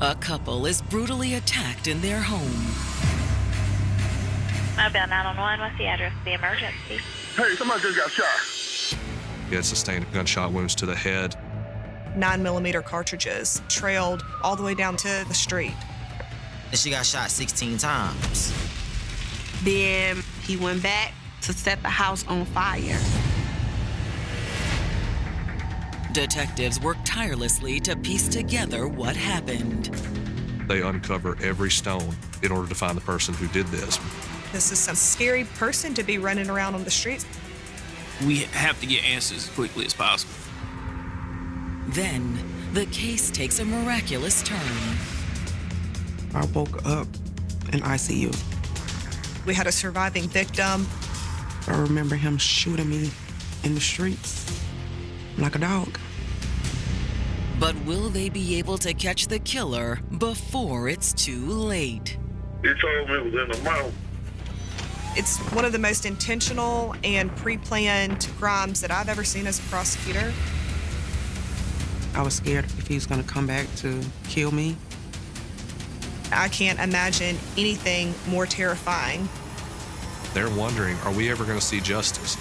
A couple is brutally attacked in their home. Mobile 911, what's the address of the emergency? Hey, somebody just got shot. He had sustained gunshot wounds to the head. 9mm cartridges trailed all the way down to the street. And she got shot 16 times. Then he went back to set the house on fire. Detectives work tirelessly to piece together what happened. They uncover every stone in order to find the person who did this. This is some scary person to be running around on the streets. We have to get answers as quickly as possible. Then, the case takes a miraculous turn. I woke up in ICU. We had a surviving victim. I remember him shooting me in the streets like a dog. But will they be able to catch the killer before it's too late? He told me it was in the mouth. It's one of the most intentional and pre-planned crimes that I've ever seen as a prosecutor. I was scared if he was gonna come back to kill me. I can't imagine anything more terrifying. They're wondering, are we ever going to see justice?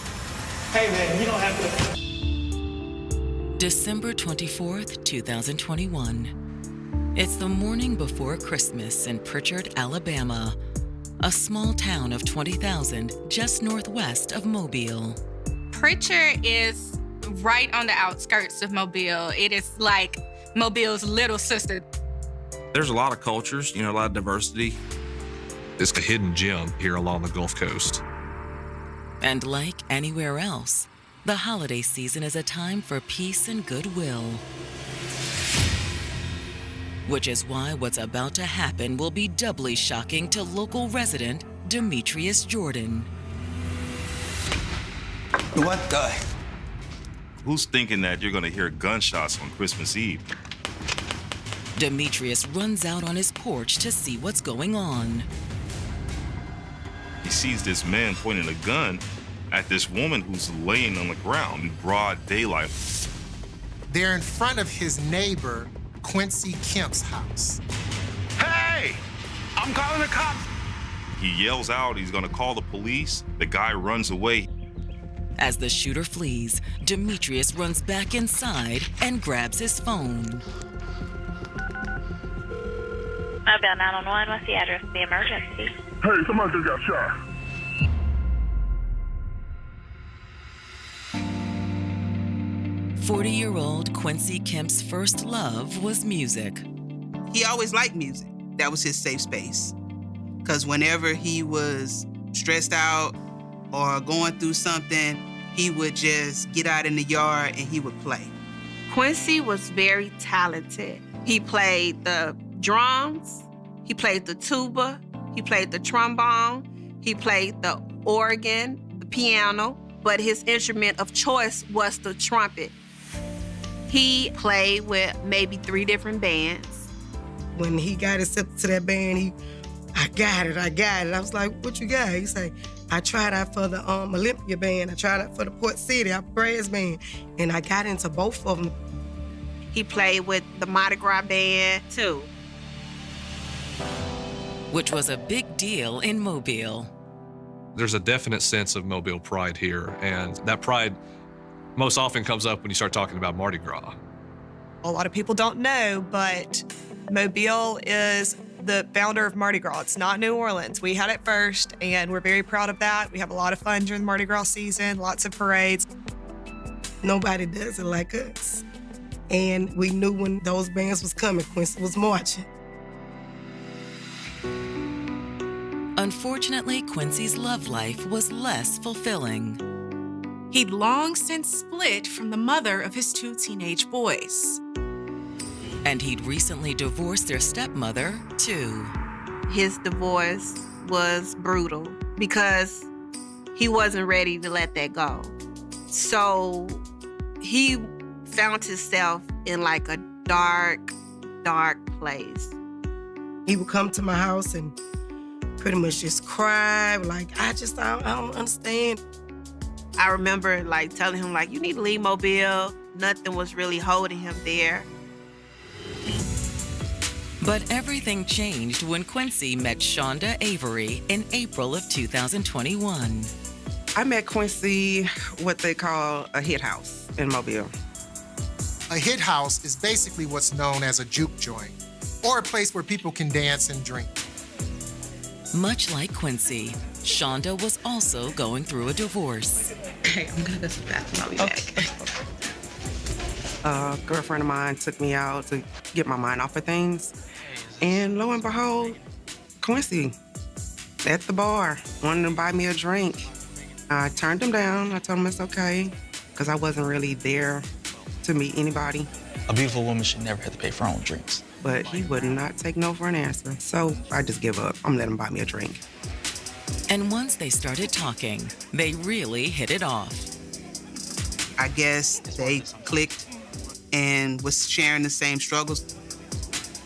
Hey man, you don't have to. December 24th, 2021. It's the morning before Christmas in Pritchard, Alabama, a small town of 20,000 just northwest of Mobile. Pritchard is right on the outskirts of Mobile. It is like Mobile's little sister. There's a lot of cultures, a lot of diversity. It's a hidden gem here along the Gulf Coast. And like anywhere else, the holiday season is a time for peace and goodwill. Which is why what's about to happen will be doubly shocking to local resident Demetrius Jordan. What the? Who's thinking that you're gonna hear gunshots on Christmas Eve? Demetrius runs out on his porch to see what's going on. He sees this man pointing a gun at this woman who's laying on the ground in broad daylight. They're in front of his neighbor, Quincy Kemp's house. Hey! I'm calling the cops! He yells out he's gonna call the police. The guy runs away. As the shooter flees, Demetrius runs back inside and grabs his phone. Mobile 911, what's the address of the emergency? Hey, somebody just got shot. "40-year-old Quincy Kemp's first love was music. He always liked music. That was his safe space. Because whenever he was stressed out or going through something, he would just get out in the yard and he would play. Quincy was very talented. He played the drums, he played the tuba, he played the trombone, he played the organ, the piano, but his instrument of choice was the trumpet. He played with maybe 3 different bands. When he got accepted to that band, I got it. I was like, what you got? He said, I tried out for the Olympia band. I tried out for the Port City brass band, and I got into both of them. He played with the Mardi Gras band, too. Which was a big deal in Mobile. There's a definite sense of Mobile pride here, and that pride most often comes up when you start talking about Mardi Gras. A lot of people don't know, but Mobile is the founder of Mardi Gras. It's not New Orleans. We had it first, and we're very proud of that. We have a lot of fun during the Mardi Gras season, lots of parades. Nobody does it like us. And we knew when those bands was coming, Quincy was marching. Unfortunately, Quincy's love life was less fulfilling. He'd long since split from the mother of his 2 teenage boys. And he'd recently divorced their stepmother, too. His divorce was brutal because he wasn't ready to let that go. So he found himself in like a dark, dark place. He would come to my house and pretty much just cry, like, I don't understand. I remember like telling him like, you need to leave Mobile. Nothing was really holding him there. But everything changed when Quincy met Shonda Avery in April of 2021. I met Quincy, what they call a hit house in Mobile. A hit house is basically what's known as a juke joint, or a place where people can dance and drink. Much like Quincy, Shonda was also going through a divorce. Hey, I'm gonna go to the bathroom. I'll be back. A girlfriend of mine took me out to get my mind off of things. And lo and behold, Quincy at the bar wanted to buy me a drink. I turned him down. I told him it's okay, because I wasn't really there to meet anybody. A beautiful woman should never have to pay for her own drinks. But he would not take no for an answer. So I just give up. I'm letting him buy me a drink. And once they started talking, they really hit it off. I guess they clicked and was sharing the same struggles.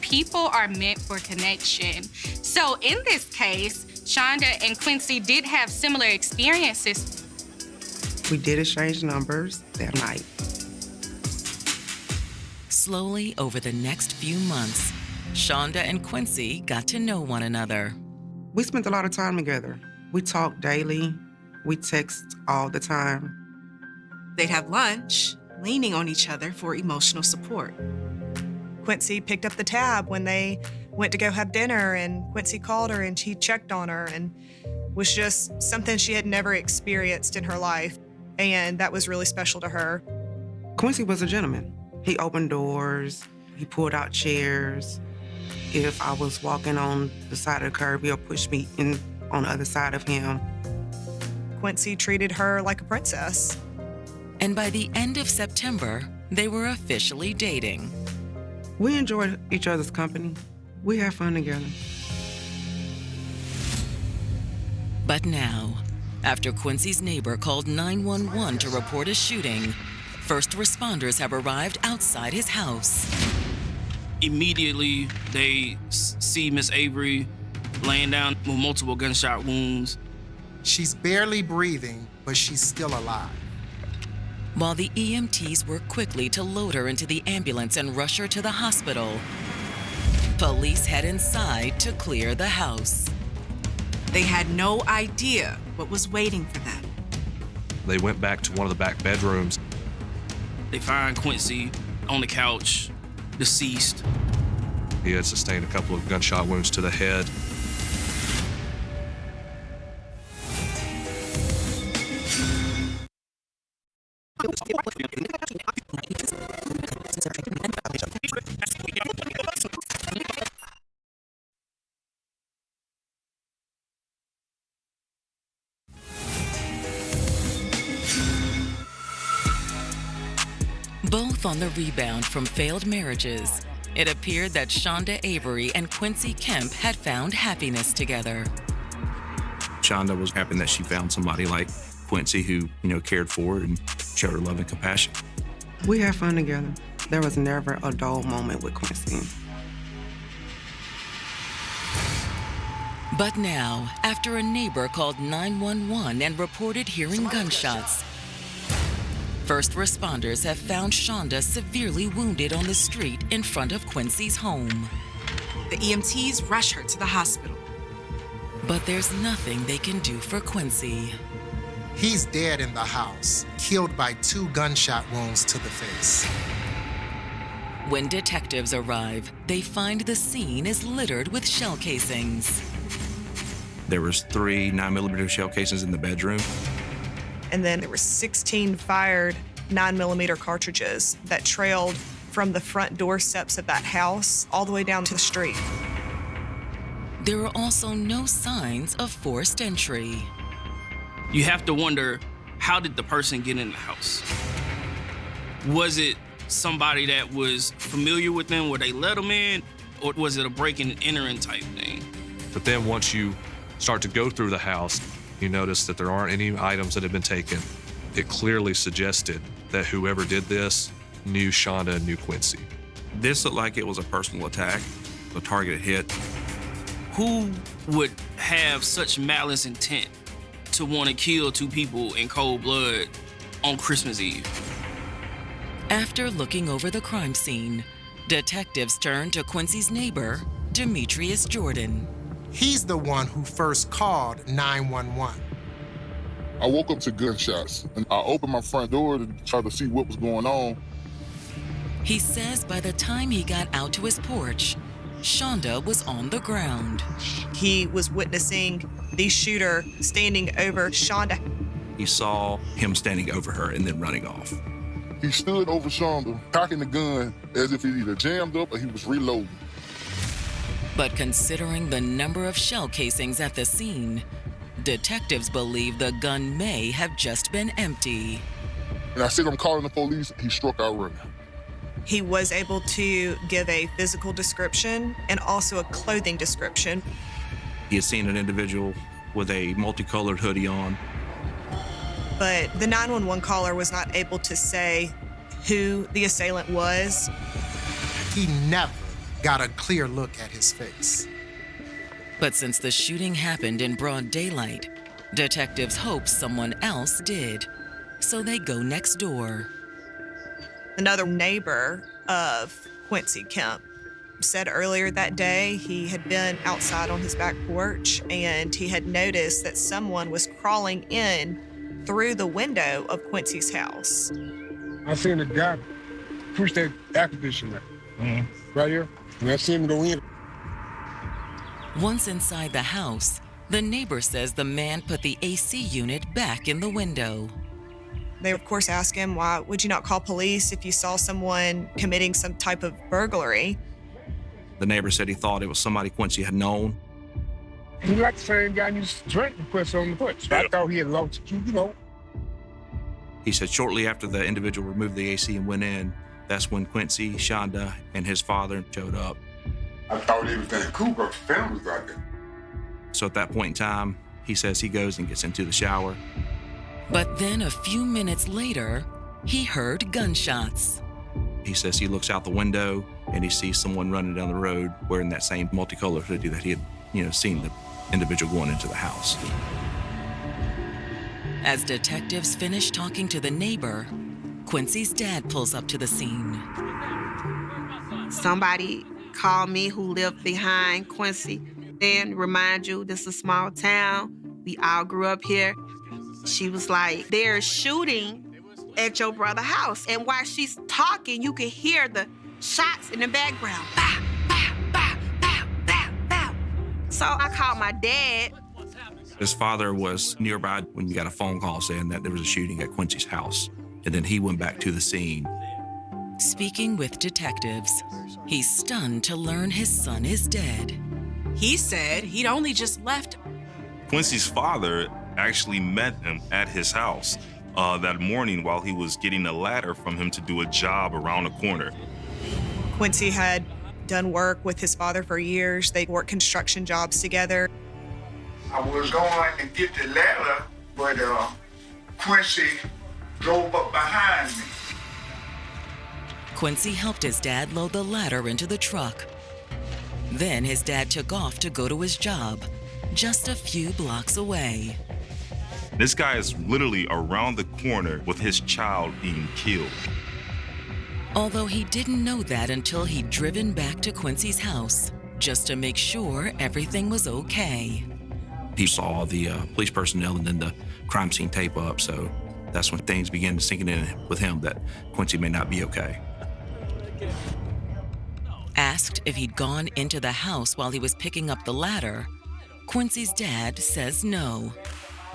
People are meant for connection. So in this case, Shonda and Quincy did have similar experiences. We did exchange numbers that night. Slowly, over the next few months, Shonda and Quincy got to know one another. We spent a lot of time together. We talked daily. We text all the time. They'd have lunch, leaning on each other for emotional support. Quincy picked up the tab when they went to go have dinner, and Quincy called her and he checked on her, and was just something she had never experienced in her life. And that was really special to her. Quincy was a gentleman. He opened doors, he pulled out chairs. If I was walking on the side of the curb, he'll push me in on the other side of him. Quincy treated her like a princess. And by the end of September, they were officially dating. We enjoyed each other's company. We had fun together. But now, after Quincy's neighbor called 911 to report a shooting, first responders have arrived outside his house. Immediately, they see Miss Avery laying down with multiple gunshot wounds. She's barely breathing, but she's still alive. While the EMTs work quickly to load her into the ambulance and rush her to the hospital, police head inside to clear the house. They had no idea what was waiting for them. They went back to one of the back bedrooms. They find Quincy on the couch, deceased. He had sustained a couple of gunshot wounds to the head. Both on the rebound from failed marriages, it appeared that Shonda Avery and Quincy Kemp had found happiness together. Shonda was happy that she found somebody like Quincy who, cared for her and showed her love and compassion. We had fun together. There was never a dull moment with Quincy. But now, after a neighbor called 911 and reported hearing gunshots, first responders have found Shonda severely wounded on the street in front of Quincy's home. The EMTs rush her to the hospital. But there's nothing they can do for Quincy. He's dead in the house, killed by 2 gunshot wounds to the face. When detectives arrive, they find the scene is littered with shell casings. There was 3 9mm shell casings in the bedroom. And then there were 16 fired 9mm cartridges that trailed from the front doorsteps of that house all the way down to the street. There are also no signs of forced entry. You have to wonder, how did the person get in the house? Was it somebody that was familiar with them where they let them in, or was it a break and entering type thing? But then once you start to go through the house, you notice that there aren't any items that have been taken. It clearly suggested that whoever did this knew Shonda and knew Quincy. This looked like it was a personal attack, a targeted hit. Who would have such malice intent to want to kill 2 people in cold blood on Christmas Eve? After looking over the crime scene, Detectives turn to Quincy's neighbor, Demetrius Jordan. He's the one who first called 911. I woke up to gunshots, and I opened my front door to try to see what was going on. He says by the time he got out to his porch, Shonda was on the ground. He was witnessing the shooter standing over Shonda. He saw him standing over her and then running off. He stood over Shonda, cocking the gun as if he either jammed up or he was reloading. But considering the number of shell casings at the scene, detectives believe the gun may have just been empty. And I said, I'm calling the police. He struck out running. He was able to give a physical description and also a clothing description. He had seen an individual with a multicolored hoodie on. But the 911 caller was not able to say who the assailant was. He never got a clear look at his face. But since the shooting happened in broad daylight, detectives hope someone else did. So they go next door. Another neighbor of Quincy Kemp said earlier that day he had been outside on his back porch and he had noticed that someone was crawling in through the window of Quincy's house. I seen a guy push that air conditioner right here, and I seen him go in. Once inside the house, the neighbor says the man put the AC unit back in the window. They, of course, ask him, why would you not call police if you saw someone committing some type of burglary? The neighbor said he thought it was somebody Quincy had known. He like the same guy who used to drink and put on the foot. So I thought he had lost it, you know. He said shortly after the individual removed the AC and went in, that's when Quincy, Shonda, and his father showed up. I thought everything cool, but the family was out there. So at that point in time, he says he goes and gets into the shower. But then a few minutes later, he heard gunshots. He says he looks out the window and he sees someone running down the road wearing that same multicolored hoodie that he had, seen the individual going into the house. As detectives finish talking to the neighbor, Quincy's dad pulls up to the scene. Somebody called me who lived behind Quincy. And remind you, this is a small town. We all grew up here. She was like, they're shooting at your brother's house. And while she's talking, you can hear the shots in the background. Bow, bow, bow, bow, bow, bow. So I called my dad. His father was nearby when we got a phone call saying that there was a shooting at Quincy's house. And then he went back to the scene. Speaking with detectives, he's stunned to learn his son is dead. He said he'd only just left. Quincy's father actually met him at his house that morning while he was getting a ladder from him to do a job around the corner. Quincy had done work with his father for years. They worked construction jobs together. I was going to get the ladder, but Quincy drove up behind me. Quincy helped his dad load the ladder into the truck. Then his dad took off to go to his job, just a few blocks away. This guy is literally around the corner with his child being killed. Although he didn't know that until he'd driven back to Quincy's house, just to make sure everything was okay. He saw the police personnel and then the crime scene tape up, so that's when things began to sink in with him that Quincy may not be okay. Asked if he'd gone into the house while he was picking up the ladder, Quincy's dad says no.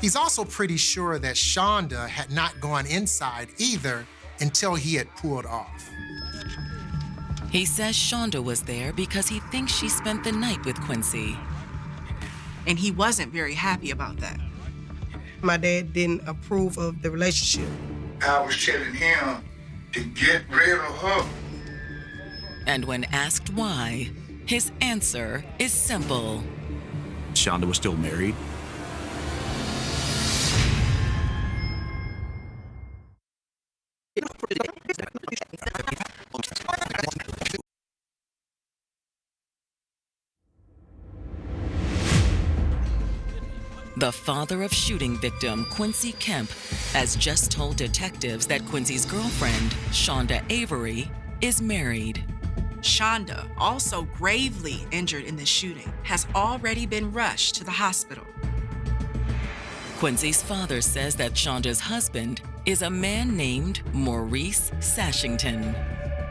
He's also pretty sure that Shonda had not gone inside either until he had pulled off. He says Shonda was there because he thinks she spent the night with Quincy. And he wasn't very happy about that. My dad didn't approve of the relationship. I was telling him to get rid of her. And when asked why, his answer is simple. Shonda was still married. The father of shooting victim Quincy Kemp has just told detectives that Quincy's girlfriend, Shonda Avery, is married. Shonda, also gravely injured in the shooting, has already been rushed to the hospital. Quincy's father says that Shonda's husband is a man named Maurice Sashington.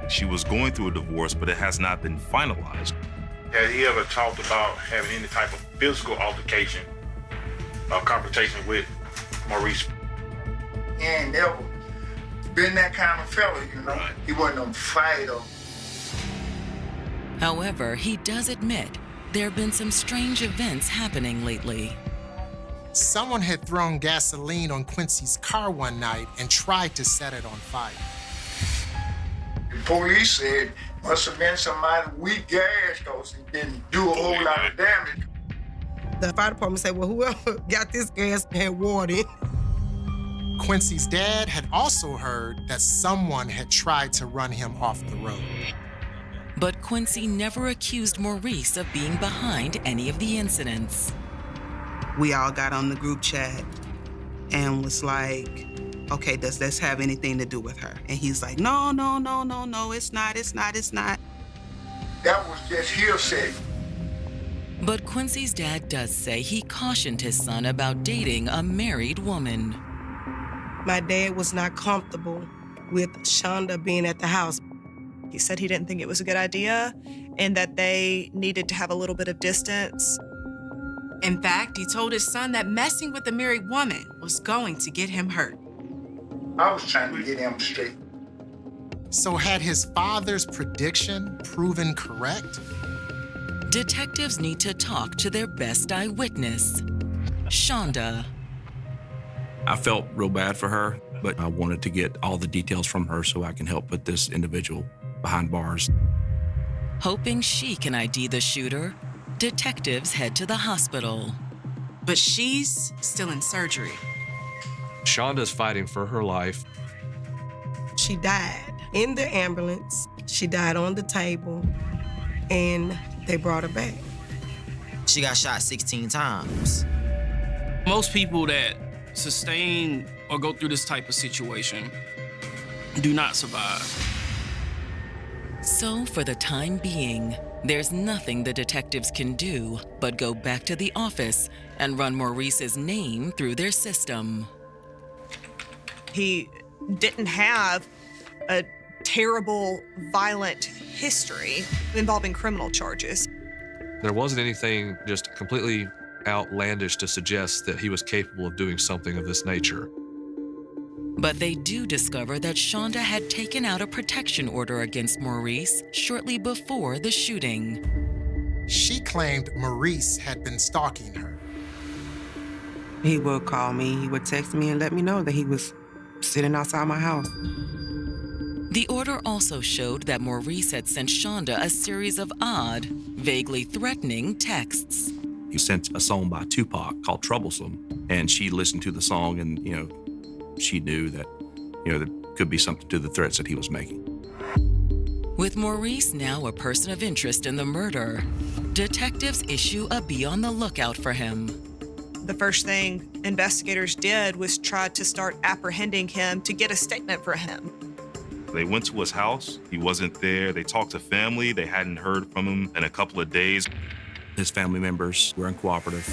She was going through a divorce, but it has not been finalized. Has he ever talked about having any type of physical altercation or confrontation with Maurice? He ain't never been that kind of fella, you know. He wasn't a fighter. However, he does admit there have been some strange events happening lately. Someone had thrown gasoline on Quincy's car one night and tried to set it on fire. The police said must have been somebody weak gas because it didn't do a whole lot of damage. The fire department said, well, whoever got this gas had water in. Quincy's dad had also heard that someone had tried to run him off the road. But Quincy never accused Maurice of being behind any of the incidents. We all got on the group chat and was like, okay, does this have anything to do with her? And he's like, no, it's not. That was just hearsay. But Quincy's dad does say he cautioned his son about dating a married woman. My dad was not comfortable with Shonda being at the house. He said he didn't think it was a good idea and that they needed to have a little bit of distance. In fact, he told his son that messing with a married woman was going to get him hurt. I was trying to get him straight. So had his father's prediction proven correct? Detectives need to talk to their best eyewitness, Shonda. I felt real bad for her, but I wanted to get all the details from her so I can help put this individual behind bars. Hoping she can ID the shooter, detectives head to the hospital. But she's still in surgery. Shonda's fighting for her life. She died in the ambulance. She died on the table, and they brought her back. She got shot 16 times. Most people that sustain or go through this type of situation do not survive. So for the time being, there's nothing the detectives can do but go back to the office and run Maurice's name through their system. He didn't have a terrible, violent history involving criminal charges. There wasn't anything just completely outlandish to suggest that he was capable of doing something of this nature. But they do discover that Shonda had taken out a protection order against Maurice shortly before the shooting. She claimed Maurice had been stalking her. He would call me, he would text me and let me know that he was sitting outside my house. The order also showed that Maurice had sent Shonda a series of odd, vaguely threatening texts. He sent a song by Tupac called Troublesome, and she listened to the song and, she knew that, there could be something to the threats that he was making. With Maurice now a person of interest in the murder, detectives issue a be on the lookout for him. The first thing investigators did was try to start apprehending him to get a statement for him. They went to his house. He wasn't there. They talked to family. They hadn't heard from him in a couple of days. His family members were uncooperative.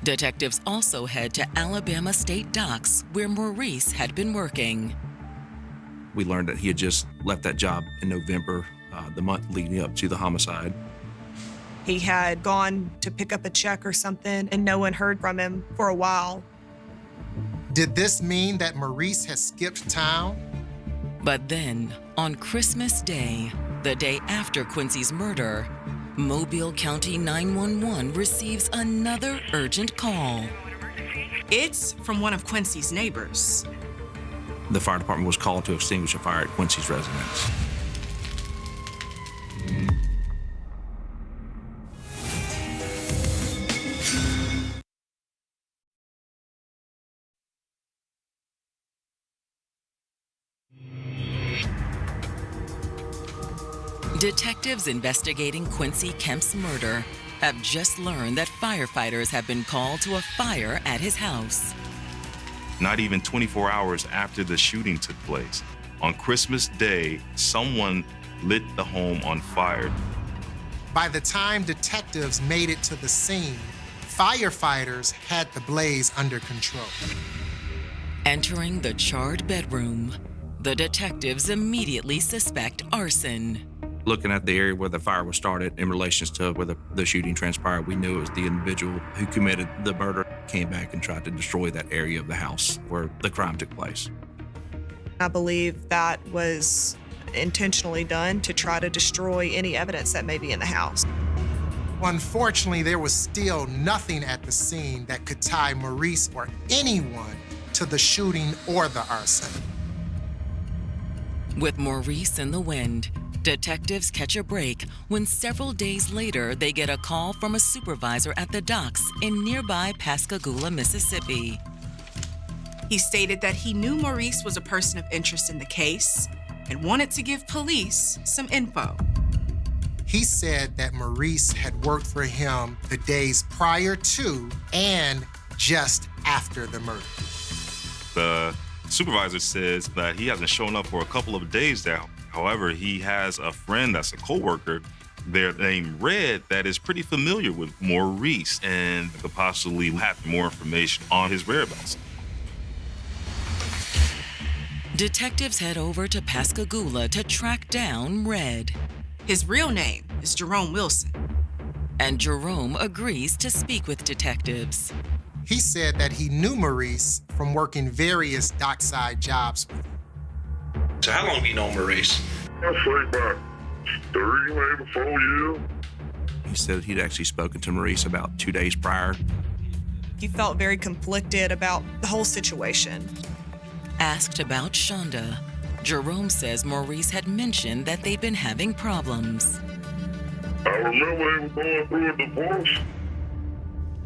Detectives also head to Alabama State Docks, where Maurice had been working. We learned that he had just left that job in November, the month leading up to the homicide. He had gone to pick up a check or something, and no one heard from him for a while. Did this mean that Maurice has skipped town? But then, on Christmas Day, the day after Quincy's murder, Mobile County 911 receives another urgent call. It's from one of Quincy's neighbors. The fire department was called to extinguish a fire at Quincy's residence. Detectives investigating Quincy Kemp's murder have just learned that firefighters have been called to a fire at his house. Not even 24 hours after the shooting took place, on Christmas Day, someone lit the home on fire. By the time detectives made it to the scene, firefighters had the blaze under control. Entering the charred bedroom, the detectives immediately suspect arson. Looking at the area where the fire was started in relation to where the shooting transpired, we knew it was the individual who committed the murder, came back and tried to destroy that area of the house where the crime took place. I believe that was intentionally done to try to destroy any evidence that may be in the house. Unfortunately, there was still nothing at the scene that could tie Maurice or anyone to the shooting or the arson. With Maurice in the wind, detectives catch a break when several days later they get a call from a supervisor at the docks in nearby Pascagoula, Mississippi. He stated that he knew Maurice was a person of interest in the case and wanted to give police some info. He said that Maurice had worked for him the days prior to and just after the murder. The supervisor says that he hasn't shown up for a couple of days now. However, he has a friend that's a coworker there named Red that is pretty familiar with Maurice and could possibly have more information on his whereabouts. Detectives head over to Pascagoula to track down Red. His real name is Jerome Wilson. And Jerome agrees to speak with detectives. He said that he knew Maurice from working various dockside jobs with him. So how long have you known Maurice? I'd say about 3, maybe 4 years. He said he'd actually spoken to Maurice about 2 days prior. He felt very conflicted about the whole situation. Asked about Shonda, Jerome says Maurice had mentioned that they'd been having problems. I remember they were going through a divorce.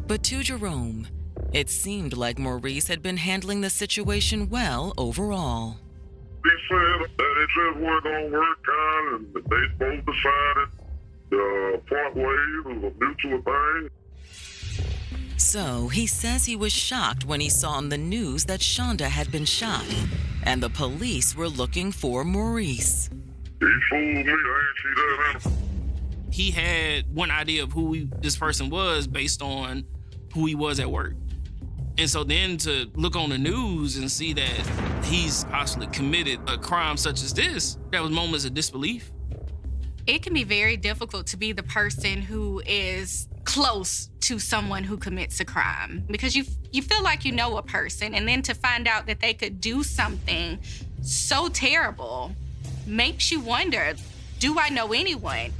But to Jerome, it seemed like Maurice had been handling the situation well overall. He said that it just wasn't going to work out and they both decided to part ways. It was a mutual thing. So he says he was shocked when he saw on the news that Shonda had been shot and the police were looking for Maurice. He fooled me, I ain't see that. He had one idea of who this person was based on who he was at work. And so then to look on the news and see that he's possibly committed a crime such as this, that was moments of disbelief. It can be very difficult to be the person who is close to someone who commits a crime because you feel like you know a person, and then to find out that they could do something so terrible makes you wonder, do I know anyone?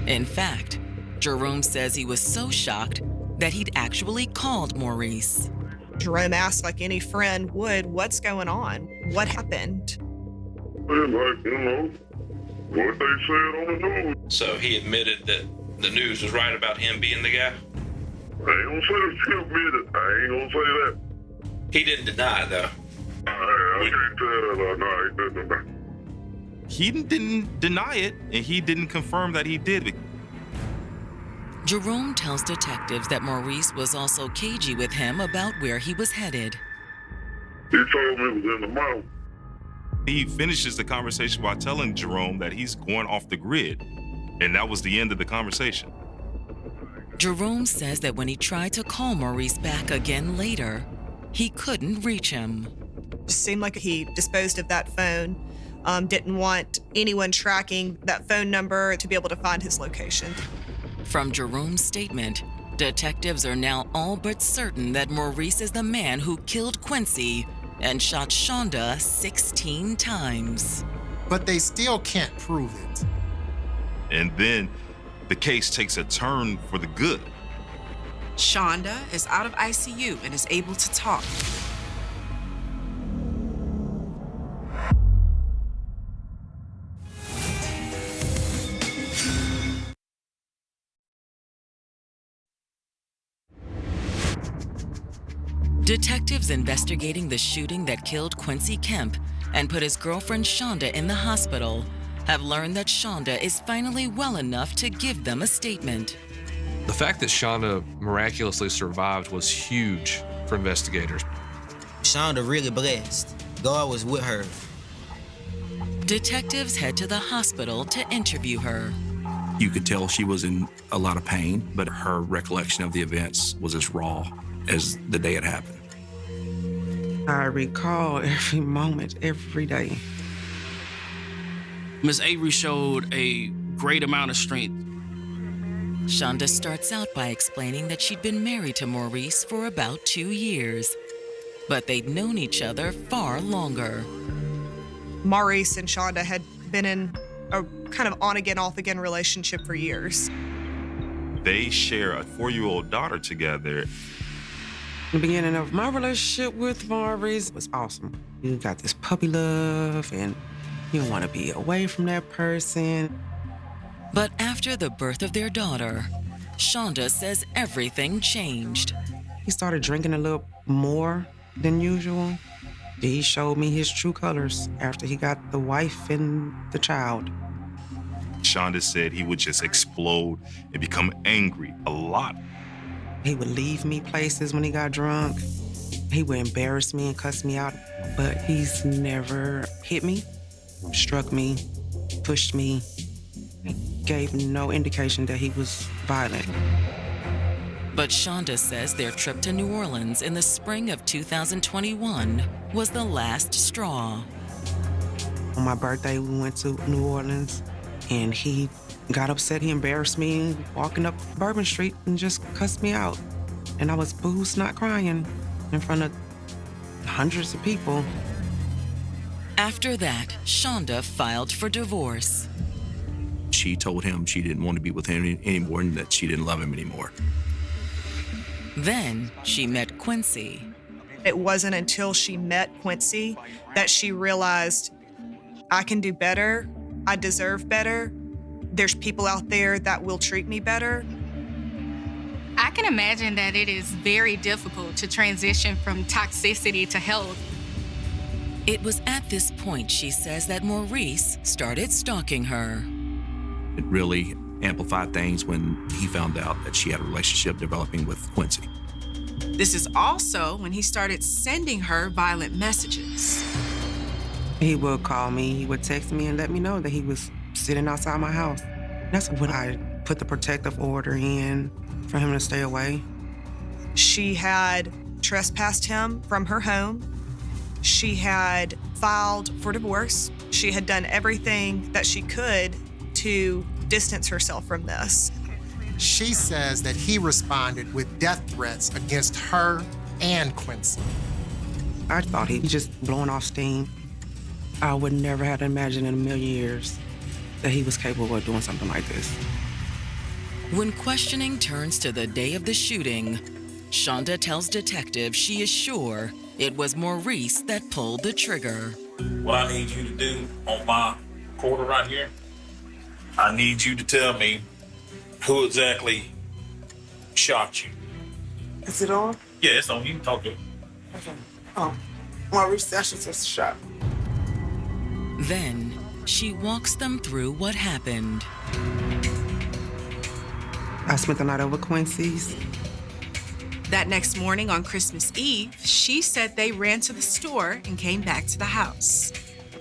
In fact, Jerome says he was so shocked that he'd actually called Maurice. Jerome asked, like any friend would, what's going on? What happened? Like, you know, what they said on the news. So he admitted that the news was right about him being the guy? I ain't gonna say he admitted. I ain't gonna say that. He didn't deny it, though. I can't tell. No, he didn't deny. He didn't deny it, and he didn't confirm that he did. Jerome tells detectives that Maurice was also cagey with him about where he was headed. He told me it was in the mountains. He finishes the conversation by telling Jerome that he's going off the grid, and that was the end of the conversation. Jerome says that when he tried to call Maurice back again later, he couldn't reach him. It seemed like he disposed of that phone, didn't want anyone tracking that phone number to be able to find his location. From Jerome's statement, detectives are now all but certain that Maurice is the man who killed Quincy and shot Shonda 16 times. But they still can't prove it. And then the case takes a turn for the good. Shonda is out of ICU and is able to talk. Detectives investigating the shooting that killed Quincy Kemp and put his girlfriend Shonda in the hospital have learned that Shonda is finally well enough to give them a statement. The fact that Shonda miraculously survived was huge for investigators. Shonda really blessed. God was with her. Detectives head to the hospital to interview her. You could tell she was in a lot of pain, but her recollection of the events was as raw as the day it happened. I recall every moment, every day. Ms. Avery showed a great amount of strength. Shonda starts out by explaining that she'd been married to Maurice for about 2 years, but they'd known each other far longer. Maurice and Shonda had been in a kind of on-again, off-again relationship for years. They share a 4-year-old daughter together. The beginning of my relationship with Maurice was awesome. You got this puppy love, and you don't want to be away from that person. But after the birth of their daughter, Shonda says everything changed. He started drinking a little more than usual. He showed me his true colors after he got the wife and the child. Shonda said he would just explode and become angry a lot. He would leave me places when he got drunk. He would embarrass me and cuss me out, but he's never hit me, struck me, pushed me. He gave no indication that he was violent. But Shonda says their trip to New Orleans in the spring of 2021 was the last straw. On my birthday, we went to New Orleans, and he got upset. He embarrassed me walking up Bourbon Street and just cussed me out. And I was booze, not crying, in front of hundreds of people. After that, Shonda filed for divorce. She told him she didn't want to be with him anymore and that she didn't love him anymore. Then she met Quincy. It wasn't until she met Quincy that she realized, I can do better, I deserve better, there's people out there that will treat me better. I can imagine that it is very difficult to transition from toxicity to health. It was at this point, she says, that Maurice started stalking her. It really amplified things when he found out that she had a relationship developing with Quincy. This is also when he started sending her violent messages. He would call me, he would text me and let me know that he was sitting outside my house. That's when I put the protective order in for him to stay away. She had trespassed him from her home. She had filed for divorce. She had done everything that she could to distance herself from this. She says that he responded with death threats against her and Quincy. I thought he was just blowing off steam. I would never have imagined in a million years that he was capable of doing something like this. When questioning turns to the day of the shooting, Shonda tells detectives she is sure it was Maurice that pulled the trigger. What I need you to do on my quarter right here, I need you to tell me who exactly shot you. Is it on? Yeah, it's on. You can talk to him. Okay. Oh, Maurice Sessions was shot. Then she walks them through what happened. I spent the night over Quincy's. That next morning on Christmas Eve, she said they ran to the store and came back to the house.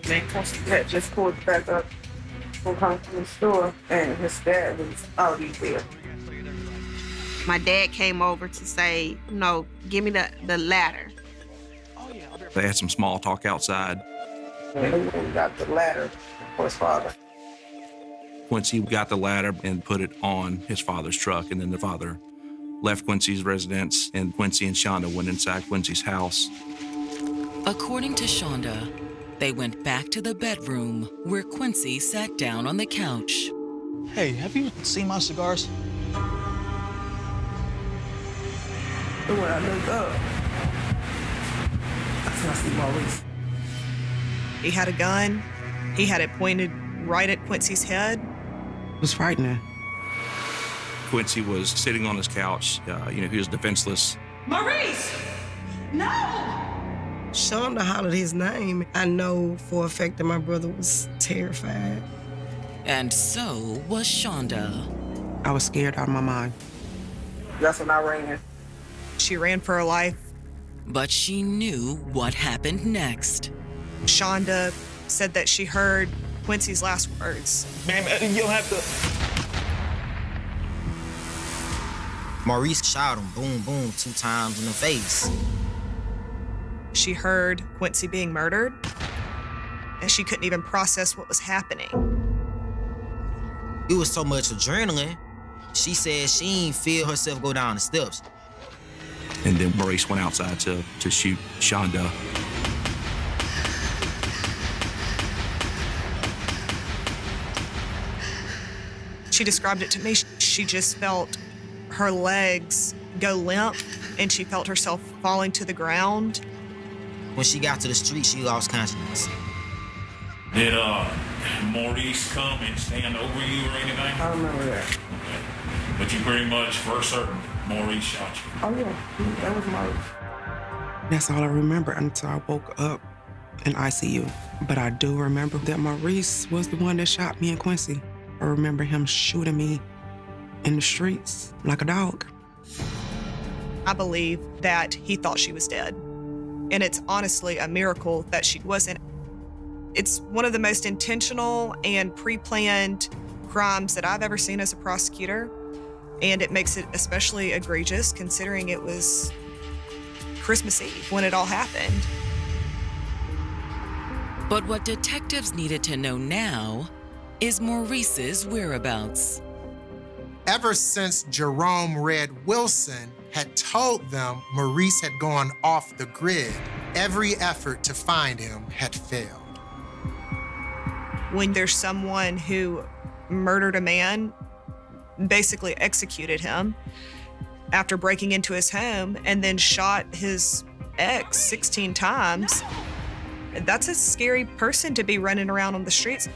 Quincy had just pulled back up from the store, and his dad was already there. My dad came over to say, no, give me the ladder. They had some small talk outside. And he went and got the ladder for his father. Quincy got the ladder and put it on his father's truck, and then the father left Quincy's residence, and Quincy and Shonda went inside Quincy's house. According to Shonda, they went back to the bedroom where Quincy sat down on the couch. Hey, have you seen my cigars? And when I looked up, that's when I see Maurice. He had a gun. He had it pointed right at Quincy's head. It was frightening. Quincy was sitting on his couch. He was defenseless. Maurice! No! Shonda hollered his name. I know for a fact that my brother was terrified. And so was Shonda. I was scared out of my mind. That's when I ran. She ran for her life. But she knew what happened next. Shonda said that she heard Quincy's last words. Ma'am, you'll have to. Maurice shot him, boom, boom, 2 times in the face. She heard Quincy being murdered, and she couldn't even process what was happening. It was so much adrenaline. She said she ain't feel herself go down the steps. And then Maurice went outside to shoot Shonda. She described it to me. She just felt her legs go limp, and she felt herself falling to the ground. When she got to the street, she lost consciousness. Did Maurice come and stand over you or anything? I remember that. Okay. But you pretty much for certain Maurice shot you. Oh, yeah. That was Maurice. That's all I remember until I woke up in ICU. But I do remember that Maurice was the one that shot me and Quincy. I remember him shooting me in the streets like a dog. I believe that he thought she was dead. And it's honestly a miracle that she wasn't. It's one of the most intentional and pre-planned crimes that I've ever seen as a prosecutor. And it makes it especially egregious considering it was Christmas Eve when it all happened. But what detectives needed to know now is Maurice's whereabouts. Ever since Jerome Red Wilson had told them Maurice had gone off the grid, every effort to find him had failed. When there's someone who murdered a man, basically executed him after breaking into his home and then shot his ex 16 times, that's a scary person to be running around on the streets.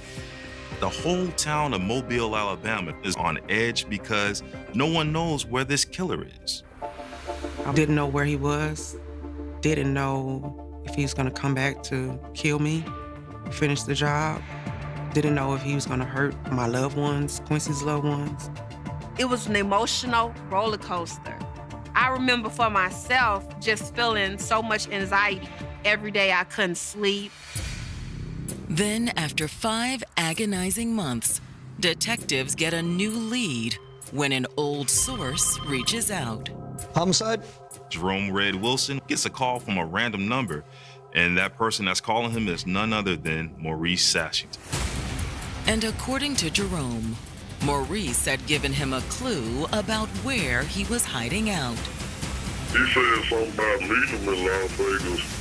The whole town of Mobile, Alabama is on edge because no one knows where this killer is. I didn't know where he was, didn't know if he was gonna come back to kill me, finish the job, didn't know if he was gonna hurt my loved ones, Quincy's loved ones. It was an emotional roller coaster. I remember for myself just feeling so much anxiety. Every day I couldn't sleep. Then, after 5 agonizing months, detectives get a new lead when an old source reaches out. Homicide? Jerome Red Wilson gets a call from a random number, and that person that's calling him is none other than Maurice Sashington. And according to Jerome, Maurice had given him a clue about where he was hiding out. He said something about meeting him in Las Vegas.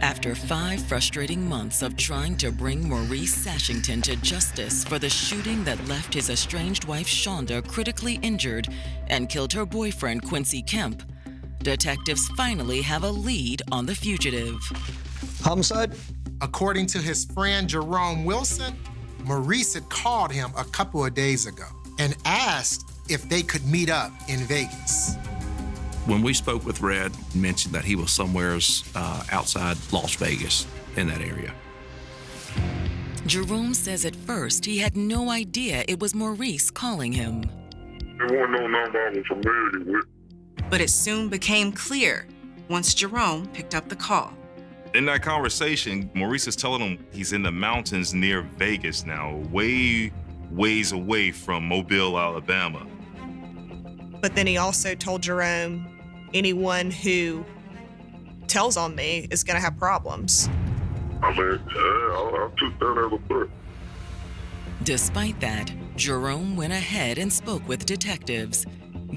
After 5 frustrating months of trying to bring Maurice Sashington to justice for the shooting that left his estranged wife Shonda critically injured and killed her boyfriend Quincy Kemp, detectives finally have a lead on the fugitive. Homicide? According to his friend Jerome Wilson, Maurice had called him a couple of days ago and asked if they could meet up in Vegas. When we spoke with Red, he mentioned that he was somewhere outside Las Vegas in that area. Jerome says at first he had no idea it was Maurice calling him. There wasn't no number I was familiar with. But it soon became clear once Jerome picked up the call. In that conversation, Maurice is telling him he's in the mountains near Vegas now, ways away from Mobile, Alabama. But then he also told Jerome, anyone who tells on me is going to have problems. I mean, I took that as a threat. Despite that, Jerome went ahead and spoke with detectives,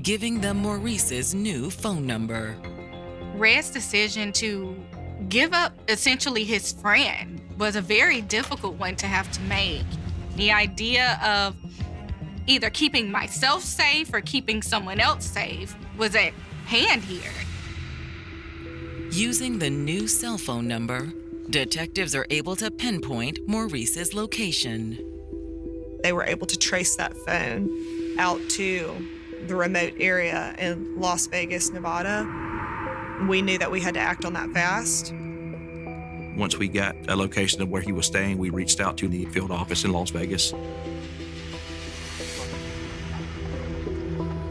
giving them Maurice's new phone number. Red's decision to give up essentially his friend was a very difficult one to have to make. The idea of either keeping myself safe or keeping someone else safe was at hand here. Using the new cell phone number, detectives are able to pinpoint Maurice's location. They were able to trace that phone out to the remote area in Las Vegas, Nevada. We knew that we had to act on that fast. Once we got a location of where he was staying, we reached out to the field office in Las Vegas.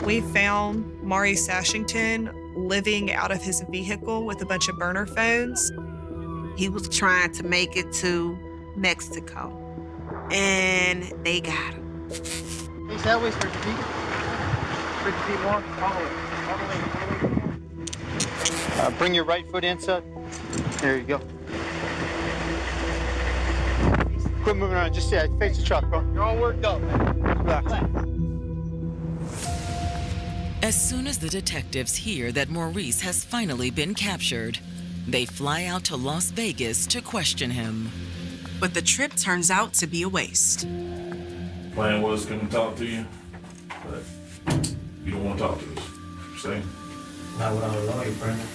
We found Maurice Ashington living out of his vehicle with a bunch of burner phones. He was trying to make it to Mexico, and they got him. Hey, sideways, 50 feet. 50 feet more. Follow it. Bring your right foot inside. There you go. Quit moving around. Just face the truck, bro. You're all worked up, man. Relax. As soon as the detectives hear that Maurice has finally been captured, they fly out to Las Vegas to question him. But the trip turns out to be a waste. Plan was going to talk to you, but you don't want to talk to us. See? Not without a lawyer, Brandon.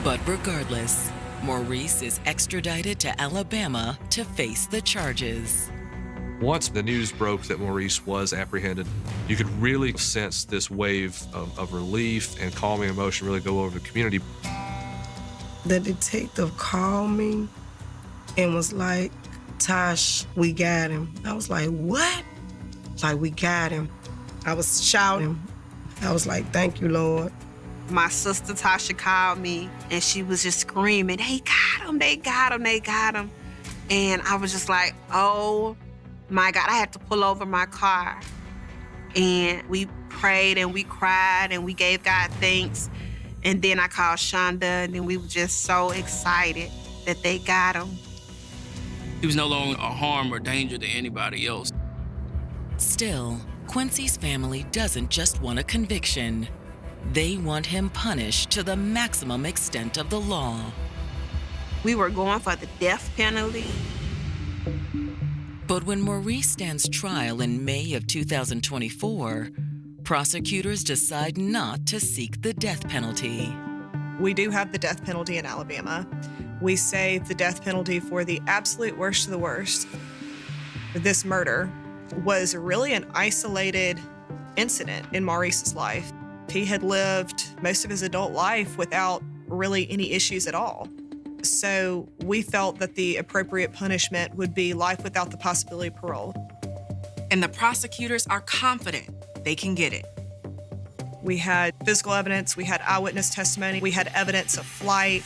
But regardless, Maurice is extradited to Alabama to face the charges. Once the news broke that Maurice was apprehended, you could really sense this wave of relief and calming emotion really go over the community. The detective called me and was like, Tosh, we got him. I was like, what? Like, we got him. I was shouting. I was like, thank you, Lord. My sister Tasha called me, and she was just screaming, they got him, they got him, they got him. And I was just like, oh my God, I had to pull over my car. And we prayed and we cried and we gave God thanks. And then I called Shonda, and then we were just so excited that they got him. He was no longer a harm or danger to anybody else. Still, Quincy's family doesn't just want a conviction. They want him punished to the maximum extent of the law. We were going for the death penalty. But when Maurice stands trial in May of 2024, prosecutors decide not to seek the death penalty. We do have the death penalty in Alabama. We save the death penalty for the absolute worst of the worst. This murder was really an isolated incident in Maurice's life. He had lived most of his adult life without really any issues at all. So we felt that the appropriate punishment would be life without the possibility of parole. And the prosecutors are confident they can get it. We had physical evidence, we had eyewitness testimony, we had evidence of flight.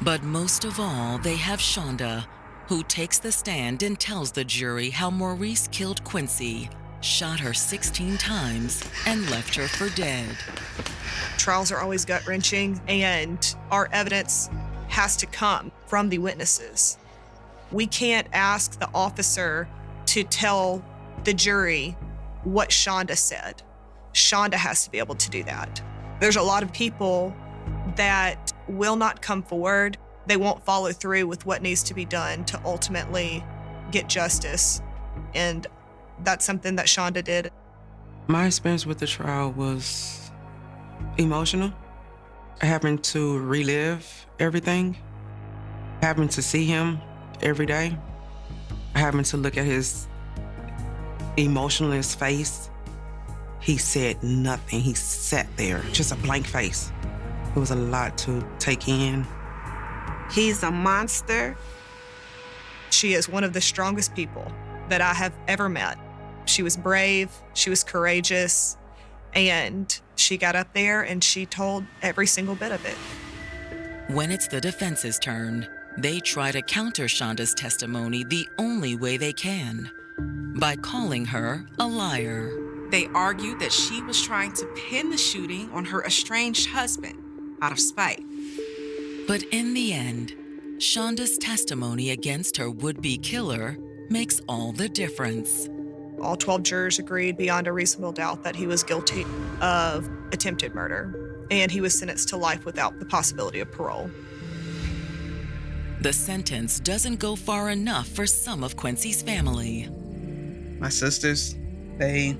But most of all, they have Shonda, who takes the stand and tells the jury how Maurice killed Quincy, shot her 16 times, and left her for dead. Trials are always gut-wrenching, and our evidence has to come from the witnesses. We can't ask the officer to tell the jury what Shonda said. Shonda has to be able to do that. There's a lot of people that will not come forward. They won't follow through with what needs to be done to ultimately get justice. And that's something that Shonda did. My experience with the trial was emotional. Having to relive everything, having to see him every day, having to look at his emotionless face. He said nothing. He sat there, just a blank face. It was a lot to take in. He's a monster. She is one of the strongest people that I have ever met. She was brave, she was courageous, and she got up there and she told every single bit of it. When it's the defense's turn, they try to counter Shonda's testimony the only way they can, by calling her a liar. They argued that she was trying to pin the shooting on her estranged husband out of spite. But in the end, Shonda's testimony against her would-be killer makes all the difference. All 12 jurors agreed beyond a reasonable doubt that he was guilty of attempted murder, and he was sentenced to life without the possibility of parole. The sentence doesn't go far enough for some of Quincy's family. My sisters, they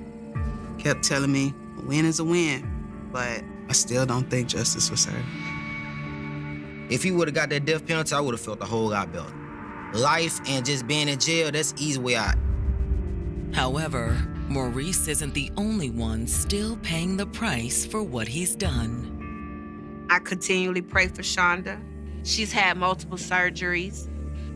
kept telling me, a win is a win, but I still don't think justice was served. If he would have got that death penalty, I would have felt a whole lot better. Life and just being in jail, that's the easy way out. However, Maurice isn't the only one still paying the price for what he's done. I continually pray for Shonda. She's had multiple surgeries.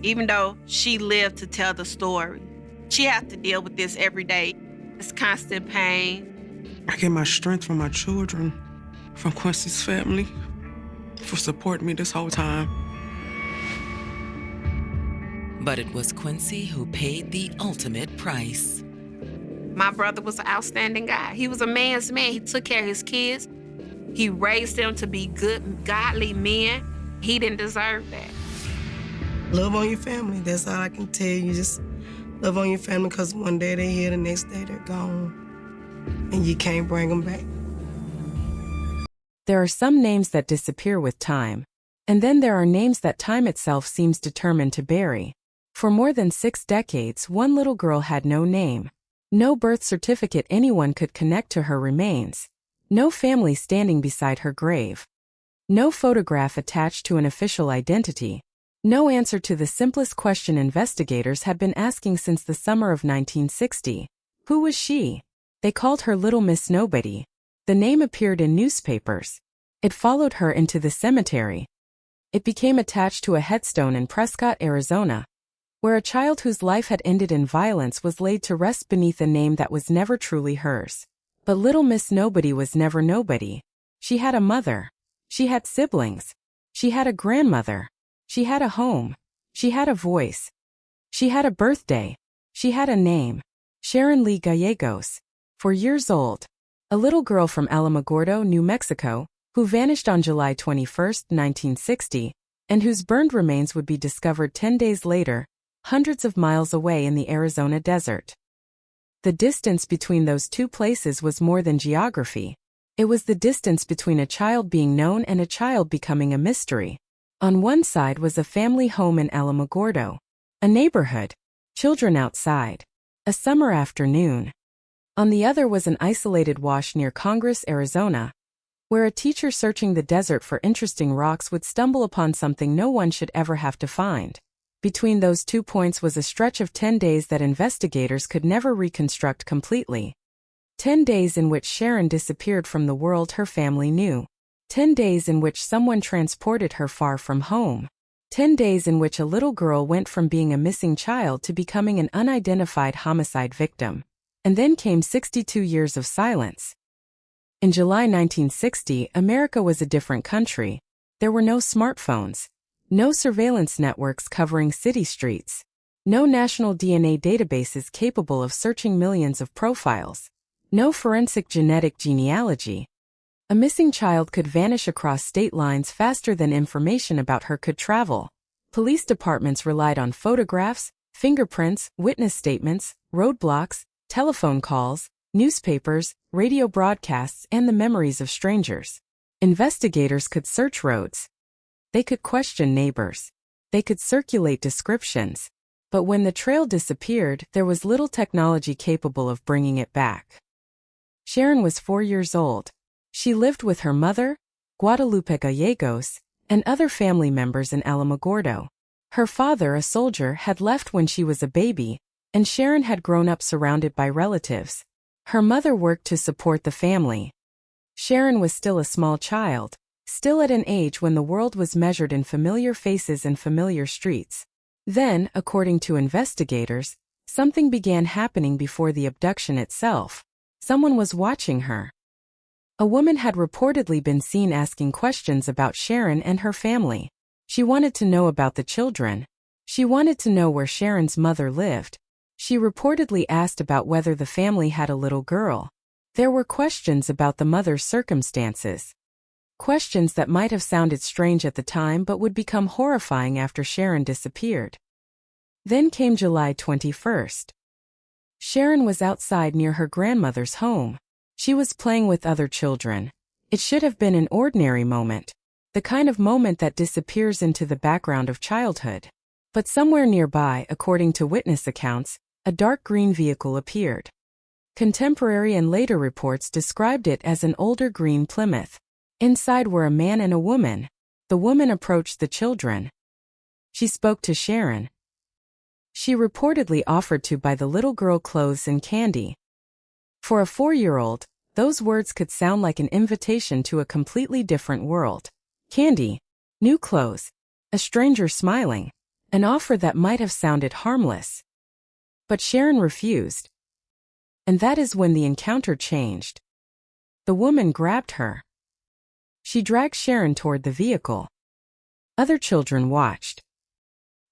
Even though she lived to tell the story, she has to deal with this every day. It's constant pain. I get my strength from my children, from Quincy's family, for supporting me this whole time. But it was Quincy who paid the ultimate price. My brother was an outstanding guy. He was a man's man. He took care of his kids. He raised them to be good, godly men. He didn't deserve that. Love on your family. That's all I can tell you. Just love on your family, because one day they're here, the next day they're gone. And you can't bring them back. There are some names that disappear with time. And then there are names that time itself seems determined to bury. For more than 6 decades, one little girl had no name. No birth certificate anyone could connect to her remains. No family standing beside her grave. No photograph attached to an official identity. No answer to the simplest question investigators had been asking since the summer of 1960. Who was she? They called her Little Miss Nobody. The name appeared in newspapers. It followed her into the cemetery. It became attached to a headstone in Prescott, Arizona, where a child whose life had ended in violence was laid to rest beneath a name that was never truly hers. But Little Miss Nobody was never nobody. She had a mother. She had siblings. She had a grandmother. She had a home. She had a voice. She had a birthday. She had a name. Sharon Lee Gallegos. 4 years old. A little girl from Alamogordo, New Mexico, who vanished on July 21, 1960, and whose burned remains would be discovered 10 days later, hundreds of miles away in the Arizona desert. The distance between those two places was more than geography. It was the distance between a child being known and a child becoming a mystery. On one side was a family home in Alamogordo, a neighborhood, children outside, a summer afternoon. On the other was an isolated wash near Congress, Arizona, where a teacher searching the desert for interesting rocks would stumble upon something no one should ever have to find. Between those 2 points was a stretch of 10 days that investigators could never reconstruct completely. 10 days in which Sharon disappeared from the world her family knew. 10 days in which someone transported her far from home. 10 days in which a little girl went from being a missing child to becoming an unidentified homicide victim. And then came 62 years of silence. In July 1960, America was a different country. There were no smartphones. No surveillance networks covering city streets. No national DNA databases capable of searching millions of profiles. No forensic genetic genealogy. A missing child could vanish across state lines faster than information about her could travel. Police departments relied on photographs, fingerprints, witness statements, roadblocks, telephone calls, newspapers, radio broadcasts, and the memories of strangers. Investigators could search roads. They could question neighbors. They could circulate descriptions. But when the trail disappeared, there was little technology capable of bringing it back. Sharon was 4 years old. She lived with her mother, Guadalupe Gallegos, and other family members in Alamogordo. Her father, a soldier, had left when she was a baby, and Sharon had grown up surrounded by relatives. Her mother worked to support the family. Sharon was still a small child, still at an age when the world was measured in familiar faces and familiar streets. Then, according to investigators, something began happening before the abduction itself. Someone was watching her. A woman had reportedly been seen asking questions about Sharon and her family. She wanted to know about the children. She wanted to know where Sharon's mother lived. She reportedly asked about whether the family had a little girl. There were questions about the mother's circumstances. Questions that might have sounded strange at the time but would become horrifying after Sharon disappeared. Then came July 21st. Sharon was outside near her grandmother's home. She was playing with other children. It should have been an ordinary moment, the kind of moment that disappears into the background of childhood. But somewhere nearby, according to witness accounts, a dark green vehicle appeared. Contemporary and later reports described it as an older green Plymouth. Inside were a man and a woman. The woman approached the children. She spoke to Sharon. She reportedly offered to buy the little girl clothes and candy. For a 4-year-old, those words could sound like an invitation to a completely different world. Candy, new clothes, a stranger smiling, an offer that might have sounded harmless. But Sharon refused. And that is when the encounter changed. The woman grabbed her. She dragged Sharon toward the vehicle. Other children watched.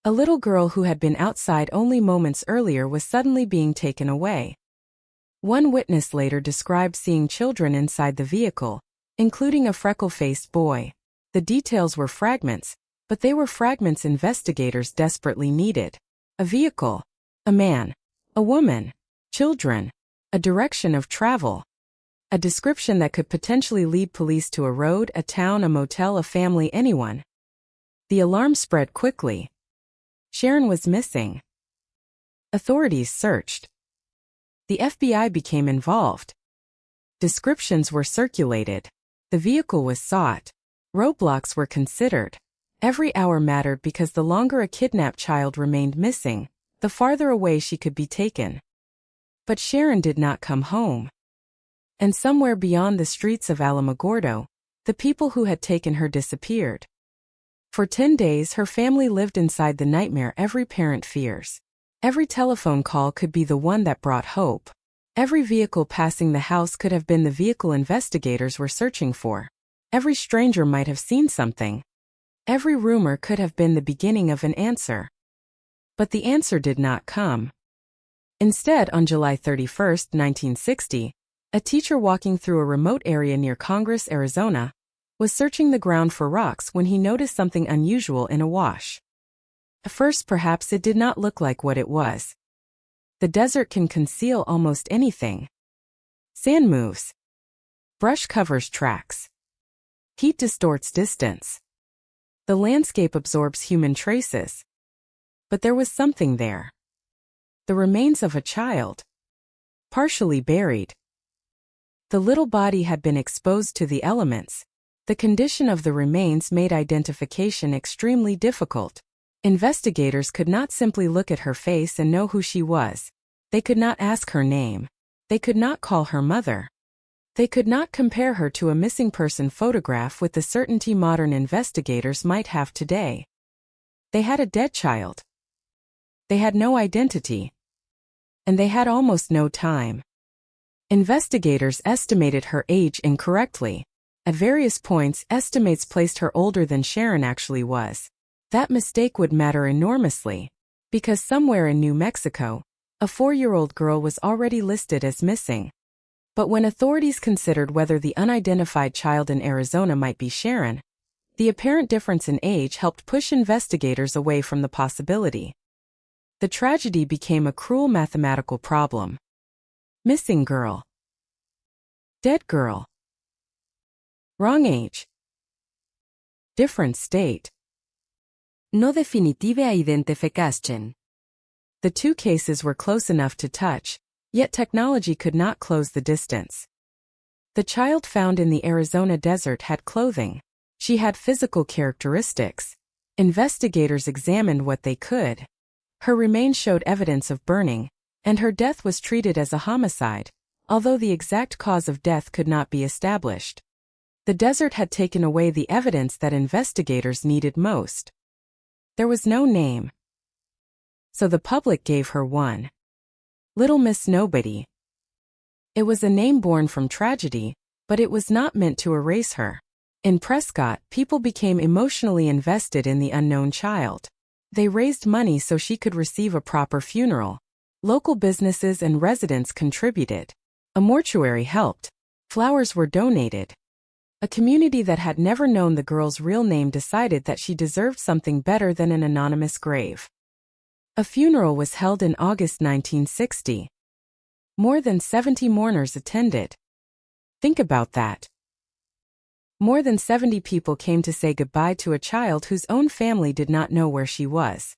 A little girl who had been outside only moments earlier was suddenly being taken away. One witness later described seeing children inside the vehicle, including a freckle-faced boy. The details were fragments, but they were fragments investigators desperately needed. A vehicle, a man, a woman, children, a direction of travel. A description that could potentially lead police to a road, a town, a motel, a family, anyone. The alarm spread quickly. Sharon was missing. Authorities searched. The FBI became involved. Descriptions were circulated. The vehicle was sought. Roadblocks were considered. Every hour mattered because the longer a kidnapped child remained missing, the farther away she could be taken. But Sharon did not come home. And somewhere beyond the streets of Alamogordo, the people who had taken her disappeared. For 10 days her family lived inside the nightmare every parent fears. Every telephone call could be the one that brought hope. Every vehicle passing the house could have been the vehicle investigators were searching for. Every stranger might have seen something. Every rumor could have been the beginning of an answer. But the answer did not come. Instead, on July 31, 1960, a teacher walking through a remote area near Congress, Arizona, was searching the ground for rocks when he noticed something unusual in a wash. At first, perhaps it did not look like what it was. The desert can conceal almost anything. Sand moves. Brush covers tracks. Heat distorts distance. The landscape absorbs human traces. But there was something there. The remains of a child. Partially buried. The little body had been exposed to the elements. The condition of the remains made identification extremely difficult. Investigators could not simply look at her face and know who she was. They could not ask her name. They could not call her mother. They could not compare her to a missing person photograph with the certainty modern investigators might have today. They had a dead child. They had no identity. And they had almost no time. Investigators estimated her age incorrectly. At various points, estimates placed her older than Sharon actually was. That mistake would matter enormously, because somewhere in New Mexico, a 4-year-old girl was already listed as missing. But when authorities considered whether the unidentified child in Arizona might be Sharon, the apparent difference in age helped push investigators away from the possibility. The tragedy became a cruel mathematical problem. Missing girl. Dead girl. Wrong age. Different state. No definitive identification. The two cases were close enough to touch, yet technology could not close the distance. The child found in the Arizona desert had clothing. She had physical characteristics. Investigators examined what they could. Her remains showed evidence of burning, and her death was treated as a homicide, although the exact cause of death could not be established. The desert had taken away the evidence that investigators needed most. There was no name. So the public gave her one. Little Miss Nobody. It was a name born from tragedy, but it was not meant to erase her. In Prescott, people became emotionally invested in the unknown child. They raised money so she could receive a proper funeral. Local businesses and residents contributed. A mortuary helped. Flowers were donated. A community that had never known the girl's real name decided that she deserved something better than an anonymous grave. A funeral was held in August 1960. More than 70 mourners attended. Think about that. More than 70 people came to say goodbye to a child whose own family did not know where she was.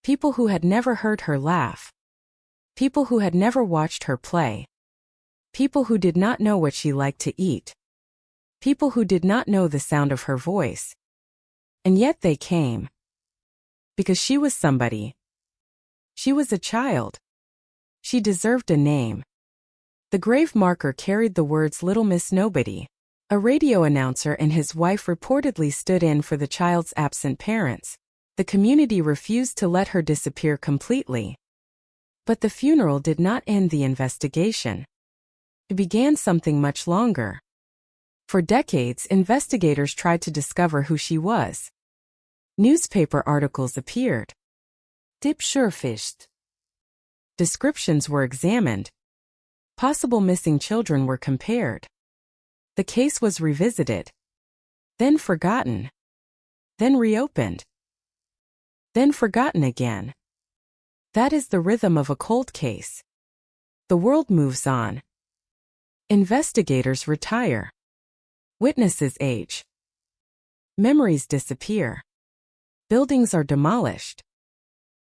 People who had never heard her laugh. People who had never watched her play. People who did not know what she liked to eat. People who did not know the sound of her voice. And yet they came. Because she was somebody. She was a child. She deserved a name. The grave marker carried the words "Little Miss Nobody." A radio announcer and his wife reportedly stood in for the child's absent parents. The community refused to let her disappear completely. But the funeral did not end the investigation. It began something much longer. For decades, investigators tried to discover who she was. Newspaper articles appeared. Dip surfaced. Descriptions were examined. Possible missing children were compared. The case was revisited. Then forgotten. Then reopened. Then forgotten again. That is the rhythm of a cold case. The world moves on. Investigators retire. Witnesses age. Memories disappear. Buildings are demolished.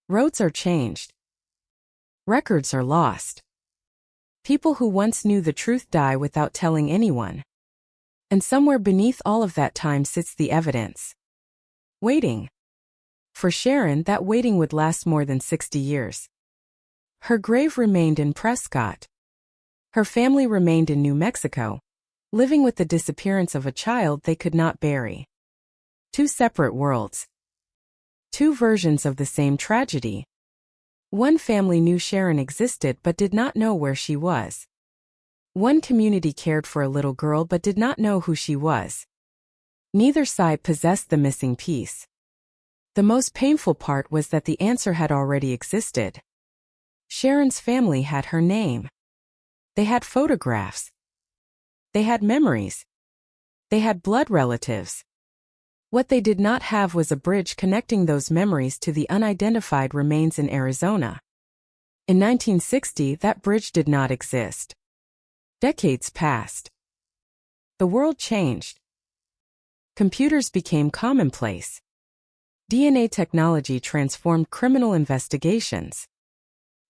Roads are changed. Records are lost. People who once knew the truth die without telling anyone. And somewhere beneath all of that time sits the evidence. Waiting. For Sharon, that waiting would last more than 60 years. Her grave remained in Prescott. Her family remained in New Mexico, living with the disappearance of a child they could not bury. Two separate worlds. Two versions of the same tragedy. One family knew Sharon existed but did not know where she was. One community cared for a little girl but did not know who she was. Neither side possessed the missing piece. The most painful part was that the answer had already existed. Sharon's family had her name. They had photographs. They had memories. They had blood relatives. What they did not have was a bridge connecting those memories to the unidentified remains in Arizona. In 1960, that bridge did not exist. Decades passed. The world changed. Computers became commonplace. DNA technology transformed criminal investigations.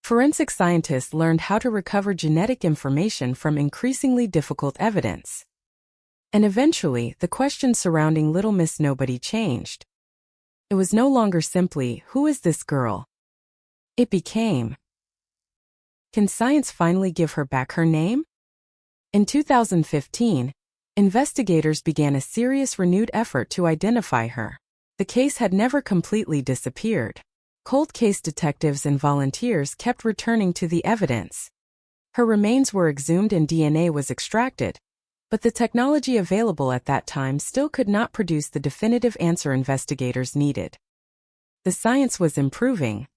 Forensic scientists learned how to recover genetic information from increasingly difficult evidence. And eventually, the question surrounding Little Miss Nobody changed. It was no longer simply, who is this girl? It became, can science finally give her back her name? In 2015, investigators began a serious renewed effort to identify her. The case had never completely disappeared. Cold case detectives and volunteers kept returning to the evidence. Her remains were exhumed and DNA was extracted, but the technology available at that time still could not produce the definitive answer investigators needed. The science was improving,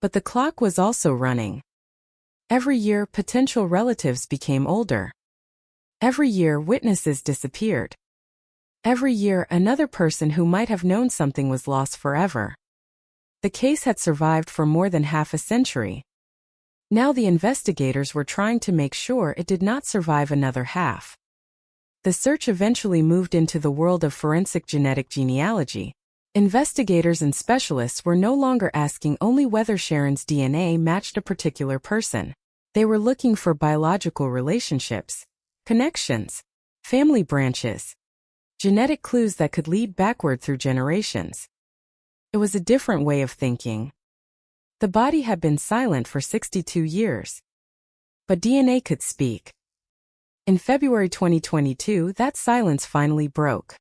but the clock was also running. Every year, potential relatives became older. Every year, witnesses disappeared. Every year, another person who might have known something was lost forever. The case had survived for more than half a century. Now the investigators were trying to make sure it did not survive another half. The search eventually moved into the world of forensic genetic genealogy. Investigators and specialists were no longer asking only whether Sharon's DNA matched a particular person. They were looking for biological relationships, connections, family branches, genetic clues that could lead backward through generations. It was a different way of thinking. The body had been silent for 62 years. But DNA could speak. In February 2022, that silence finally broke.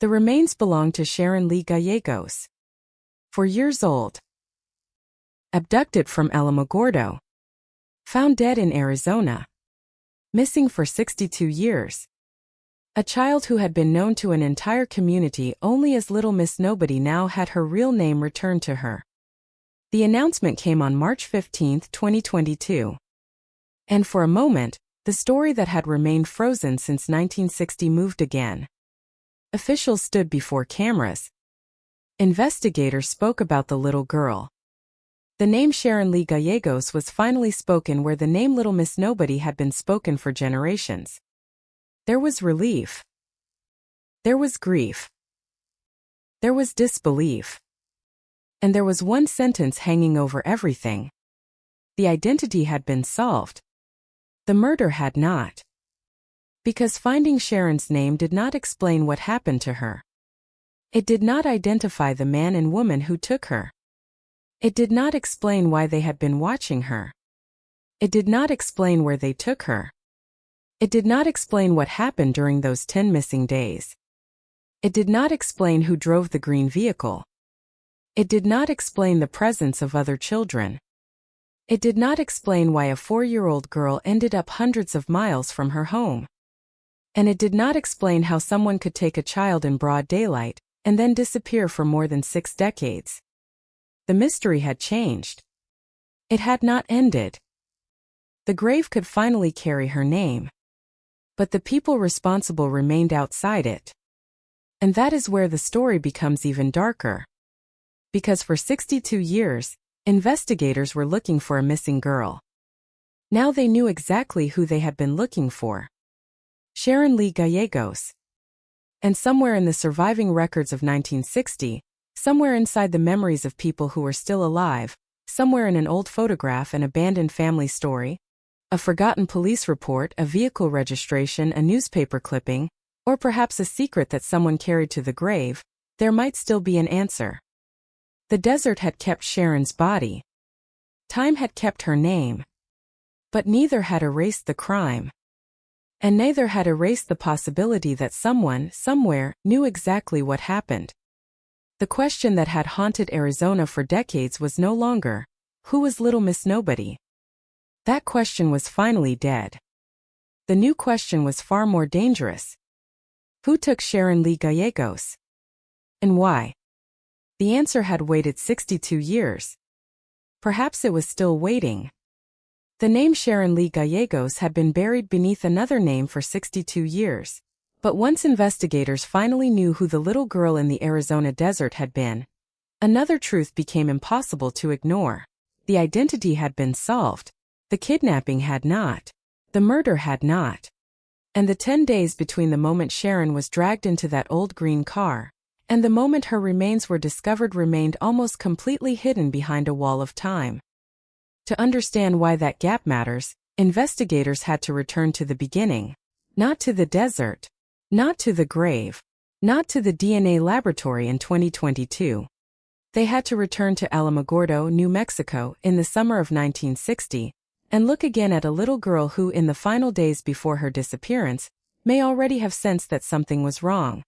The remains belonged to Sharon Lee Gallegos. 4 years old. Abducted from Alamogordo. Found dead in Arizona. Missing for 62 years. A child who had been known to an entire community only as Little Miss Nobody now had her real name returned to her. The announcement came on March 15, 2022. And for a moment, the story that had remained frozen since 1960 moved again. Officials stood before cameras. Investigators spoke about the little girl. The name Sharon Lee Gallegos was finally spoken where the name Little Miss Nobody had been spoken for generations. There was relief. There was grief. There was disbelief. And there was one sentence hanging over everything. The identity had been solved. The murder had not. Because finding Sharon's name did not explain what happened to her. It did not identify the man and woman who took her. It did not explain why they had been watching her. It did not explain where they took her. It did not explain what happened during those 10 missing days. It did not explain who drove the green vehicle. It did not explain the presence of other children. It did not explain why a 4-year-old girl ended up hundreds of miles from her home. And it did not explain how someone could take a child in broad daylight and then disappear for more than 6 decades. The mystery had changed. It had not ended. The grave could finally carry her name. But the people responsible remained outside it. And that is where the story becomes even darker. Because for 62 years, investigators were looking for a missing girl. Now they knew exactly who they had been looking for. Sharon Lee Gallegos. And somewhere in the surviving records of 1960, somewhere inside the memories of people who were still alive, somewhere in an old photograph, an abandoned family story, a forgotten police report, a vehicle registration, a newspaper clipping, or perhaps a secret that someone carried to the grave, there might still be an answer. The desert had kept Sharon's body. Time had kept her name. But neither had erased the crime. And neither had erased the possibility that someone, somewhere, knew exactly what happened. The question that had haunted Arizona for decades was no longer, who was Little Miss Nobody? That question was finally dead. The new question was far more dangerous. Who took Sharon Lee Gallegos? And why? The answer had waited 62 years. Perhaps it was still waiting. The name Sharon Lee Gallegos had been buried beneath another name for 62 years. But once investigators finally knew who the little girl in the Arizona desert had been, another truth became impossible to ignore. The identity had been solved. The kidnapping had not. The murder had not. And the 10 days between the moment Sharon was dragged into that old green car and the moment her remains were discovered remained almost completely hidden behind a wall of time. To understand why that gap matters, investigators had to return to the beginning. Not to the desert. Not to the grave. Not to the DNA laboratory in 2022. They had to return to Alamogordo, New Mexico, in the summer of 1960, and look again at a little girl who, in the final days before her disappearance, may already have sensed that something was wrong.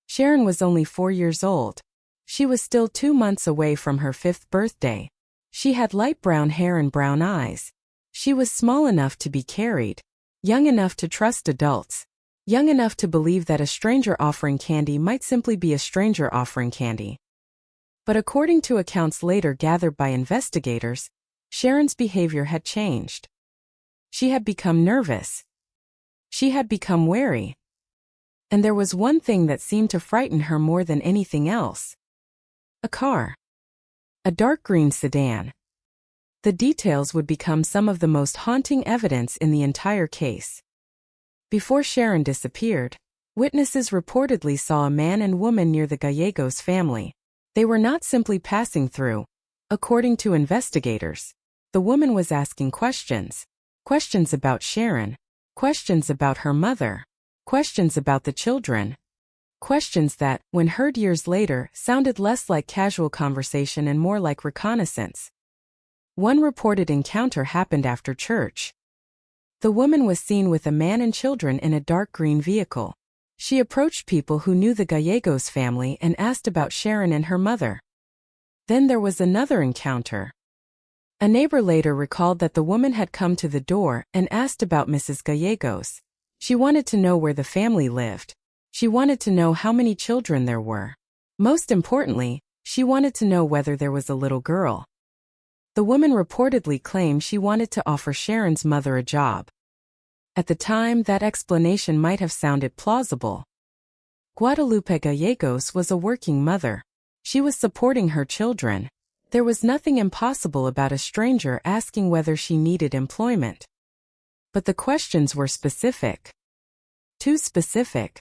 Sharon was only 4 years old. She was still 2 months away from her 5th birthday. She had light brown hair and brown eyes. She was small enough to be carried, young enough to trust adults, young enough to believe that a stranger offering candy might simply be a stranger offering candy. But according to accounts later gathered by investigators, Sharon's behavior had changed. She had become nervous. She had become wary. And there was one thing that seemed to frighten her more than anything else. A car. A dark green sedan. The details would become some of the most haunting evidence in the entire case. Before Sharon disappeared, witnesses reportedly saw a man and woman near the Gallegos family. They were not simply passing through. According to investigators, the woman was asking questions. Questions about Sharon. Questions about her mother. Questions about the children. Questions that, when heard years later, sounded less like casual conversation and more like reconnaissance. One reported encounter happened after church. The woman was seen with a man and children in a dark green vehicle. She approached people who knew the Gallegos family and asked about Sharon and her mother. Then there was another encounter. A neighbor later recalled that the woman had come to the door and asked about Mrs. Gallegos. She wanted to know where the family lived. She wanted to know how many children there were. Most importantly, she wanted to know whether there was a little girl. The woman reportedly claimed she wanted to offer Sharon's mother a job. At the time, that explanation might have sounded plausible. Guadalupe Gallegos was a working mother. She was supporting her children. There was nothing impossible about a stranger asking whether she needed employment. But the questions were specific. Too specific.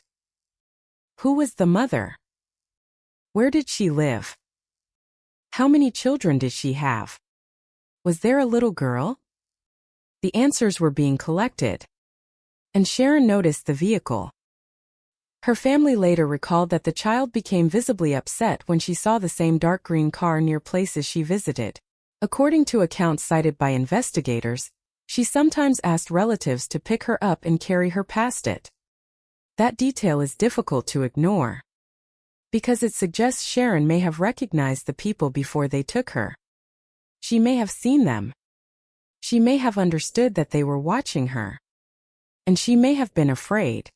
Who was the mother? Where did she live? How many children did she have? Was there a little girl? The answers were being collected. And Sharon noticed the vehicle. Her family later recalled that the child became visibly upset when she saw the same dark green car near places she visited. According to accounts cited by investigators, She sometimes asked relatives to pick her up and carry her past it. That detail is difficult to ignore, because it suggests Sharon may have recognized the people before they took her. She may have seen them. She may have understood that they were watching her. And she may have been afraid.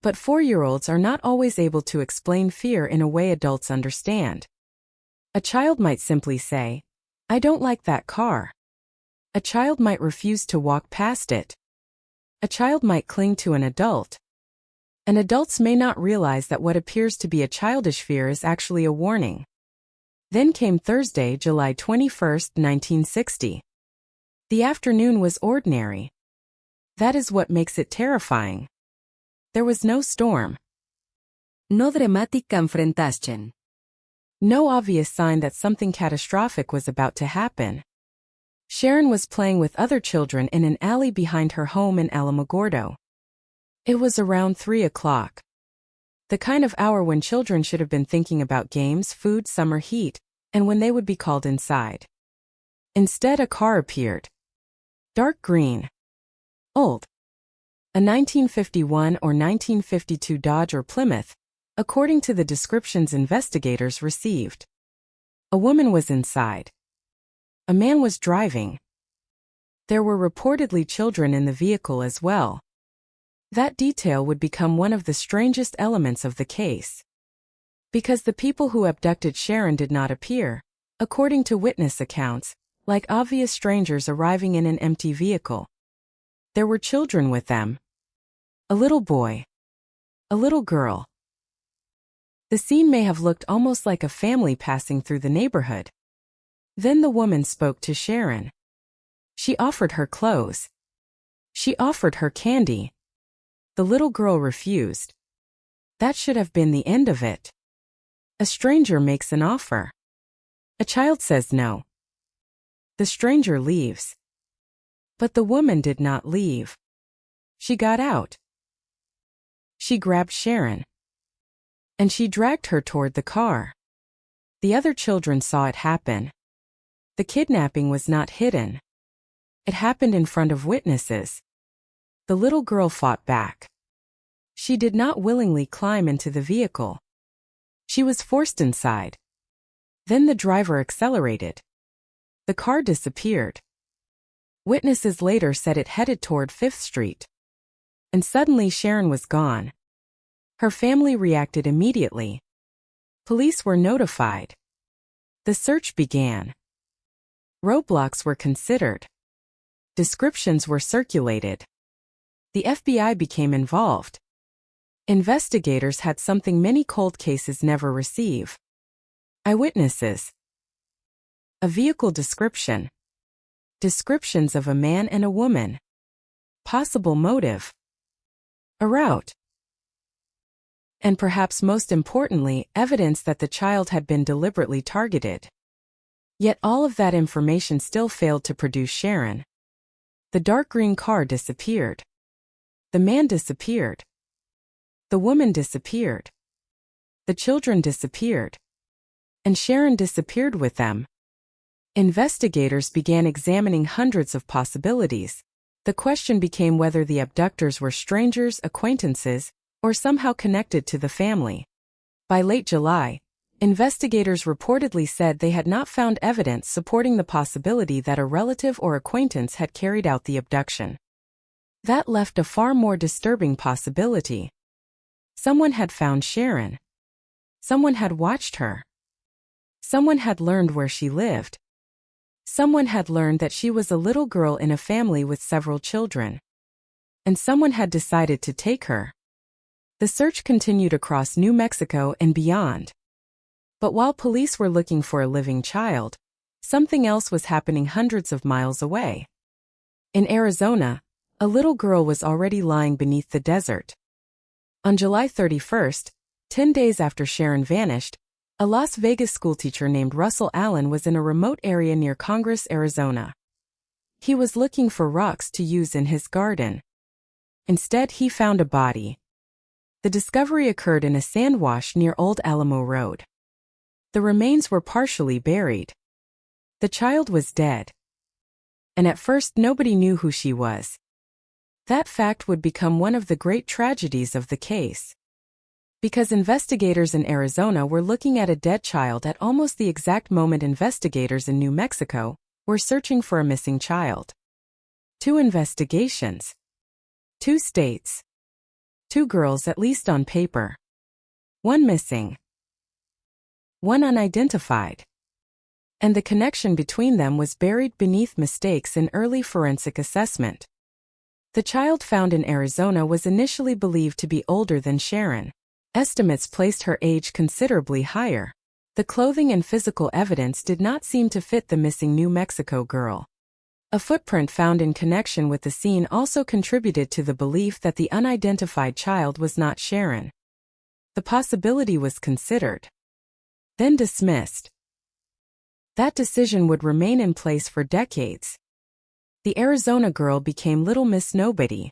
But 4-year-olds are not always able to explain fear in a way adults understand. A child might simply say, "I don't like that car." A child might refuse to walk past it. A child might cling to an adult. And adults may not realize that what appears to be a childish fear is actually a warning. Then came Thursday, July 21, 1960. The afternoon was ordinary. That is what makes it terrifying. There was no storm. No dramática enfrentación. No obvious sign that something catastrophic was about to happen. Sharon was playing with other children in an alley behind her home in Alamogordo. It was around 3 o'clock. The kind of hour when children should have been thinking about games, food, summer heat, and when they would be called inside. Instead, a car appeared. Dark green. Old. A 1951 or 1952 Dodge or Plymouth, according to the descriptions investigators received. A woman was inside. A man was driving. There were reportedly children in the vehicle as well. That detail would become one of the strangest elements of the case. Because the people who abducted Sharon did not appear, according to witness accounts, like obvious strangers arriving in an empty vehicle. There were children with them. A little boy. A little girl. The scene may have looked almost like a family passing through the neighborhood. Then the woman spoke to Sharon. She offered her clothes. She offered her candy. The little girl refused. That should have been the end of it. A stranger makes an offer. A child says no. The stranger leaves. But the woman did not leave. She got out. She grabbed Sharon. And she dragged her toward the car. The other children saw it happen. The kidnapping was not hidden. It happened in front of witnesses. The little girl fought back. She did not willingly climb into the vehicle. She was forced inside. Then the driver accelerated. The car disappeared. Witnesses later said it headed toward 5th Street. And suddenly Sharon was gone. Her family reacted immediately. Police were notified. The search began. Roadblocks were considered. Descriptions were circulated. The FBI became involved. Investigators had something many cold cases never receive. Eyewitnesses. A vehicle description. Descriptions of a man and a woman. Possible motive. A route. And perhaps most importantly, evidence that the child had been deliberately targeted. Yet all of that information still failed to produce Sharon. The dark green car disappeared. The man disappeared. The woman disappeared. The children disappeared. And Sharon disappeared with them. Investigators began examining hundreds of possibilities. The question became whether the abductors were strangers, acquaintances, or somehow connected to the family. By late July, investigators reportedly said they had not found evidence supporting the possibility that a relative or acquaintance had carried out the abduction. That left a far more disturbing possibility. Someone had found Sharon. Someone had watched her. Someone had learned where she lived. Someone had learned that she was a little girl in a family with several children. And someone had decided to take her. The search continued across New Mexico and beyond. But while police were looking for a living child, something else was happening hundreds of miles away. In Arizona, a little girl was already lying beneath the desert. On July 31st, 10 days after Sharon vanished, a Las Vegas schoolteacher named Russell Allen was in a remote area near Congress, Arizona. He was looking for rocks to use in his garden. Instead, he found a body. The discovery occurred in a sand wash near Old Alamo Road. The remains were partially buried. The child was dead. and at first nobody knew who she was. That fact would become one of the great tragedies of the case. Because investigators in Arizona were looking at a dead child at almost the exact moment investigators in New Mexico were searching for a missing child. 2 investigations. 2 states. 2 girls, at least on paper. 1 missing. 1 unidentified. And the connection between them was buried beneath mistakes in early forensic assessment. The child found in Arizona was initially believed to be older than Sharon. Estimates placed her age considerably higher. The clothing and physical evidence did not seem to fit the missing New Mexico girl. A footprint found in connection with the scene also contributed to the belief that the unidentified child was not Sharon. The possibility was considered, then dismissed. That decision would remain in place for decades. The Arizona girl became Little Miss Nobody.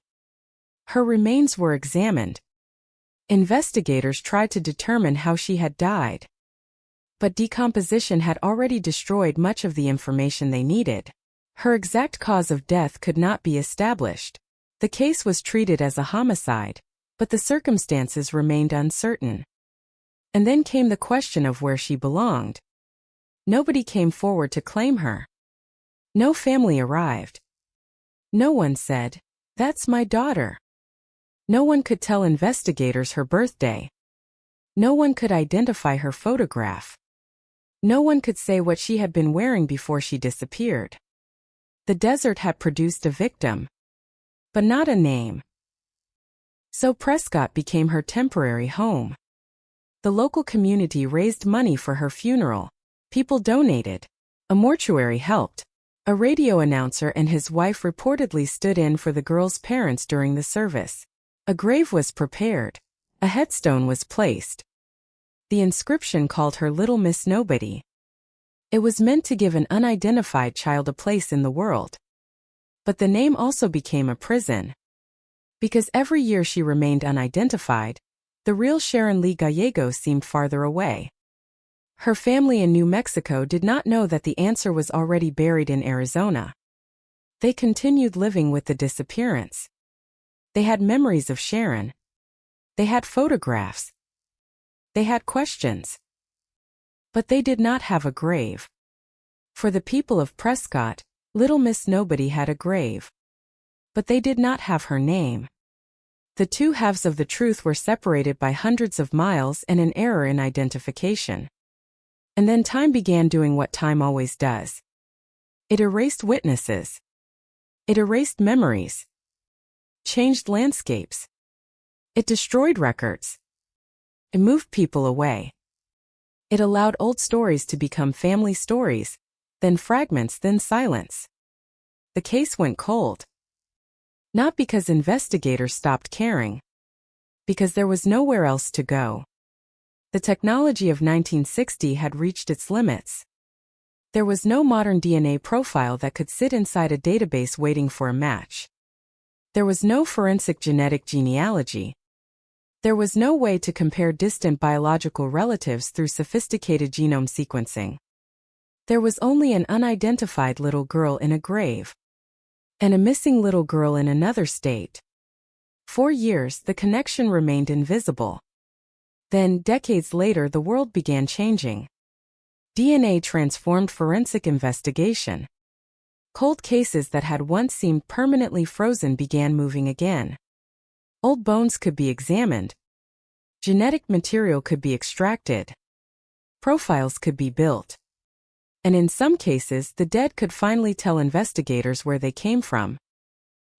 Her remains were examined. Investigators tried to determine how she had died. But decomposition had already destroyed much of the information they needed. Her exact cause of death could not be established. The case was treated as a homicide, but the circumstances remained uncertain. And then came the question of where she belonged. Nobody came forward to claim her. No family arrived. No one said, "That's my daughter." No one could tell investigators her birthday. No one could identify her photograph. No one could say what she had been wearing before she disappeared. The desert had produced a victim, but not a name. So Prescott became her temporary home. The local community raised money for her funeral. People donated. A mortuary helped. A radio announcer and his wife reportedly stood in for the girl's parents during the service. A grave was prepared. A headstone was placed. The inscription called her Little Miss Nobody. It was meant to give an unidentified child a place in the world. But the name also became a prison. Because every year she remained unidentified, the real Sharon Lee Gallegos seemed farther away. Her family in New Mexico did not know that the answer was already buried in Arizona. They continued living with the disappearance. They had memories of Sharon. They had photographs. They had questions. But they did not have a grave. For the people of Prescott, Little Miss Nobody had a grave. But they did not have her name. The 2 halves of the truth were separated by hundreds of miles and an error in identification. And then time began doing what time always does. It erased witnesses. It erased memories. Changed landscapes. It destroyed records. It moved people away. It allowed old stories to become family stories, then fragments, then silence. The case went cold. Not because investigators stopped caring. Because there was nowhere else to go. The technology of 1960 had reached its limits. There was no modern DNA profile that could sit inside a database waiting for a match. There was no forensic genetic genealogy. There was no way to compare distant biological relatives through sophisticated genome sequencing. There was only an unidentified little girl in a grave. And a missing little girl in another state. For years, the connection remained invisible. Then, decades later, the world began changing. DNA transformed forensic investigation. Cold cases that had once seemed permanently frozen began moving again. Old bones could be examined. Genetic material could be extracted. Profiles could be built. And in some cases, the dead could finally tell investigators where they came from.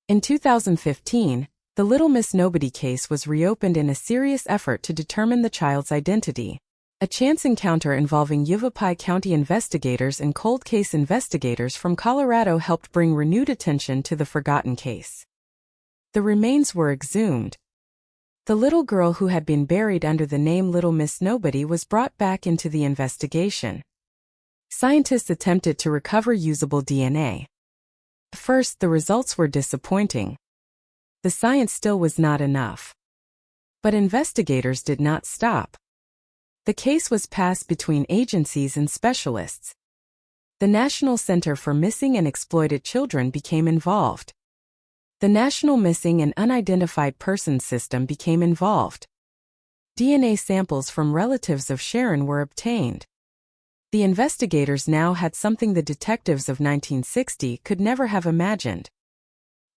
In 2015, the Little Miss Nobody case was reopened in a serious effort to determine the child's identity. A chance encounter involving Yavapai County investigators and cold case investigators from Colorado helped bring renewed attention to the forgotten case. The remains were exhumed. The little girl who had been buried under the name Little Miss Nobody was brought back into the investigation. Scientists attempted to recover usable DNA. First, the results were disappointing. The science still was not enough. But investigators did not stop. The case was passed between agencies and specialists. The National Center for Missing and Exploited Children became involved. The National Missing and Unidentified Persons System became involved. DNA samples from relatives of Sharon were obtained. The investigators now had something the detectives of 1960 could never have imagined.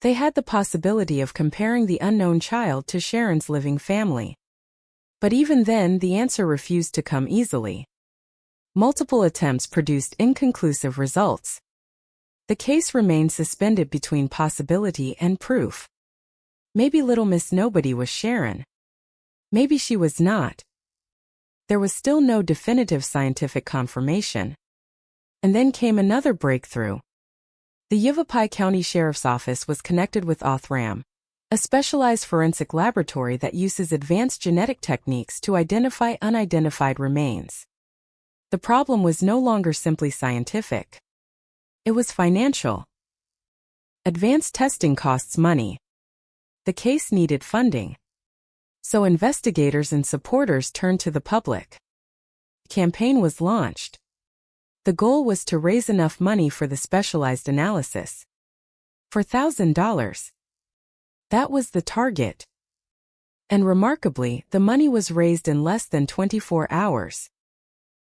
They had the possibility of comparing the unknown child to Sharon's living family. But even then, the answer refused to come easily. Multiple attempts produced inconclusive results. The case remained suspended between possibility and proof. Maybe Little Miss Nobody was Sharon. Maybe she was not. There was still no definitive scientific confirmation. And then came another breakthrough. The Yavapai County Sheriff's Office was connected with OthRAM, a specialized forensic laboratory that uses advanced genetic techniques to identify unidentified remains. The problem was no longer simply scientific. It was financial. Advanced testing costs money. The case needed funding. So investigators and supporters turned to the public. The campaign was launched. The goal was to raise enough money for the specialized analysis. For $1,000. That was the target. And remarkably, the money was raised in less than 24 hours.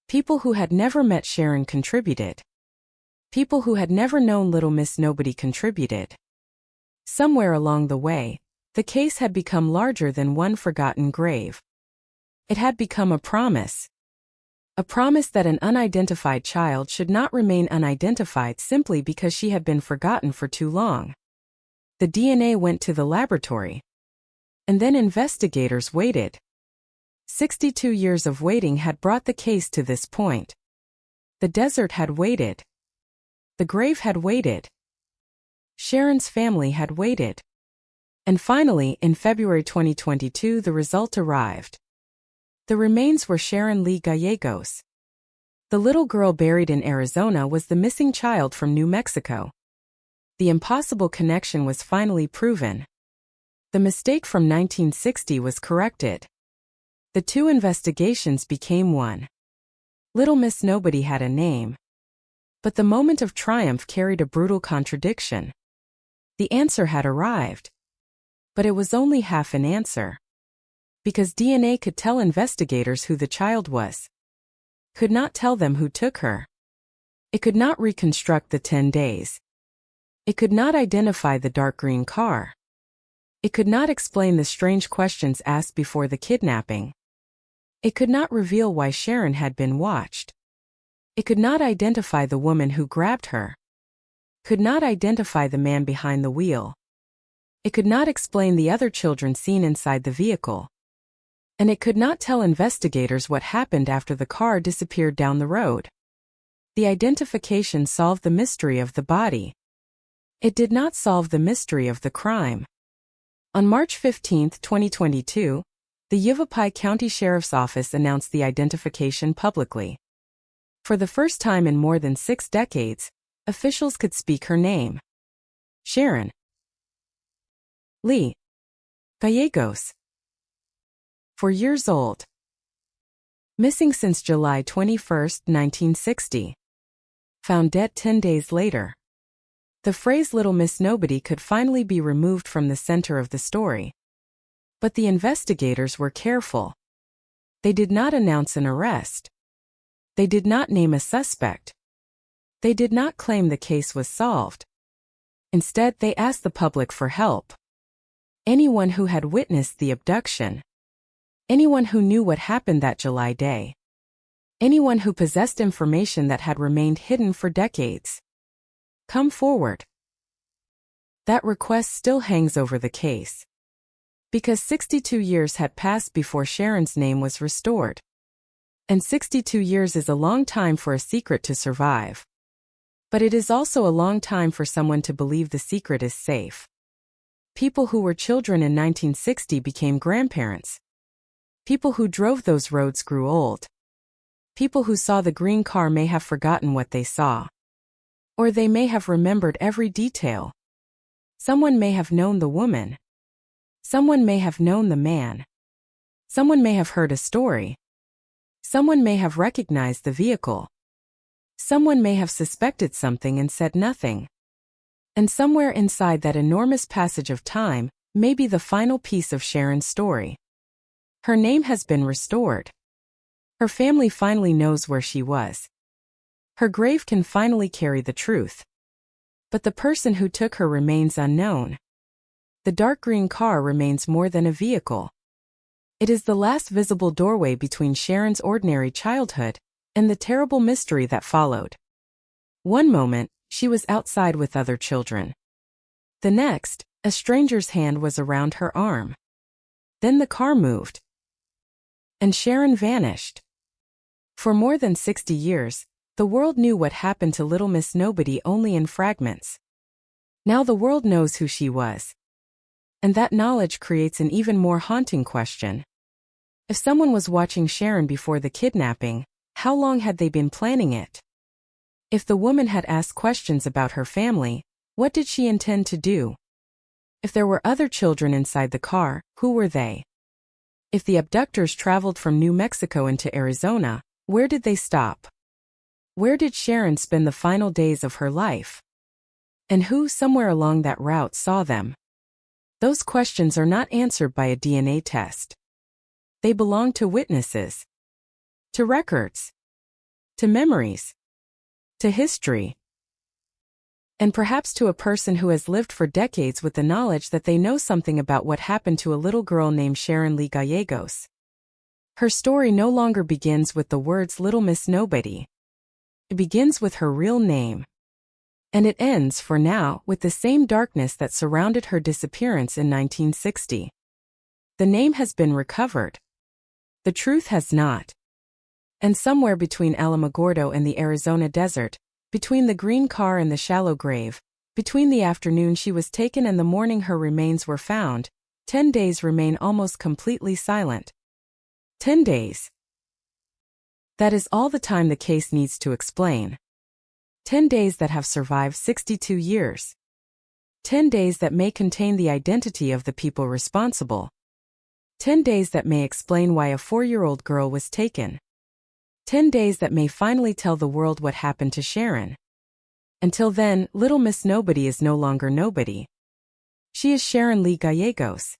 People who had never met Sharon contributed. People who had never known Little Miss Nobody contributed. Somewhere along the way, the case had become larger than one forgotten grave. It had become a promise. A promise that an unidentified child should not remain unidentified simply because she had been forgotten for too long. The DNA went to the laboratory. And then investigators waited. 62 years of waiting had brought the case to this point. The desert had waited. The grave had waited. Sharon's family had waited. And finally, in February 2022, the result arrived. The remains were Sharon Lee Gallegos. The little girl buried in Arizona was the missing child from New Mexico. The impossible connection was finally proven. The mistake from 1960 was corrected. The two investigations became one. Little Miss Nobody had a name. But the moment of triumph carried a brutal contradiction. The answer had arrived. But it was only half an answer. Because DNA could tell investigators who the child was. Could not tell them who took her. It could not reconstruct the 10 days. It could not identify the dark green car. It could not explain the strange questions asked before the kidnapping. It could not reveal why Sharon had been watched. It could not identify the woman who grabbed her. Could not identify the man behind the wheel. It could not explain the other children seen inside the vehicle. And it could not tell investigators what happened after the car disappeared down the road. The identification solved the mystery of the body. It did not solve the mystery of the crime. On March 15, 2022, the Yavapai County Sheriff's Office announced the identification publicly. For the first time in more than 6 decades, officials could speak her name. Sharon Lee Gallegos. 4 years old. Missing since July 21, 1960. Found dead 10 days later. The phrase Little Miss Nobody could finally be removed from the center of the story. But the investigators were careful. They did not announce an arrest. They did not name a suspect. They did not claim the case was solved. Instead, they asked the public for help. Anyone who had witnessed the abduction. Anyone who knew what happened that July day. Anyone who possessed information that had remained hidden for decades. Come forward. That request still hangs over the case. Because 62 years had passed before Sharon's name was restored. And 62 years is a long time for a secret to survive. But it is also a long time for someone to believe the secret is safe. People who were children in 1960 became grandparents. People who drove those roads grew old. People who saw the green car may have forgotten what they saw. Or they may have remembered every detail. Someone may have known the woman. Someone may have known the man. Someone may have heard a story. Someone may have recognized the vehicle. Someone may have suspected something and said nothing. And somewhere inside that enormous passage of time may be the final piece of Sharon's story. Her name has been restored. Her family finally knows where she was. Her grave can finally carry the truth. But the person who took her remains unknown. The dark green car remains more than a vehicle. It is the last visible doorway between Sharon's ordinary childhood and the terrible mystery that followed. One moment, she was outside with other children. The next, a stranger's hand was around her arm. Then the car moved. And Sharon vanished. For more than 60 years, the world knew what happened to Little Miss Nobody only in fragments. Now the world knows who she was. And that knowledge creates an even more haunting question. If someone was watching Sharon before the kidnapping, how long had they been planning it? If the woman had asked questions about her family, what did she intend to do? If there were other children inside the car, who were they? If the abductors traveled from New Mexico into Arizona, where did they stop? Where did Sharon spend the final days of her life? And who somewhere along that route saw them? Those questions are not answered by a DNA test. They belong to witnesses, to records, to memories, to history, and perhaps to a person who has lived for decades with the knowledge that they know something about what happened to a little girl named Sharon Lee Gallegos. Her story no longer begins with the words Little Miss Nobody. It begins with her real name. And it ends, for now, with the same darkness that surrounded her disappearance in 1960. The name has been recovered. The truth has not. And somewhere between Alamogordo and the Arizona desert, between the green car and the shallow grave, between the afternoon she was taken and the morning her remains were found, 10 days remain almost completely silent. 10 days. That is all the time the case needs to explain. 10 days that have survived 62 years. 10 days that may contain the identity of the people responsible. 10 days that may explain why a 4-year-old girl was taken. 10 days that may finally tell the world what happened to Sharon. Until then, Little Miss Nobody is no longer nobody. She is Sharon Lee Gallegos.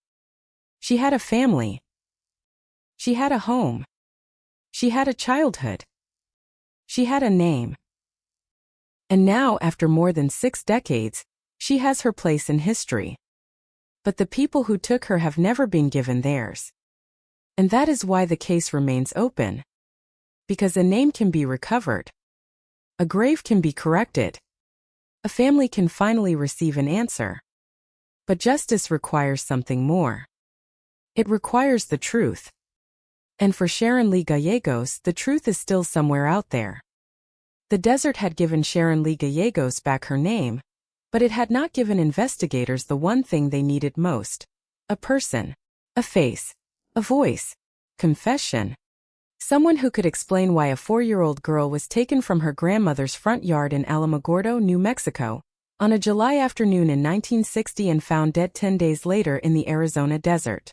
She had a family. She had a home. She had a childhood. She had a name. And now, after more than 6 decades, she has her place in history. But the people who took her have never been given theirs. And that is why the case remains open. Because a name can be recovered. A grave can be corrected. A family can finally receive an answer. But justice requires something more. It requires the truth. And for Sharon Lee Gallegos, the truth is still somewhere out there. The desert had given Sharon Lee Gallegos back her name, but it had not given investigators the one thing they needed most. A person. A face. A voice. Confession. Someone who could explain why a 4-year-old girl was taken from her grandmother's front yard in Alamogordo, New Mexico, on a July afternoon in 1960 and found dead 10 days later in the Arizona desert.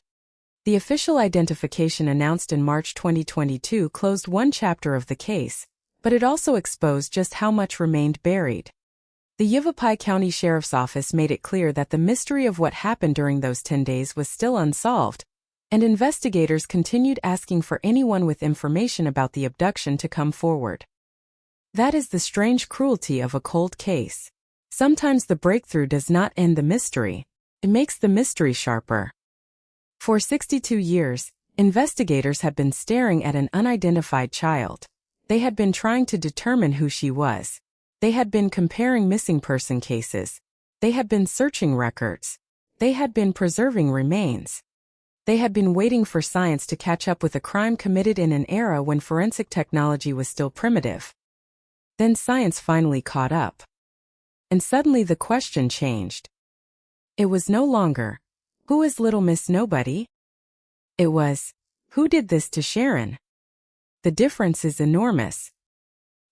The official identification announced in March 2022 closed one chapter of the case, but it also exposed just how much remained buried. The Yavapai County Sheriff's Office made it clear that the mystery of what happened during those 10 days was still unsolved, and investigators continued asking for anyone with information about the abduction to come forward. That is the strange cruelty of a cold case. Sometimes the breakthrough does not end the mystery, it makes the mystery sharper. For 62 years, investigators had been staring at an unidentified child. They had been trying to determine who she was. They had been comparing missing person cases. They had been searching records. They had been preserving remains. They had been waiting for science to catch up with a crime committed in an era when forensic technology was still primitive. Then science finally caught up. And suddenly the question changed. It was no longer, who is Little Miss Nobody? It was, who did this to Sharon? The difference is enormous.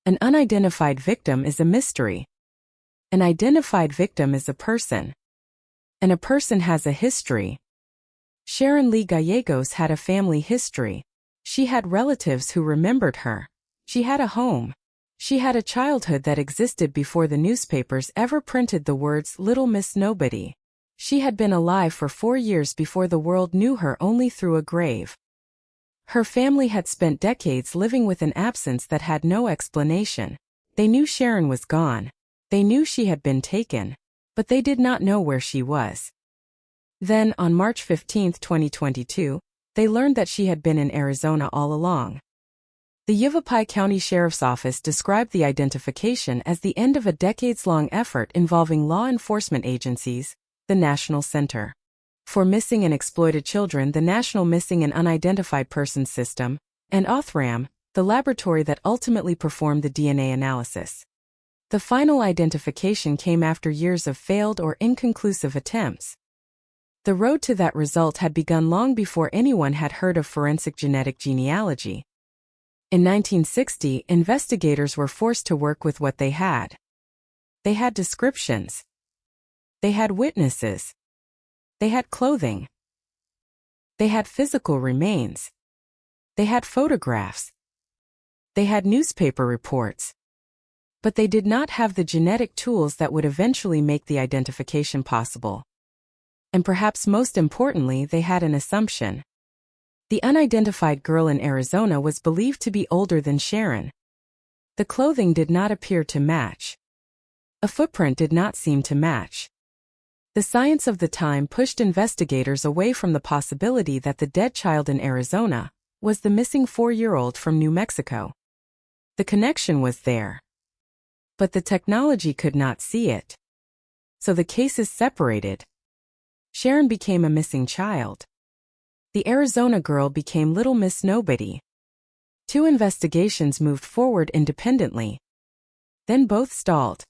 An unidentified victim is a mystery. An identified victim is a person. And a person has a history. Sharon Lee Gallegos had a family history. She had relatives who remembered her. She had a home. She had a childhood that existed before the newspapers ever printed the words Little Miss Nobody. She had been alive for 4 years before the world knew her only through a grave. Her family had spent decades living with an absence that had no explanation. They knew Sharon was gone. They knew she had been taken. But they did not know where she was. Then, on March 15, 2022, they learned that she had been in Arizona all along. The Yavapai County Sheriff's Office described the identification as the end of a decades-long effort involving law enforcement agencies, the National Center for Missing and Exploited Children, the National Missing and Unidentified Persons System, and OthRAM, the laboratory that ultimately performed the DNA analysis. The final identification came after years of failed or inconclusive attempts. The road to that result had begun long before anyone had heard of forensic genetic genealogy. In 1960, investigators were forced to work with what they had. They had descriptions. They had witnesses. They had clothing. They had physical remains. They had photographs. They had newspaper reports. But they did not have the genetic tools that would eventually make the identification possible. And perhaps most importantly, they had an assumption. The unidentified girl in Arizona was believed to be older than Sharon. The clothing did not appear to match. A footprint did not seem to match. The science of the time pushed investigators away from the possibility that the dead child in Arizona was the missing 4-year-old from New Mexico. The connection was there. But the technology could not see it. So the cases separated. Sharon became a missing child. The Arizona girl became Little Miss Nobody. 2 investigations moved forward independently. Then both stalled.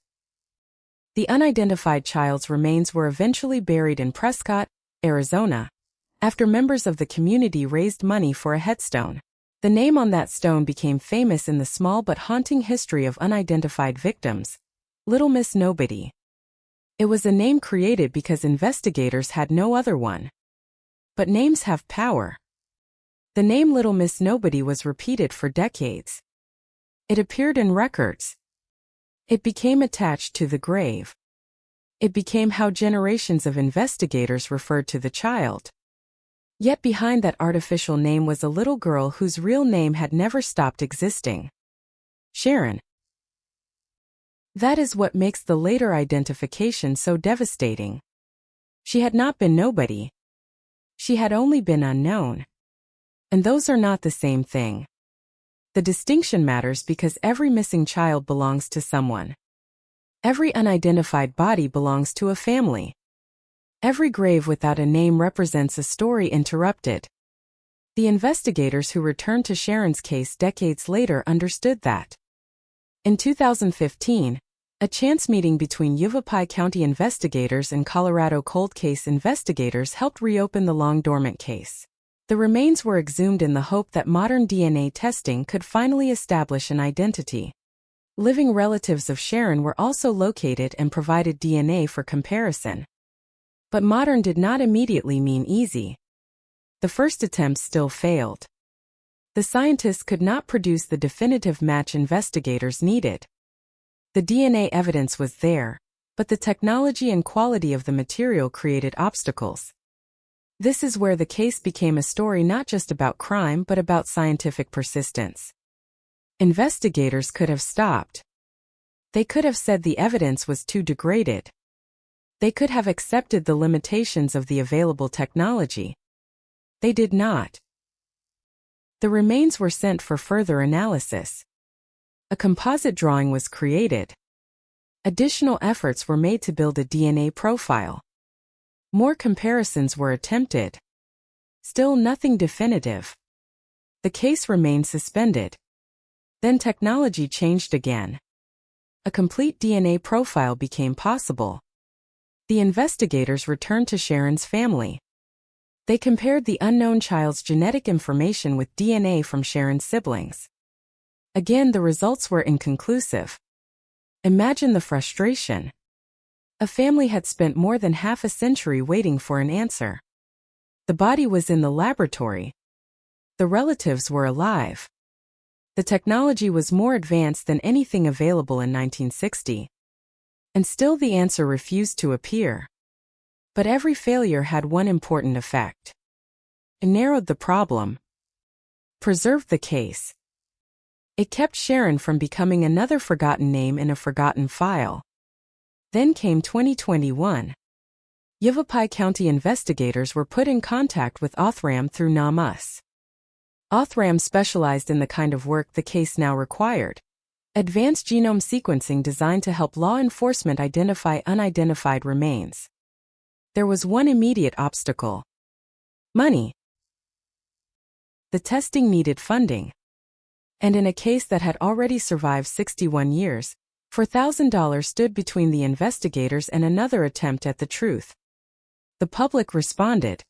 The unidentified child's remains were eventually buried in Prescott, Arizona, after members of the community raised money for a headstone. The name on that stone became famous in the small but haunting history of unidentified victims, Little Miss Nobody. It was a name created because investigators had no other one. But names have power. The name Little Miss Nobody was repeated for decades. It appeared in records. It became attached to the grave. It became how generations of investigators referred to the child. Yet behind that artificial name was a little girl whose real name had never stopped existing. Sharon. That is what makes the later identification so devastating. She had not been nobody. She had only been unknown. And those are not the same thing. The distinction matters because every missing child belongs to someone. Every unidentified body belongs to a family. Every grave without a name represents a story interrupted. The investigators who returned to Sharon's case decades later understood that. In 2015, a chance meeting between Yavapai County investigators and Colorado cold case investigators helped reopen the long-dormant case. The remains were exhumed in the hope that modern DNA testing could finally establish an identity. Living relatives of Sharon were also located and provided DNA for comparison. But modern did not immediately mean easy. The first attempts still failed. The scientists could not produce the definitive match investigators needed. The DNA evidence was there, but the technology and quality of the material created obstacles. This is where the case became a story not just about crime but about scientific persistence. Investigators could have stopped. They could have said the evidence was too degraded. They could have accepted the limitations of the available technology. They did not. The remains were sent for further analysis. A composite drawing was created. Additional efforts were made to build a DNA profile. More comparisons were attempted. Still nothing definitive. The case remained suspended. Then technology changed again. A complete DNA profile became possible. The investigators returned to Sharon's family. They compared the unknown child's genetic information with DNA from Sharon's siblings. Again, the results were inconclusive. Imagine the frustration. A family had spent more than half a century waiting for an answer. The body was in the laboratory. The relatives were alive. The technology was more advanced than anything available in 1960. And still the answer refused to appear. But every failure had one important effect. It narrowed the problem, preserved the case. It kept Sharon from becoming another forgotten name in a forgotten file. Then came 2021. Yavapai County investigators were put in contact with Othram through NAMUS. Othram specialized in the kind of work the case now required. Advanced genome sequencing designed to help law enforcement identify unidentified remains. There was one immediate obstacle: money. The testing needed funding. And in a case that had already survived 61 years, $4,000 stood between the investigators and another attempt at the truth. The public responded.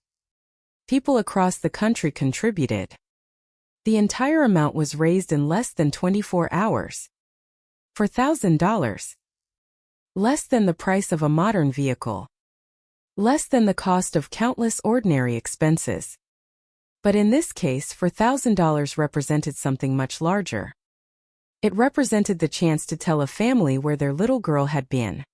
People across the country contributed. The entire amount was raised in less than 24 hours. $4,000. Less than the price of a modern vehicle. Less than the cost of countless ordinary expenses. But in this case, $4,000 represented something much larger. It represented the chance to tell a family where their little girl had been.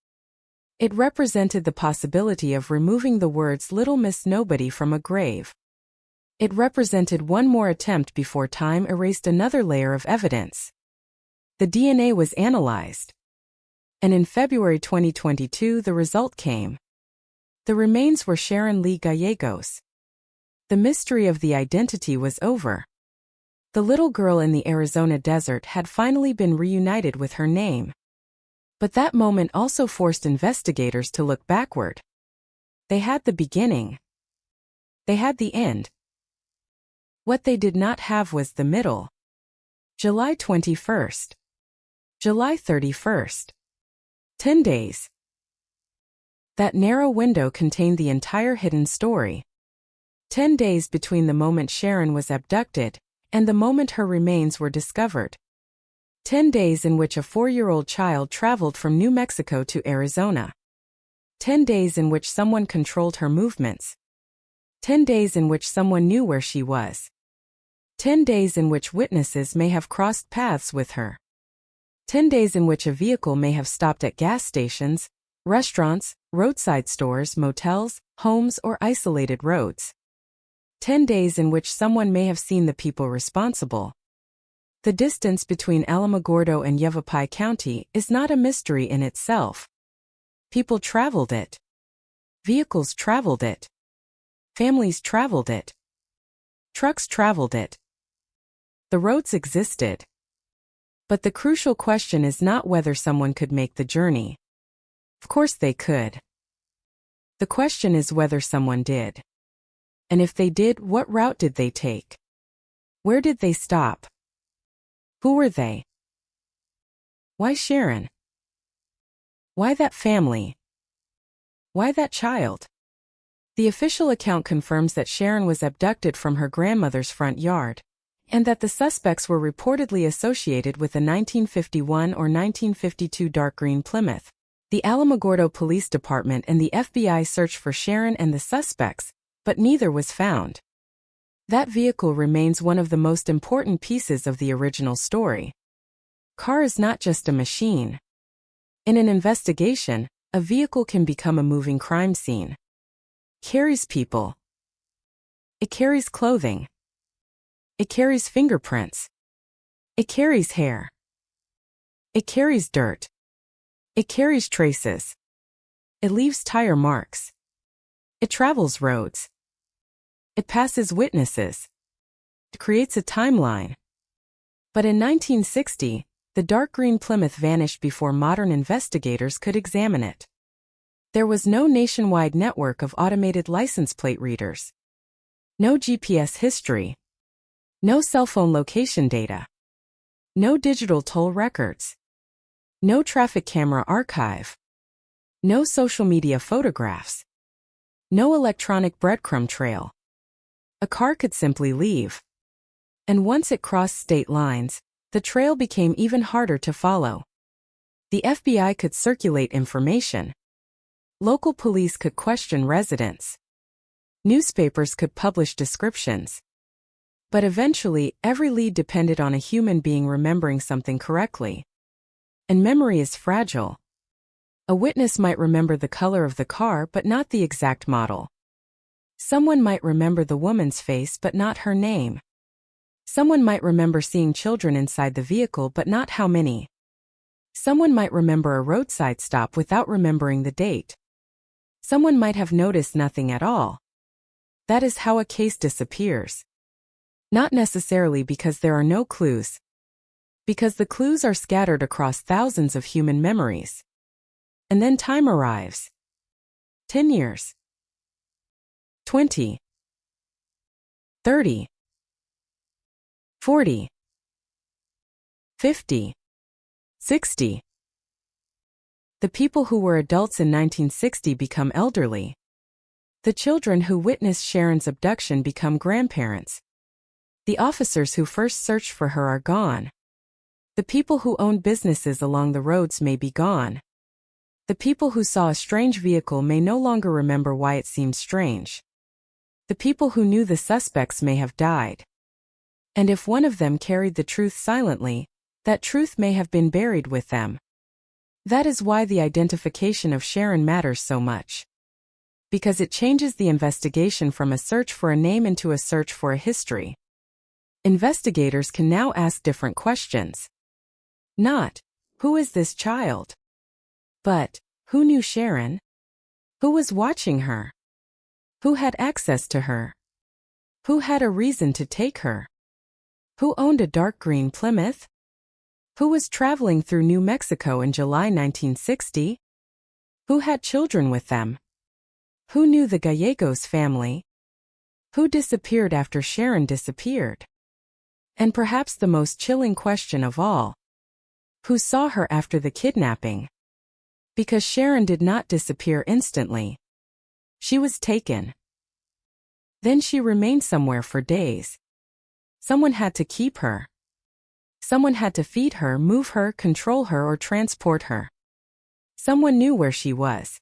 It represented the possibility of removing the words "Little Miss Nobody" from a grave. It represented one more attempt before time erased another layer of evidence. The DNA was analyzed. And in February 2022, the result came. The remains were Sharon Lee Gallegos. The mystery of the identity was over. The little girl in the Arizona desert had finally been reunited with her name. But that moment also forced investigators to look backward. They had the beginning. They had the end. What they did not have was the middle. July 21st. July 31st. 10 days. That narrow window contained the entire hidden story. 10 days between the moment Sharon was abducted and the moment her remains were discovered. 10 days in which a 4-year-old child traveled from New Mexico to Arizona. 10 days in which someone controlled her movements. 10 days in which someone knew where she was. 10 days in which witnesses may have crossed paths with her. 10 days in which a vehicle may have stopped at gas stations, restaurants, roadside stores, motels, homes, or isolated roads. 10 days in which someone may have seen the people responsible. The distance between Alamogordo and Yavapai County is not a mystery in itself. People traveled it. Vehicles traveled it. Families traveled it. Trucks traveled it. The roads existed. But the crucial question is not whether someone could make the journey. Of course they could. The question is whether someone did. And if they did, what route did they take? Where did they stop? Who were they? Why Sharon? Why that family? Why that child? The official account confirms that Sharon was abducted from her grandmother's front yard, and that the suspects were reportedly associated with a 1951 or 1952 dark green Plymouth. The Alamogordo Police Department and the FBI searched for Sharon and the suspects, but neither was found. That vehicle remains one of the most important pieces of the original story. Car is not just a machine. In an investigation, a vehicle can become a moving crime scene. Carries people. It carries clothing. It carries fingerprints. It carries hair. It carries dirt. It carries traces. It leaves tire marks. It travels roads. It passes witnesses. It creates a timeline. But in 1960, the dark green Plymouth vanished before modern investigators could examine it. There was no nationwide network of automated license plate readers. No GPS history. No cell phone location data. No digital toll records. No traffic camera archive. No social media photographs. No electronic breadcrumb trail. A car could simply leave. And once it crossed state lines, the trail became even harder to follow. The FBI could circulate information. Local police could question residents. Newspapers could publish descriptions. But eventually, every lead depended on a human being remembering something correctly. And memory is fragile. A witness might remember the color of the car but not the exact model. Someone might remember the woman's face but not her name. Someone might remember seeing children inside the vehicle but not how many. Someone might remember a roadside stop without remembering the date. Someone might have noticed nothing at all. That is how a case disappears. Not necessarily because there are no clues. Because the clues are scattered across thousands of human memories. And then time arrives. 10 years. 20. 30. 40. 50. 60. The people who were adults in 1960 become elderly. The children who witnessed Sharon's abduction become grandparents. The officers who first searched for her are gone. The people who owned businesses along the roads may be gone. The people who saw a strange vehicle may no longer remember why it seemed strange. The people who knew the suspects may have died. And if one of them carried the truth silently, that truth may have been buried with them. That is why the identification of Sharon matters so much. Because it changes the investigation from a search for a name into a search for a history. Investigators can now ask different questions. Not, who is this child? But, who knew Sharon? Who was watching her? Who had access to her? Who had a reason to take her? Who owned a dark green Plymouth? Who was traveling through New Mexico in July 1960? Who had children with them? Who knew the Gallegos family? Who disappeared after Sharon disappeared? And perhaps the most chilling question of all, who saw her after the kidnapping? Because Sharon did not disappear instantly. She was taken. Then she remained somewhere for days. Someone had to keep her. Someone had to feed her, move her, control her, or transport her. Someone knew where she was.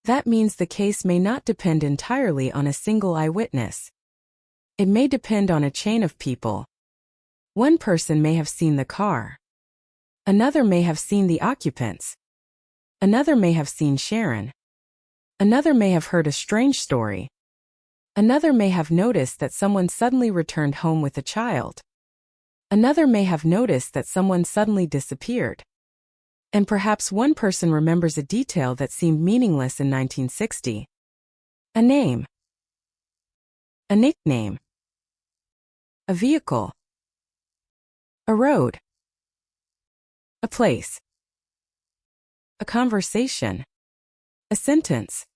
That means the case may not depend entirely on a single eyewitness. It may depend on a chain of people. One person may have seen the car. Another may have seen the occupants. Another may have seen Sharon. Another may have heard a strange story. Another may have noticed that someone suddenly returned home with a child. Another may have noticed that someone suddenly disappeared. And perhaps one person remembers a detail that seemed meaningless in 1960. A name. A nickname. A vehicle. A road. A place. A conversation. A sentence.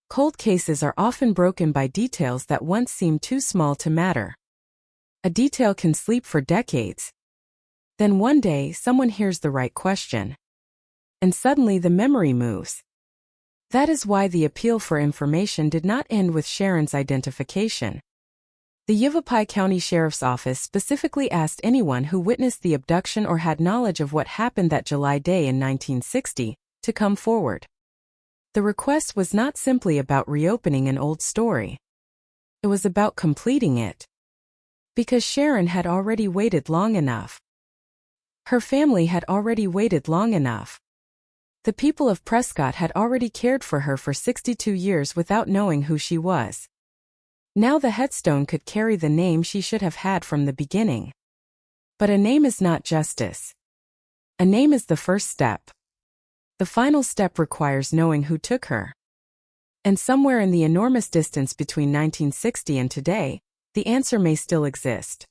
Cold cases are often broken by details that once seemed too small to matter. A detail can sleep for decades. Then one day someone hears the right question. And suddenly the memory moves. That is why the appeal for information did not end with Sharon's identification. The Yavapai County Sheriff's Office specifically asked anyone who witnessed the abduction or had knowledge of what happened that July day in 1960 to come forward. The request was not simply about reopening an old story. It was about completing it. Because Sharon had already waited long enough. Her family had already waited long enough. The people of Prescott had already cared for her for 62 years without knowing who she was. Now the headstone could carry the name she should have had from the beginning. But a name is not justice. A name is the first step. The final step requires knowing who took her. And somewhere in the enormous distance between 1960 and today, the answer may still exist.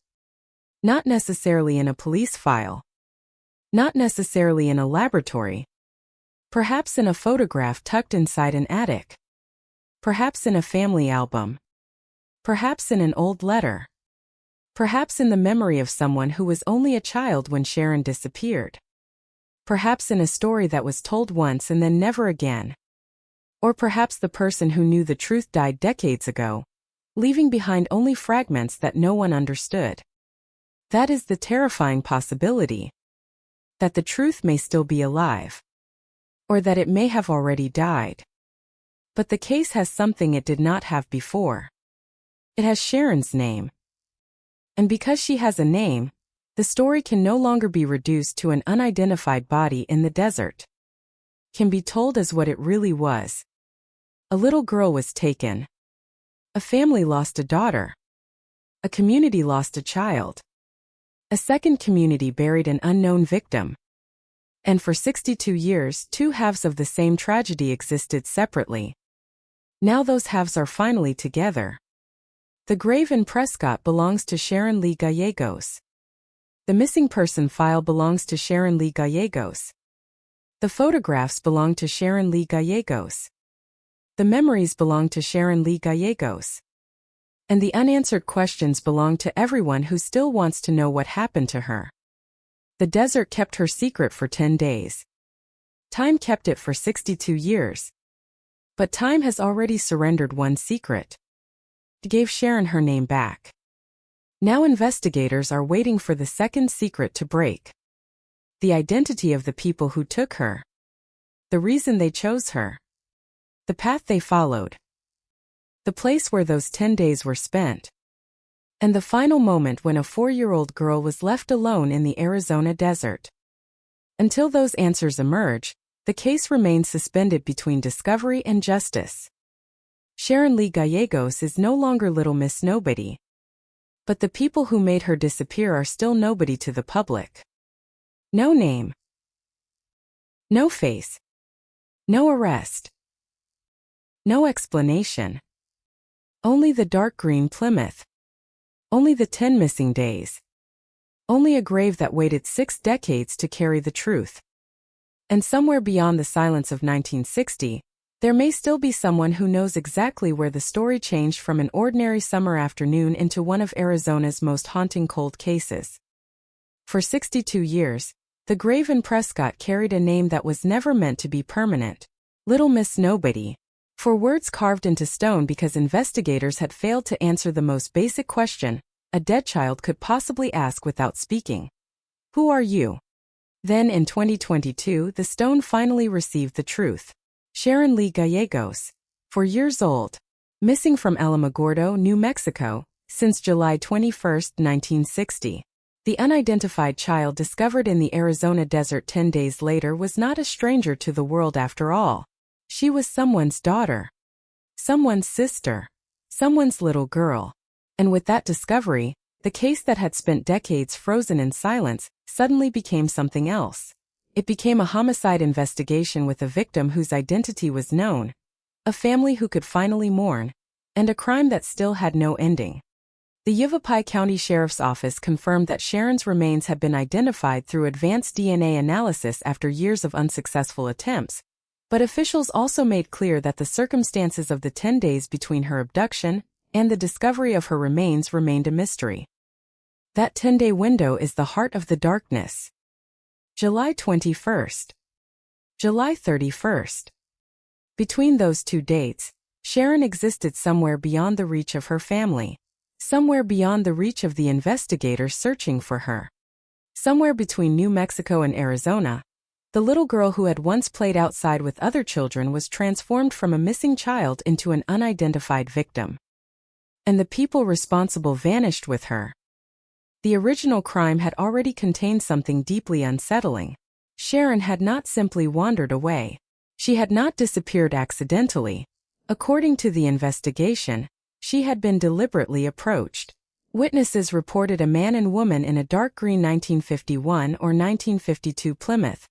Not necessarily in a police file. Not necessarily in a laboratory. Perhaps in a photograph tucked inside an attic. Perhaps in a family album. Perhaps in an old letter. Perhaps in the memory of someone who was only a child when Sharon disappeared. Perhaps in a story that was told once and then never again. Or perhaps the person who knew the truth died decades ago, leaving behind only fragments that no one understood. That is the terrifying possibility. That the truth may still be alive. Or that it may have already died. But the case has something it did not have before. It has Sharon's name, And because she has a name, the story can no longer be reduced to an unidentified body in the desert. Can be told as what it really was. A little girl was taken. A family lost a daughter. A community lost a child. A second community buried an unknown victim. And for 62 years, two halves of the same tragedy existed separately. Now those halves are finally together. The grave in Prescott belongs to Sharon Lee Gallegos. The missing person file belongs to Sharon Lee Gallegos. The photographs belong to Sharon Lee Gallegos. The memories belong to Sharon Lee Gallegos. And the unanswered questions belong to everyone who still wants to know what happened to her. The desert kept her secret for 10 days. Time kept it for 62 years. But time has already surrendered one secret. It gave Sharon her name back. Now investigators are waiting for the second secret to break. The identity of the people who took her. The reason they chose her. The path they followed. The place where those 10 days were spent. And the final moment when a 4-year-old girl was left alone in the Arizona desert. Until those answers emerge, the case remains suspended between discovery and justice. Sharon Lee Gallegos is no longer Little Miss Nobody. But the people who made her disappear are still nobody to the public. No name. No face. No arrest. No explanation. Only the dark green Plymouth. Only the 10 missing days. Only a grave that waited 6 decades to carry the truth. And somewhere beyond the silence of 1960, there may still be someone who knows exactly where the story changed from an ordinary summer afternoon into one of Arizona's most haunting cold cases. For 62 years, the grave in Prescott carried a name that was never meant to be permanent. Little Miss Nobody. For words carved into stone because investigators had failed to answer the most basic question a dead child could possibly ask without speaking. Who are you? Then in 2022, the stone finally received the truth. Sharon Lee Gallegos, 4 years old, missing from Alamogordo, New Mexico, since July 21, 1960. The unidentified child discovered in the Arizona desert 10 days later was not a stranger to the world after all. She was someone's daughter, someone's sister, someone's little girl. And with that discovery, the case that had spent decades frozen in silence suddenly became something else. It became a homicide investigation with a victim whose identity was known, a family who could finally mourn, and a crime that still had no ending. The Yavapai County Sheriff's Office confirmed that Sharon's remains had been identified through advanced DNA analysis after years of unsuccessful attempts, but officials also made clear that the circumstances of the 10 days between her abduction and the discovery of her remains remained a mystery. That 10-day window is the heart of the darkness. July 21st. July 31st. Between those two dates, Sharon existed somewhere beyond the reach of her family. Somewhere beyond the reach of the investigators searching for her. Somewhere between New Mexico and Arizona, the little girl who had once played outside with other children was transformed from a missing child into an unidentified victim. And the people responsible vanished with her. The original crime had already contained something deeply unsettling. Sharon had not simply wandered away. She had not disappeared accidentally. According to the investigation, she had been deliberately approached. Witnesses reported a man and woman in a dark green 1951 or 1952 Plymouth.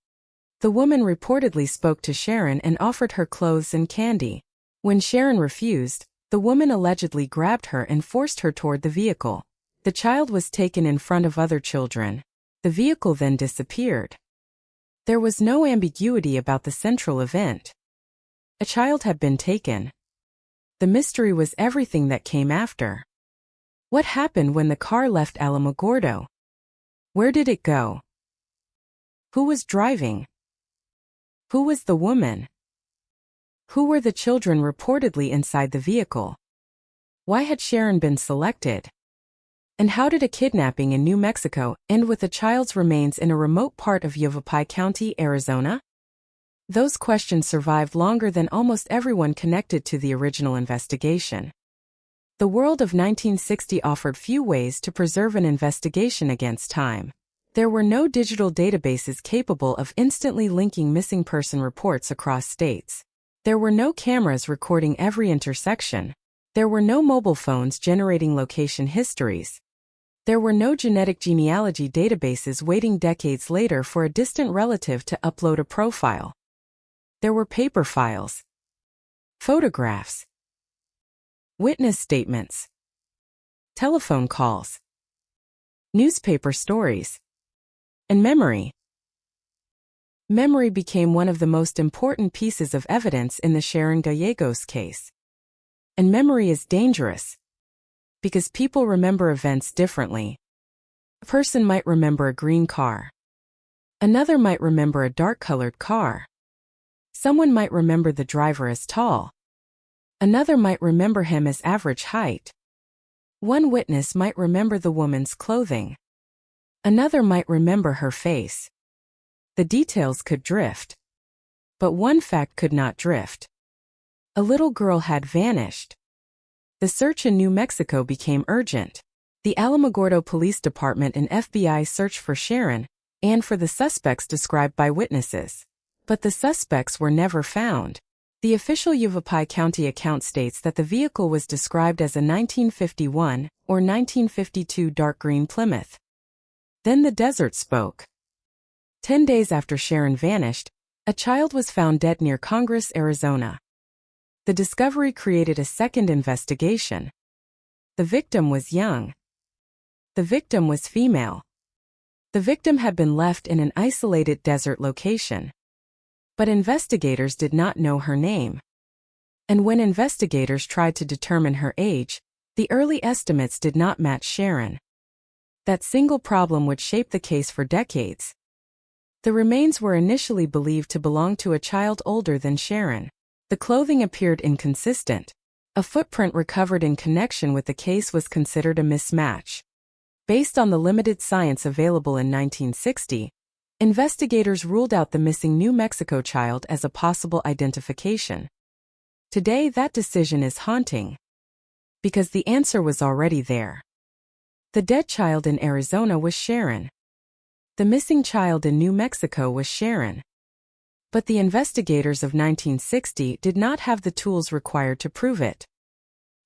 The woman reportedly spoke to Sharon and offered her clothes and candy. When Sharon refused, the woman allegedly grabbed her and forced her toward the vehicle. The child was taken in front of other children. The vehicle then disappeared. There was no ambiguity about the central event. A child had been taken. The mystery was everything that came after. What happened when the car left Alamogordo? Where did it go? Who was driving? Who was the woman? Who were the children reportedly inside the vehicle? Why had Sharon been selected? And how did a kidnapping in New Mexico end with a child's remains in a remote part of Yavapai County, Arizona? Those questions survived longer than almost everyone connected to the original investigation. The world of 1960 offered few ways to preserve an investigation against time. There were no digital databases capable of instantly linking missing person reports across states. There were no cameras recording every intersection. There were no mobile phones generating location histories. There were no genetic genealogy databases waiting decades later for a distant relative to upload a profile. There were paper files, photographs, witness statements, telephone calls, newspaper stories, and memory. Memory became one of the most important pieces of evidence in the Sharon Gallegos case. And memory is dangerous, because people remember events differently. A person might remember a green car. Another might remember a dark-colored car. Someone might remember the driver as tall. Another might remember him as average height. One witness might remember the woman's clothing. Another might remember her face. The details could drift. But one fact could not drift. A little girl had vanished. The search in New Mexico became urgent. The Alamogordo Police Department and FBI searched for Sharon and for the suspects described by witnesses. But the suspects were never found. The official Yavapai County account states that the vehicle was described as a 1951 or 1952 dark green Plymouth. Then the desert spoke. 10 days after Sharon vanished, a child was found dead near Congress, Arizona. The discovery created a second investigation. The victim was young. The victim was female. The victim had been left in an isolated desert location. But investigators did not know her name. And when investigators tried to determine her age, the early estimates did not match Sharon. That single problem would shape the case for decades. The remains were initially believed to belong to a child older than Sharon. The clothing appeared inconsistent. A footprint recovered in connection with the case was considered a mismatch. Based on the limited science available in 1960, investigators ruled out the missing New Mexico child as a possible identification. Today, that decision is haunting. Because the answer was already there. The dead child in Arizona was Sharon. The missing child in New Mexico was Sharon. But the investigators of 1960 did not have the tools required to prove it.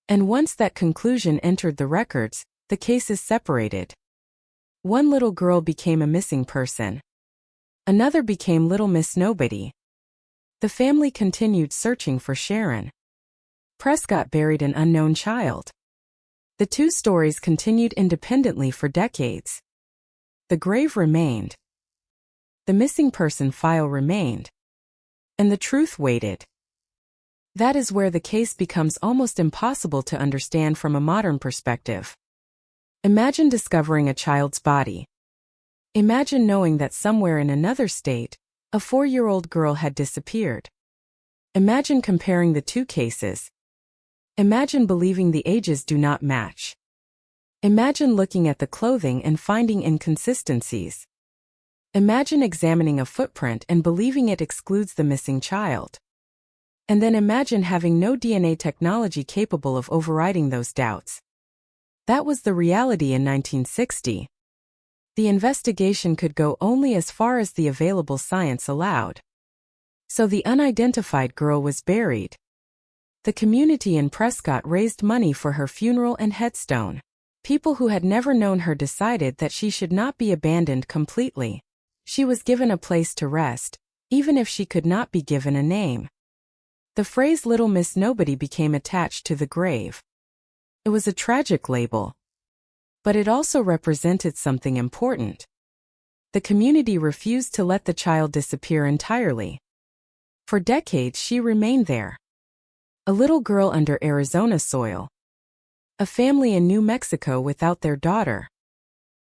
And once that conclusion entered the records, the case is separated. One little girl became a missing person. Another became Little Miss Nobody. The family continued searching for Sharon. Prescott buried an unknown child. The two stories continued independently for decades. The grave remained. The missing person file remained. And the truth waited. That is where the case becomes almost impossible to understand from a modern perspective. Imagine discovering a child's body. Imagine knowing that somewhere in another state, a 4-year-old girl had disappeared. Imagine comparing the two cases. Imagine believing the ages do not match. Imagine looking at the clothing and finding inconsistencies. Imagine examining a footprint and believing it excludes the missing child. And then imagine having no DNA technology capable of overriding those doubts. That was the reality in 1960. The investigation could go only as far as the available science allowed. So the unidentified girl was buried. The community in Prescott raised money for her funeral and headstone. People who had never known her decided that she should not be abandoned completely. She was given a place to rest, even if she could not be given a name. The phrase Little Miss Nobody became attached to the grave. It was a tragic label. But it also represented something important. The community refused to let the child disappear entirely. For decades she remained there. A little girl under Arizona soil. A family in New Mexico without their daughter.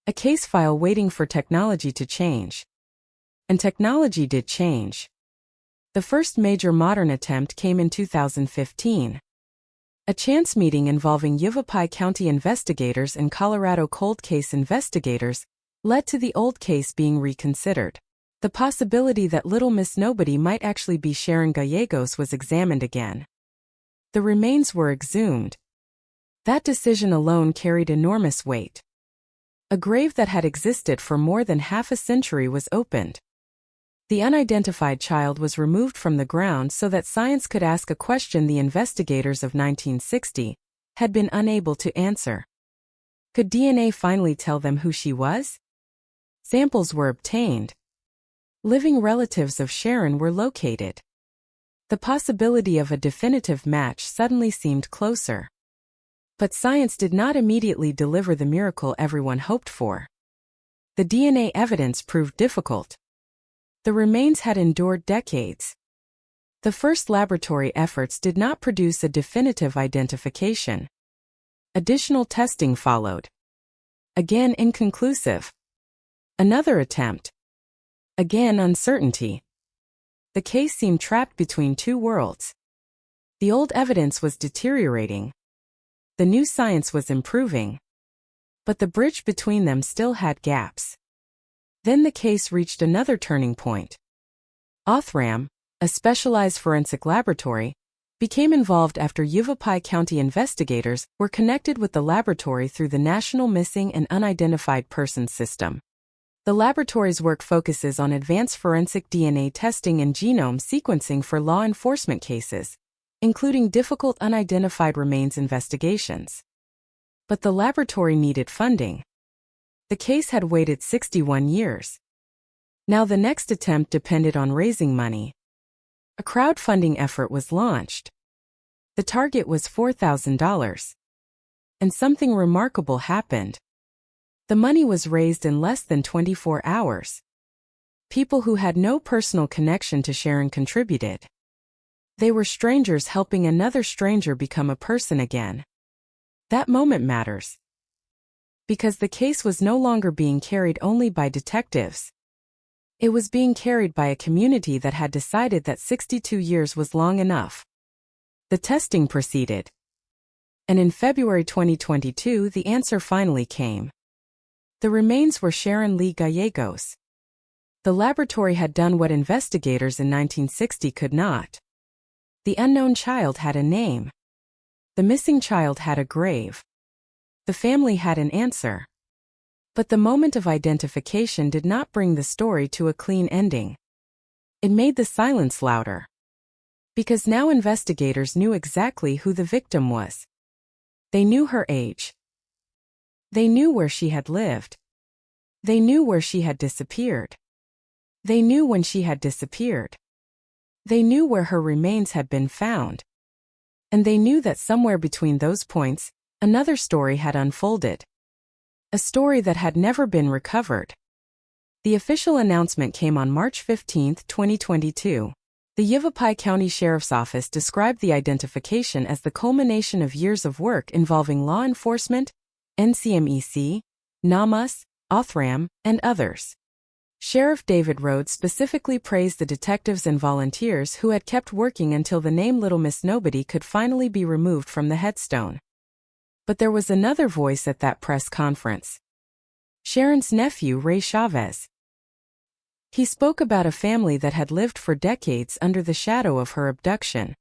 A case file waiting for technology to change. And technology did change. The first major modern attempt came in 2015. A chance meeting involving Yavapai County investigators and Colorado cold case investigators led to the old case being reconsidered. The possibility that Little Miss Nobody might actually be Sharon Gallegos was examined again. The remains were exhumed. That decision alone carried enormous weight. A grave that had existed for more than half a century was opened. The unidentified child was removed from the ground so that science could ask a question the investigators of 1960 had been unable to answer. Could DNA finally tell them who she was? Samples were obtained. Living relatives of Sharon were located. The possibility of a definitive match suddenly seemed closer. But science did not immediately deliver the miracle everyone hoped for. The DNA evidence proved difficult. The remains had endured decades. The first laboratory efforts did not produce a definitive identification. Additional testing followed. Again inconclusive. Another attempt. Again uncertainty. The case seemed trapped between two worlds. The old evidence was deteriorating. The new science was improving. But the bridge between them still had gaps. Then the case reached another turning point. Othram, a specialized forensic laboratory, became involved after Yavapai County investigators were connected with the laboratory through the National Missing and Unidentified Persons System. The laboratory's work focuses on advanced forensic DNA testing and genome sequencing for law enforcement cases, including difficult unidentified remains investigations. But the laboratory needed funding. The case had waited 61 years. Now the next attempt depended on raising money. A crowdfunding effort was launched. The target was $4,000. And something remarkable happened. The money was raised in less than 24 hours. People who had no personal connection to Sharon contributed. They were strangers helping another stranger become a person again. That moment matters. Because the case was no longer being carried only by detectives. It was being carried by a community that had decided that 62 years was long enough. The testing proceeded. And in February 2022, the answer finally came. The remains were Sharon Lee Gallegos. The laboratory had done what investigators in 1960 could not. The unknown child had a name. The missing child had a grave. The family had an answer. But the moment of identification did not bring the story to a clean ending. It made the silence louder. Because now investigators knew exactly who the victim was. They knew her age. They knew where she had lived. They knew where she had disappeared. They knew when she had disappeared. They knew where her remains had been found. And they knew that somewhere between those points, another story had unfolded. A story that had never been recovered. The official announcement came on March 15, 2022. The Yavapai County Sheriff's Office described the identification as the culmination of years of work involving law enforcement, NCMEC, NAMUS, Othram, and others. Sheriff David Rhodes specifically praised the detectives and volunteers who had kept working until the name Little Miss Nobody could finally be removed from the headstone. But there was another voice at that press conference. Sharon's nephew, Ray Chavez. He spoke about a family that had lived for decades under the shadow of her abduction.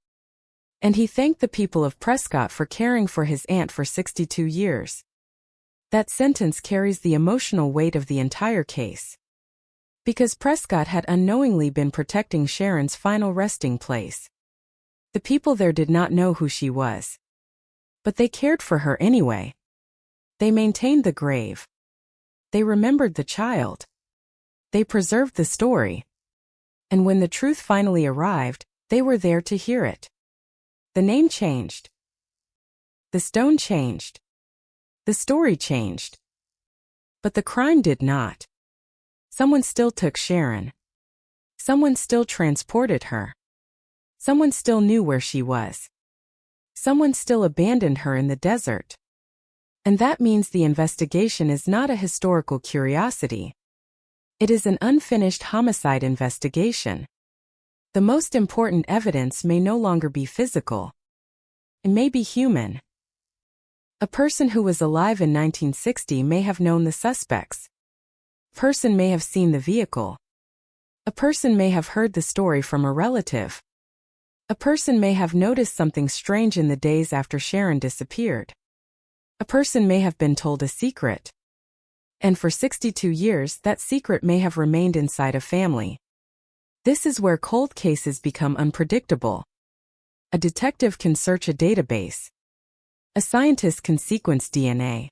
And he thanked the people of Prescott for caring for his aunt for 62 years. That sentence carries the emotional weight of the entire case. Because Prescott had unknowingly been protecting Sharon's final resting place. The people there did not know who she was. But they cared for her anyway. They maintained the grave. They remembered the child. They preserved the story. And when the truth finally arrived, they were there to hear it. The name changed. The stone changed. The story changed. But the crime did not. Someone still took Sharon. Someone still transported her. Someone still knew where she was. Someone still abandoned her in the desert. And that means the investigation is not a historical curiosity. It is an unfinished homicide investigation. The most important evidence may no longer be physical. It may be human. A person who was alive in 1960 may have known the suspects. A person may have seen the vehicle. A person may have heard the story from a relative. A person may have noticed something strange in the days after Sharon disappeared. A person may have been told a secret. And for 62 years, that secret may have remained inside a family. This is where cold cases become unpredictable. A detective can search a database. A scientist can sequence DNA.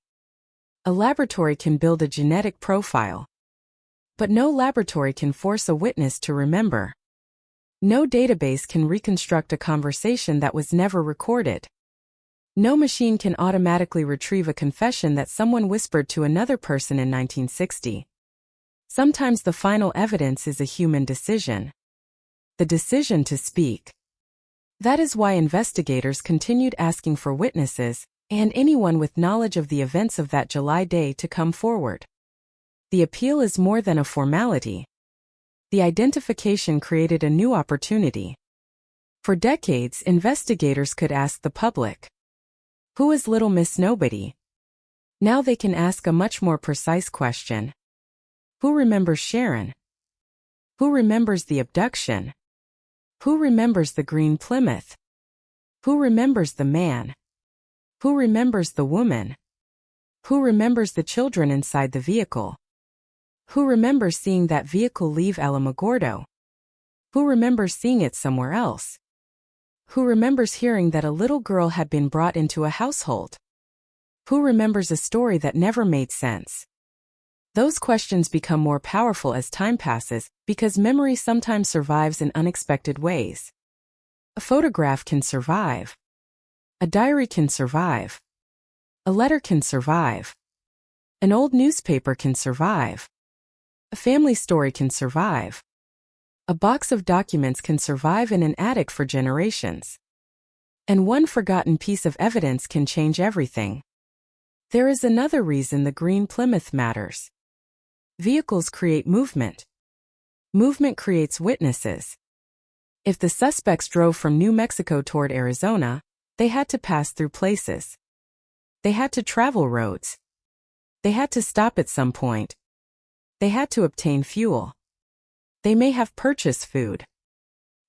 A laboratory can build a genetic profile. But no laboratory can force a witness to remember. No database can reconstruct a conversation that was never recorded. No machine can automatically retrieve a confession that someone whispered to another person in 1960. Sometimes the final evidence is a human decision. The decision to speak. That is why investigators continued asking for witnesses, and anyone with knowledge of the events of that July day to come forward. The appeal is more than a formality. The identification created a new opportunity. For decades, investigators could ask the public, "Who is Little Miss Nobody?" Now they can ask a much more precise question. Who remembers Sharon? Who remembers the abduction? Who remembers the green Plymouth? Who remembers the man? Who remembers the woman? Who remembers the children inside the vehicle? Who remembers seeing that vehicle leave Alamogordo? Who remembers seeing it somewhere else? Who remembers hearing that a little girl had been brought into a household? Who remembers a story that never made sense? Those questions become more powerful as time passes because memory sometimes survives in unexpected ways. A photograph can survive. A diary can survive. A letter can survive. An old newspaper can survive. A family story can survive. A box of documents can survive in an attic for generations. And one forgotten piece of evidence can change everything. There is another reason the green Plymouth matters. Vehicles create movement. Movement creates witnesses. If the suspects drove from New Mexico toward Arizona, they had to pass through places. They had to travel roads. They had to stop at some point. They had to obtain fuel. They may have purchased food.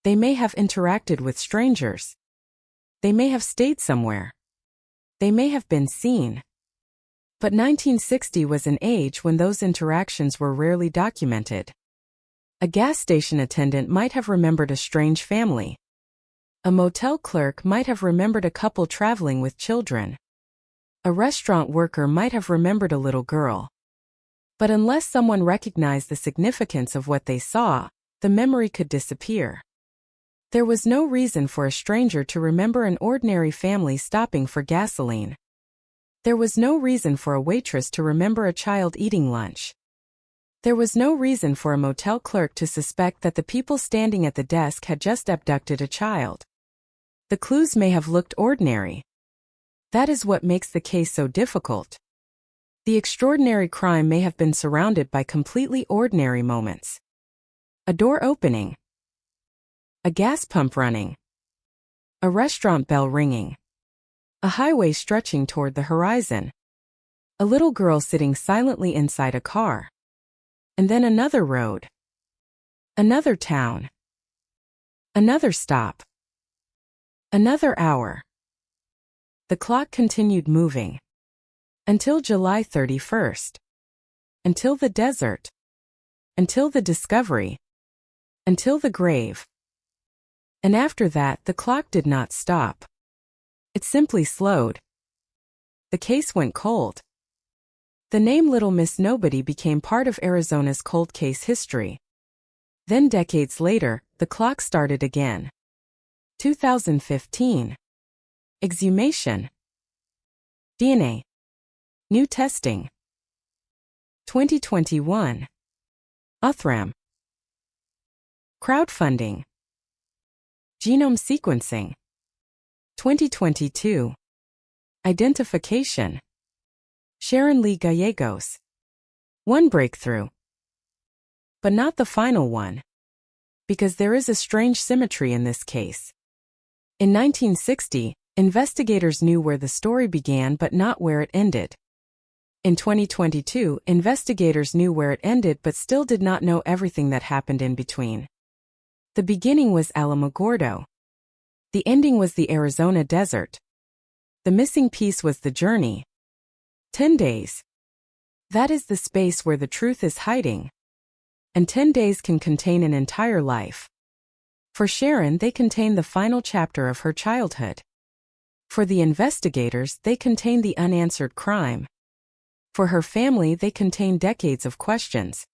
They may have interacted with strangers. They may have stayed somewhere. They may have been seen. But 1960 was an age when those interactions were rarely documented. A gas station attendant might have remembered a strange family. A motel clerk might have remembered a couple traveling with children. A restaurant worker might have remembered a little girl. But unless someone recognized the significance of what they saw, the memory could disappear. There was no reason for a stranger to remember an ordinary family stopping for gasoline. There was no reason for a waitress to remember a child eating lunch. There was no reason for a motel clerk to suspect that the people standing at the desk had just abducted a child. The clues may have looked ordinary. That is what makes the case so difficult. The extraordinary crime may have been surrounded by completely ordinary moments. A door opening. A gas pump running. A restaurant bell ringing. A highway stretching toward the horizon. A little girl sitting silently inside a car. And then another road. Another town. Another stop. Another hour. The clock continued moving. Until July 31st. Until the desert. Until the discovery. Until the grave. And after that, the clock did not stop. It simply slowed. The case went cold. The name Little Miss Nobody became part of Arizona's cold case history. Then decades later, the clock started again. 2015. Exhumation. DNA. New testing. 2021. Uthram. Crowdfunding. Genome sequencing. 2022. Identification. Sharon Lee Gallegos. One breakthrough. But not the final one. Because there is a strange symmetry in this case. In 1960, investigators knew where the story began but not where it ended. In 2022, investigators knew where it ended but still did not know everything that happened in between. The beginning was Alamogordo. The ending was the Arizona desert. The missing piece was the journey, 10 days. That is the space where the truth is hiding. And 10 days can contain an entire life. For Sharon, they contain the final chapter of her childhood. For the investigators, they contain the unanswered crime. For her family, they contain decades of questions.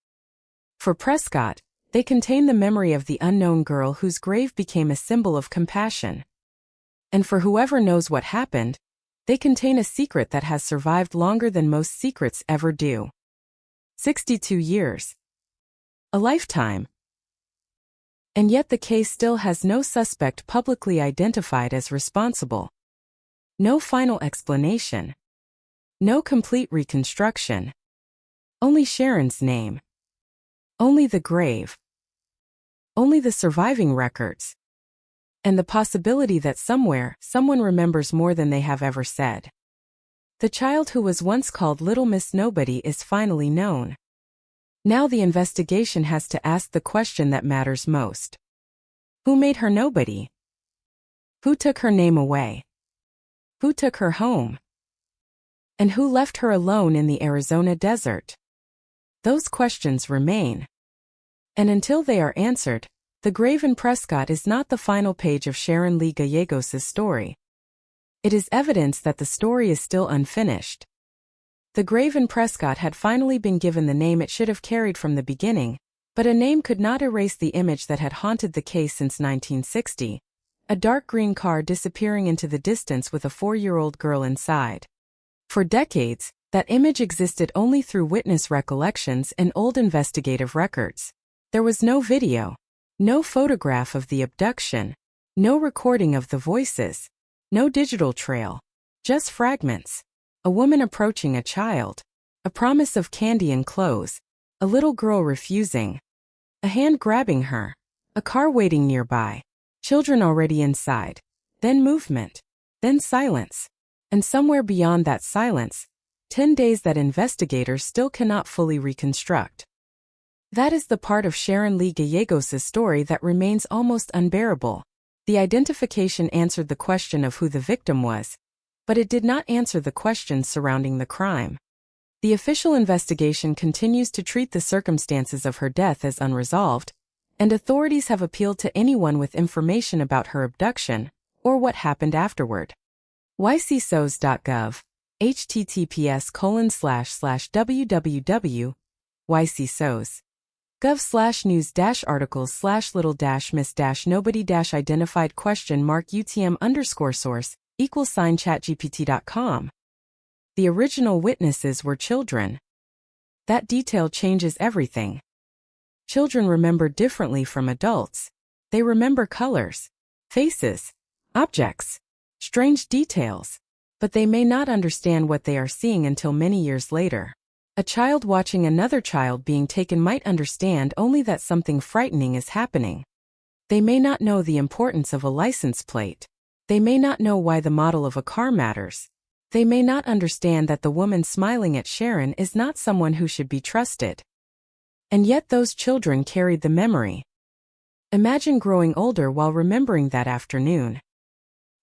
For Prescott, they contain the memory of the unknown girl whose grave became a symbol of compassion. And for whoever knows what happened, they contain a secret that has survived longer than most secrets ever do. 62 years. A lifetime. And yet the case still has no suspect publicly identified as responsible. No final explanation. No complete reconstruction. Only Sharon's name. Only the grave. Only the surviving records. And the possibility that somewhere, someone remembers more than they have ever said. The child who was once called Little Miss Nobody is finally known. Now the investigation has to ask the question that matters most. Who made her nobody? Who took her name away? Who took her home? And who left her alone in the Arizona desert? Those questions remain. And until they are answered, the grave in Prescott is not the final page of Sharon Lee Gallegos' story. It is evidence that the story is still unfinished. The grave in Prescott had finally been given the name it should have carried from the beginning, but a name could not erase the image that had haunted the case since 1960, a dark green car disappearing into the distance with a 4-year-old girl inside. For decades, that image existed only through witness recollections and old investigative records. There was no video, no photograph of the abduction, no recording of the voices, no digital trail, just fragments. A woman approaching a child, a promise of candy and clothes, a little girl refusing, a hand grabbing her, a car waiting nearby, children already inside, then movement, then silence, and somewhere beyond that silence, 10 days that investigators still cannot fully reconstruct. That is the part of Sharon Lee Gallegos' story that remains almost unbearable. The identification answered the question of who the victim was, but it did not answer the questions surrounding the crime. The official investigation continues to treat the circumstances of her death as unresolved, and authorities have appealed to anyone with information about her abduction, or what happened afterward. ycsos.gov, https://www.ycsos.gov/news-articles/little-miss-nobody-identified UTM_source =chatgpt.com. The original witnesses were children. That detail changes everything. Children remember differently from adults. They remember colors, faces, objects, strange details, but they may not understand what they are seeing until many years later. A child watching another child being taken might understand only that something frightening is happening. They may not know the importance of a license plate. They may not know why the model of a car matters. They may not understand that the woman smiling at Sharon is not someone who should be trusted. And yet those children carried the memory. Imagine growing older while remembering that afternoon.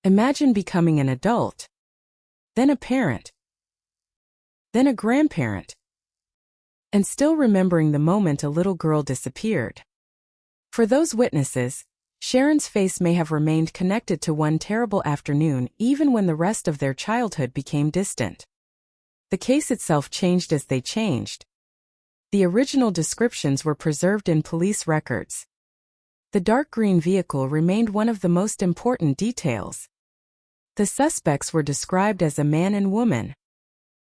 Imagine becoming an adult. Then a parent. Then a grandparent. And still remembering the moment a little girl disappeared. For those witnesses, Sharon's face may have remained connected to one terrible afternoon even when the rest of their childhood became distant. The case itself changed as they changed. The original descriptions were preserved in police records. The dark green vehicle remained one of the most important details. The suspects were described as a man and woman.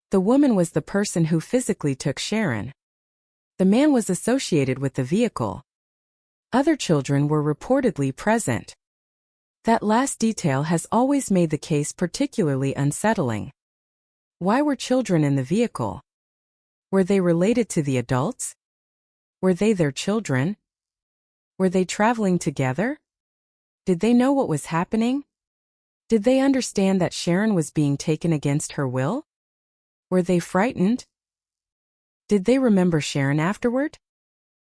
The woman was the person who physically took Sharon. The man was associated with the vehicle. Other children were reportedly present. That last detail has always made the case particularly unsettling. Why were children in the vehicle? Were they related to the adults? Were they their children? Were they traveling together? Did they know what was happening? Did they understand that Sharon was being taken against her will? Were they frightened? Did they remember Sharon afterward?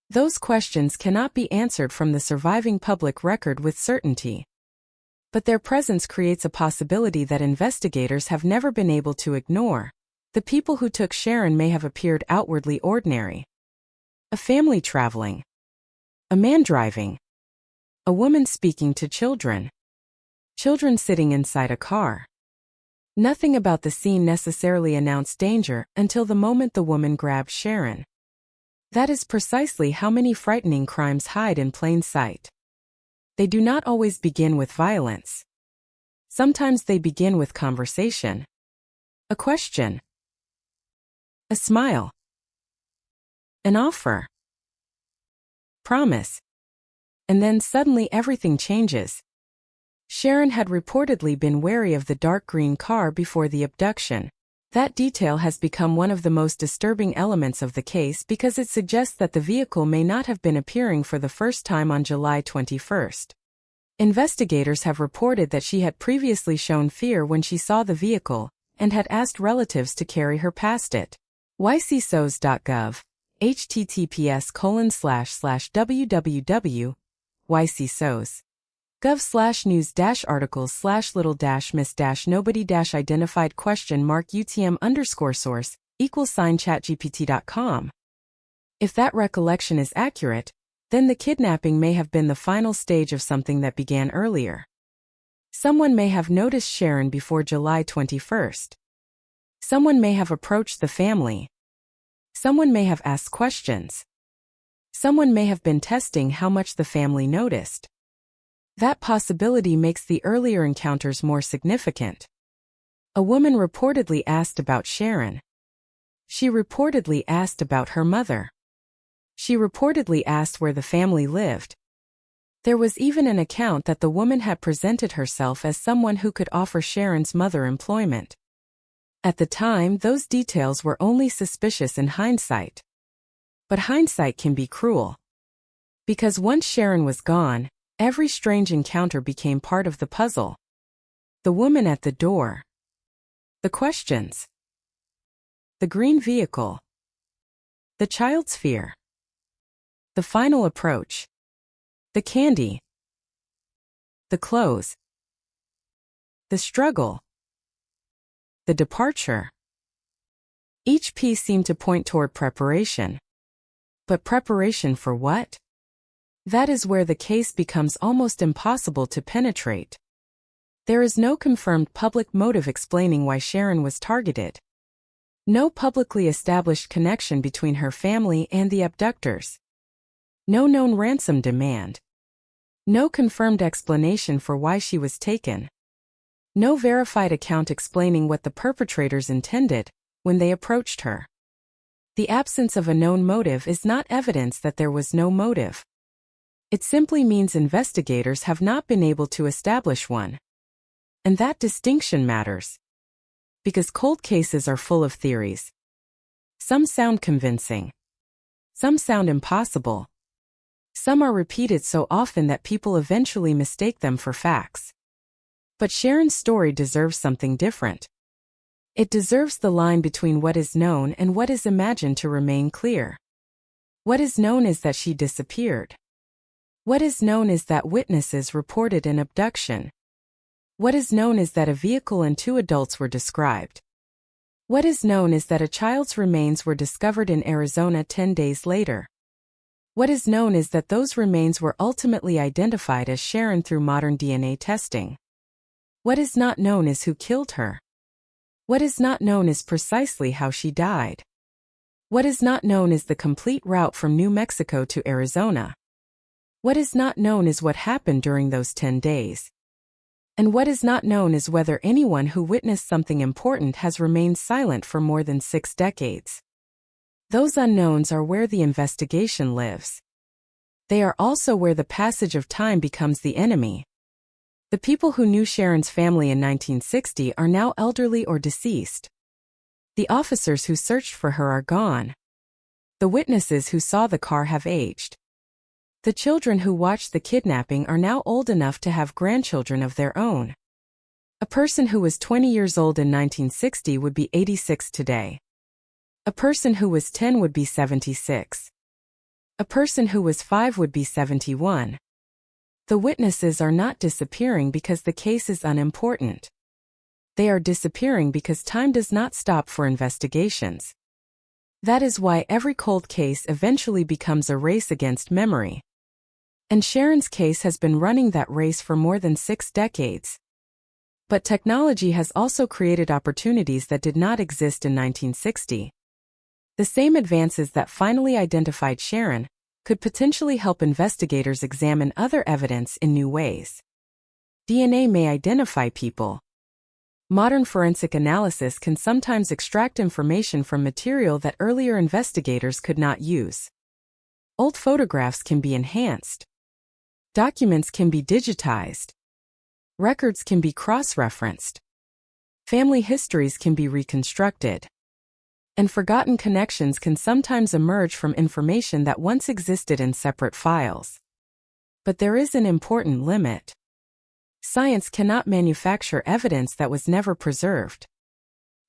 Those questions cannot be answered from the surviving public record with certainty. But their presence creates a possibility that investigators have never been able to ignore. The people who took Sharon may have appeared outwardly ordinary. A family traveling. A man driving. A woman speaking to children. Children sitting inside a car. Nothing about the scene necessarily announced danger until the moment the woman grabbed Sharon. That is precisely how many frightening crimes hide in plain sight. They do not always begin with violence. Sometimes they begin with conversation. A question. A smile. An offer. Promise. And then suddenly everything changes. Sharon had reportedly been wary of the dark green car before the abduction. That detail has become one of the most disturbing elements of the case because it suggests that the vehicle may not have been appearing for the first time on July 21st. Investigators have reported that she had previously shown fear when she saw the vehicle and had asked relatives to carry her past it. ycsos.gov, https://www.ycsos. gov/news-articles/little-miss-nobody-identified UTM_source =chatgpt.com. If that recollection is accurate, then the kidnapping may have been the final stage of something that began earlier. Someone may have noticed Sharon before July 21st. Someone may have approached the family. Someone may have asked questions. Someone may have been testing how much the family noticed. That possibility makes the earlier encounters more significant. A woman reportedly asked about Sharon. She reportedly asked about her mother. She reportedly asked where the family lived. There was even an account that the woman had presented herself as someone who could offer Sharon's mother employment. At the time, those details were only suspicious in hindsight. But hindsight can be cruel. Because once Sharon was gone, every strange encounter became part of the puzzle. The woman at the door. The questions. The green vehicle. The child's fear. The final approach. The candy. The clothes. The struggle. The departure. Each piece seemed to point toward preparation. But preparation for what? That is where the case becomes almost impossible to penetrate. There is no confirmed public motive explaining why Sharon was targeted. No publicly established connection between her family and the abductors. No known ransom demand. No confirmed explanation for why she was taken. No verified account explaining what the perpetrators intended when they approached her. The absence of a known motive is not evidence that there was no motive. It simply means investigators have not been able to establish one. And that distinction matters. Because cold cases are full of theories. Some sound convincing. Some sound impossible. Some are repeated so often that people eventually mistake them for facts. But Sharon's story deserves something different. It deserves the line between what is known and what is imagined to remain clear. What is known is that she disappeared. What is known is that witnesses reported an abduction. What is known is that a vehicle and 2 adults were described. What is known is that a child's remains were discovered in Arizona 10 days later. What is known is that those remains were ultimately identified as Sharon through modern DNA testing. What is not known is who killed her. What is not known is precisely how she died. What is not known is the complete route from New Mexico to Arizona. What is not known is what happened during those 10 days. And what is not known is whether anyone who witnessed something important has remained silent for more than 6 decades. Those unknowns are where the investigation lives. They are also where the passage of time becomes the enemy. The people who knew Sharon's family in 1960 are now elderly or deceased. The officers who searched for her are gone. The witnesses who saw the car have aged. The children who watched the kidnapping are now old enough to have grandchildren of their own. A person who was 20 years old in 1960 would be 86 today. A person who was 10 would be 76. A person who was 5 would be 71. The witnesses are not disappearing because the case is unimportant. They are disappearing because time does not stop for investigations. That is why every cold case eventually becomes a race against memory. And Sharon's case has been running that race for more than 6 decades. But technology has also created opportunities that did not exist in 1960. The same advances that finally identified Sharon could potentially help investigators examine other evidence in new ways. DNA may identify people. Modern forensic analysis can sometimes extract information from material that earlier investigators could not use. Old photographs can be enhanced. Documents can be digitized. Records can be cross-referenced. Family histories can be reconstructed. And forgotten connections can sometimes emerge from information that once existed in separate files. But there is an important limit. Science cannot manufacture evidence that was never preserved.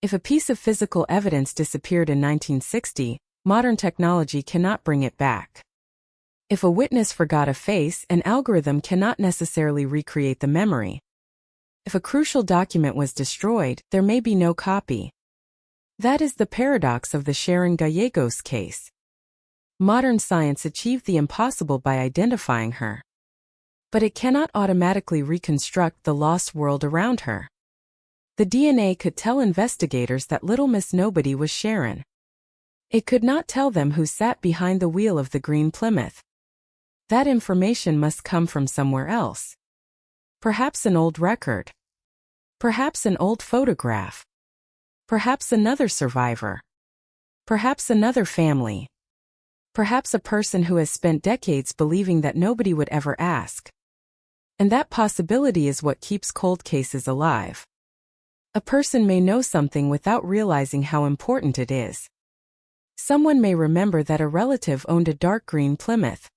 If a piece of physical evidence disappeared in 1960, modern technology cannot bring it back. If a witness forgot a face, an algorithm cannot necessarily recreate the memory. If a crucial document was destroyed, there may be no copy. That is the paradox of the Sharon Gallegos case. Modern science achieved the impossible by identifying her. But it cannot automatically reconstruct the lost world around her. The DNA could tell investigators that Little Miss Nobody was Sharon. It could not tell them who sat behind the wheel of the green Plymouth. That information must come from somewhere else. Perhaps an old record. Perhaps an old photograph. Perhaps another survivor. Perhaps another family. Perhaps a person who has spent decades believing that nobody would ever ask. And that possibility is what keeps cold cases alive. A person may know something without realizing how important it is. Someone may remember that a relative owned a dark green Plymouth.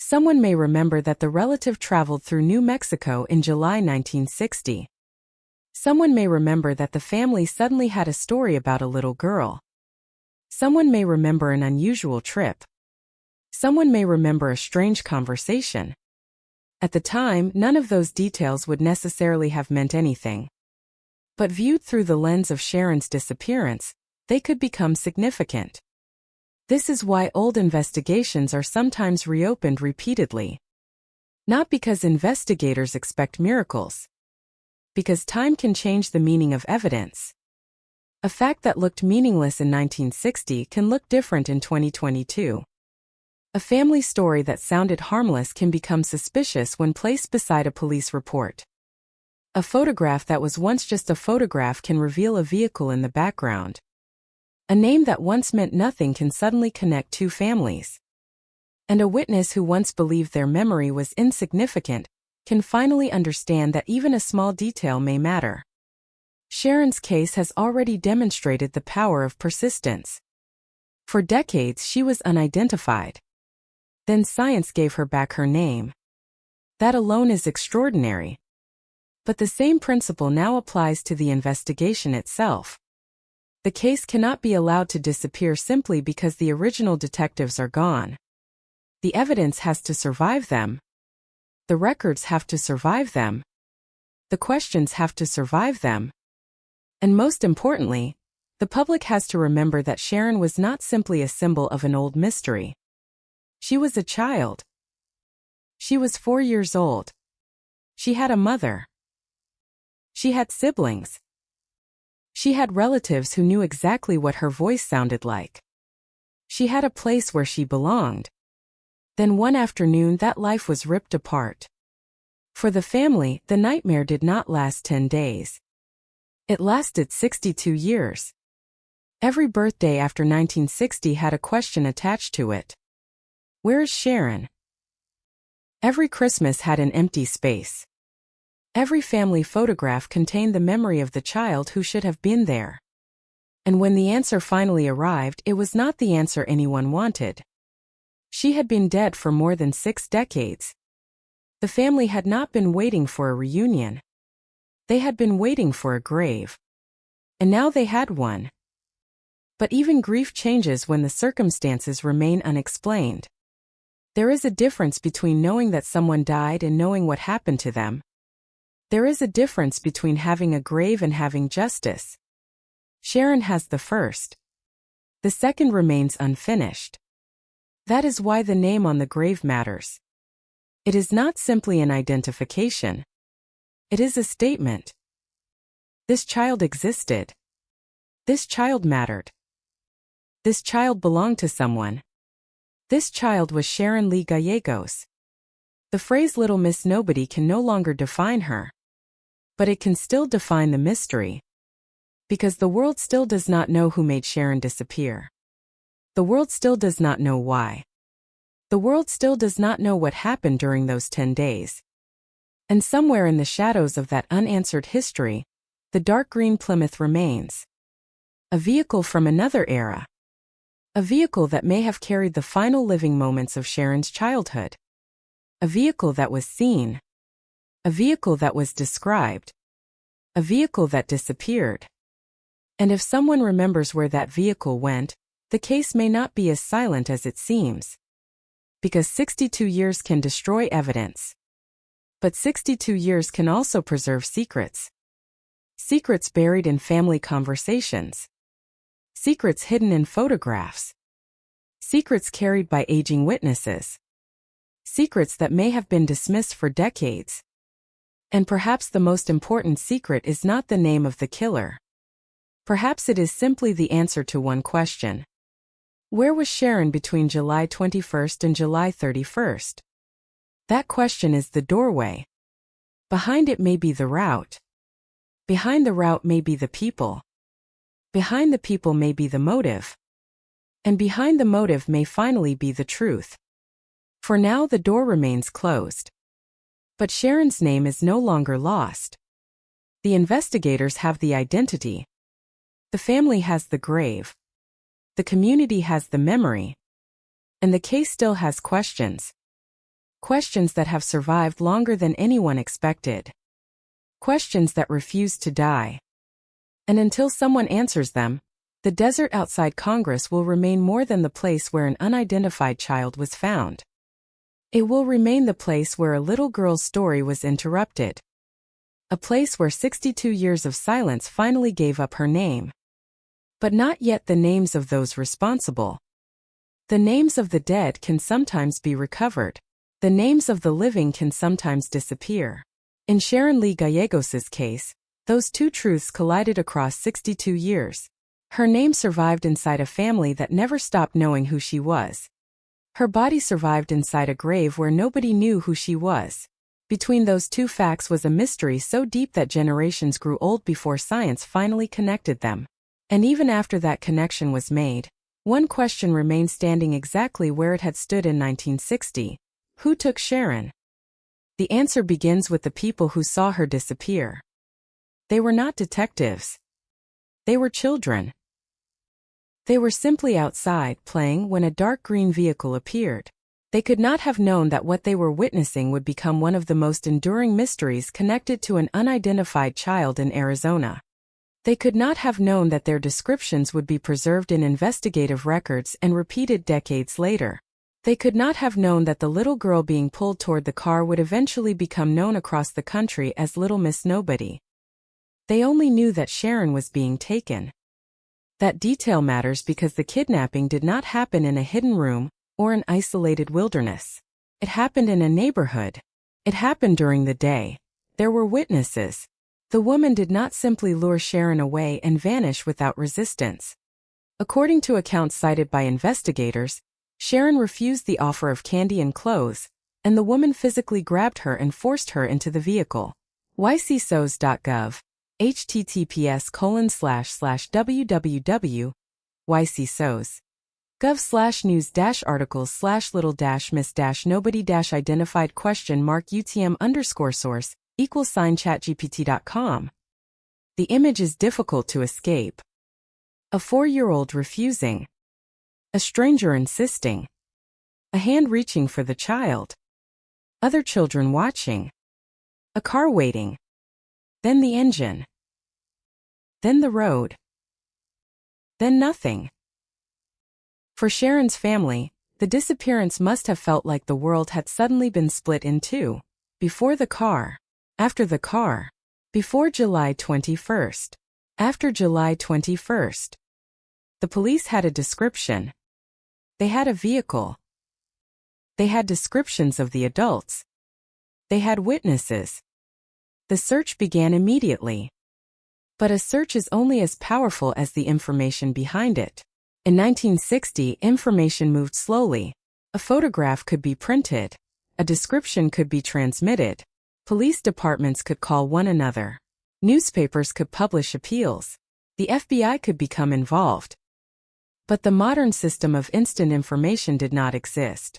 Someone may remember that the relative traveled through New Mexico in July 1960. Someone may remember that the family suddenly had a story about a little girl. Someone may remember an unusual trip. Someone may remember a strange conversation. At the time, none of those details would necessarily have meant anything. But viewed through the lens of Sharon's disappearance, they could become significant. This is why old investigations are sometimes reopened repeatedly. Not because investigators expect miracles. Because time can change the meaning of evidence. A fact that looked meaningless in 1960 can look different in 2022. A family story that sounded harmless can become suspicious when placed beside a police report. A photograph that was once just a photograph can reveal a vehicle in the background. A name that once meant nothing can suddenly connect 2 families. And a witness who once believed their memory was insignificant can finally understand that even a small detail may matter. Sharon's case has already demonstrated the power of persistence. For decades she was unidentified. Then science gave her back her name. That alone is extraordinary. But the same principle now applies to the investigation itself. The case cannot be allowed to disappear simply because the original detectives are gone. The evidence has to survive them. The records have to survive them. The questions have to survive them. And most importantly, the public has to remember that Sharon was not simply a symbol of an old mystery. She was a child. She was 4 years old. She had a mother. She had siblings. She had relatives who knew exactly what her voice sounded like. She had a place where she belonged. Then one afternoon that life was ripped apart. For the family, the nightmare did not last 10 days. It lasted 62 years. Every birthday after 1960 had a question attached to it. Where is Sharon? Every Christmas had an empty space. Every family photograph contained the memory of the child who should have been there. And when the answer finally arrived, it was not the answer anyone wanted. She had been dead for more than 6 decades. The family had not been waiting for a reunion. They had been waiting for a grave. And now they had one. But even grief changes when the circumstances remain unexplained. There is a difference between knowing that someone died and knowing what happened to them. There is a difference between having a grave and having justice. Sharon has the first. The second remains unfinished. That is why the name on the grave matters. It is not simply an identification. It is a statement. This child existed. This child mattered. This child belonged to someone. This child was Sharon Lee Gallegos. The phrase Little Miss Nobody can no longer define her. But it can still define the mystery. Because the world still does not know who made Sharon disappear. The world still does not know why. The world still does not know what happened during those 10 days. And somewhere in the shadows of that unanswered history, the dark green Plymouth remains. A vehicle from another era. A vehicle that may have carried the final living moments of Sharon's childhood. A vehicle that was seen. A vehicle that was described. A vehicle that disappeared. And if someone remembers where that vehicle went, the case may not be as silent as it seems. Because 62 years can destroy evidence. But 62 years can also preserve secrets. Secrets buried in family conversations. Secrets hidden in photographs. Secrets carried by aging witnesses. Secrets that may have been dismissed for decades. And perhaps the most important secret is not the name of the killer. Perhaps it is simply the answer to one question. Where was Sharon between July 21st and July 31st? That question is the doorway. Behind it may be the route. Behind the route may be the people. Behind the people may be the motive. And behind the motive may finally be the truth. For now the door remains closed. But Sharon's name is no longer lost. The investigators have the identity. The family has the grave. The community has the memory. And the case still has questions. Questions that have survived longer than anyone expected. Questions that refuse to die. And until someone answers them, the desert outside Congress will remain more than the place where an unidentified child was found. It will remain the place where a little girl's story was interrupted. A place where 62 years of silence finally gave up her name. But not yet the names of those responsible. The names of the dead can sometimes be recovered. The names of the living can sometimes disappear. In Sharon Lee Gallegos' case, those two truths collided across 62 years. Her name survived inside a family that never stopped knowing who she was. Her body survived inside a grave where nobody knew who she was. Between those two facts was a mystery so deep that generations grew old before science finally connected them. And even after that connection was made, one question remained standing exactly where it had stood in 1960. Who took Sharon? The answer begins with the people who saw her disappear. They were not detectives. They were children. They were simply outside playing when a dark green vehicle appeared. They could not have known that what they were witnessing would become one of the most enduring mysteries connected to an unidentified child in Arizona. They could not have known that their descriptions would be preserved in investigative records and repeated decades later. They could not have known that the little girl being pulled toward the car would eventually become known across the country as Little Miss Nobody. They only knew that Sharon was being taken. That detail matters because the kidnapping did not happen in a hidden room or an isolated wilderness. It happened in a neighborhood. It happened during the day. There were witnesses. The woman did not simply lure Sharon away and vanish without resistance. According to accounts cited by investigators, Sharon refused the offer of candy and clothes, and the woman physically grabbed her and forced her into the vehicle. ycsos.gov, https://www.ycsos.gov/news-articles/little-miss-nobody-identified?UTM_source =ChatGPT.com. The image is difficult to escape. A 4-year-old refusing. A stranger insisting. A hand reaching for the child. Other children watching. A car waiting. Then the engine. Then the road. Then nothing. For Sharon's family, the disappearance must have felt like the world had suddenly been split in two. Before the car, After the car. Before July 21st. After July 21st. The police had a description. They had a vehicle. They had descriptions of the adults. They had witnesses. The search began immediately. But a search is only as powerful as the information behind it. In 1960, information moved slowly. A photograph could be printed. A description could be transmitted. Police departments could call one another. Newspapers could publish appeals. The FBI could become involved. But the modern system of instant information did not exist.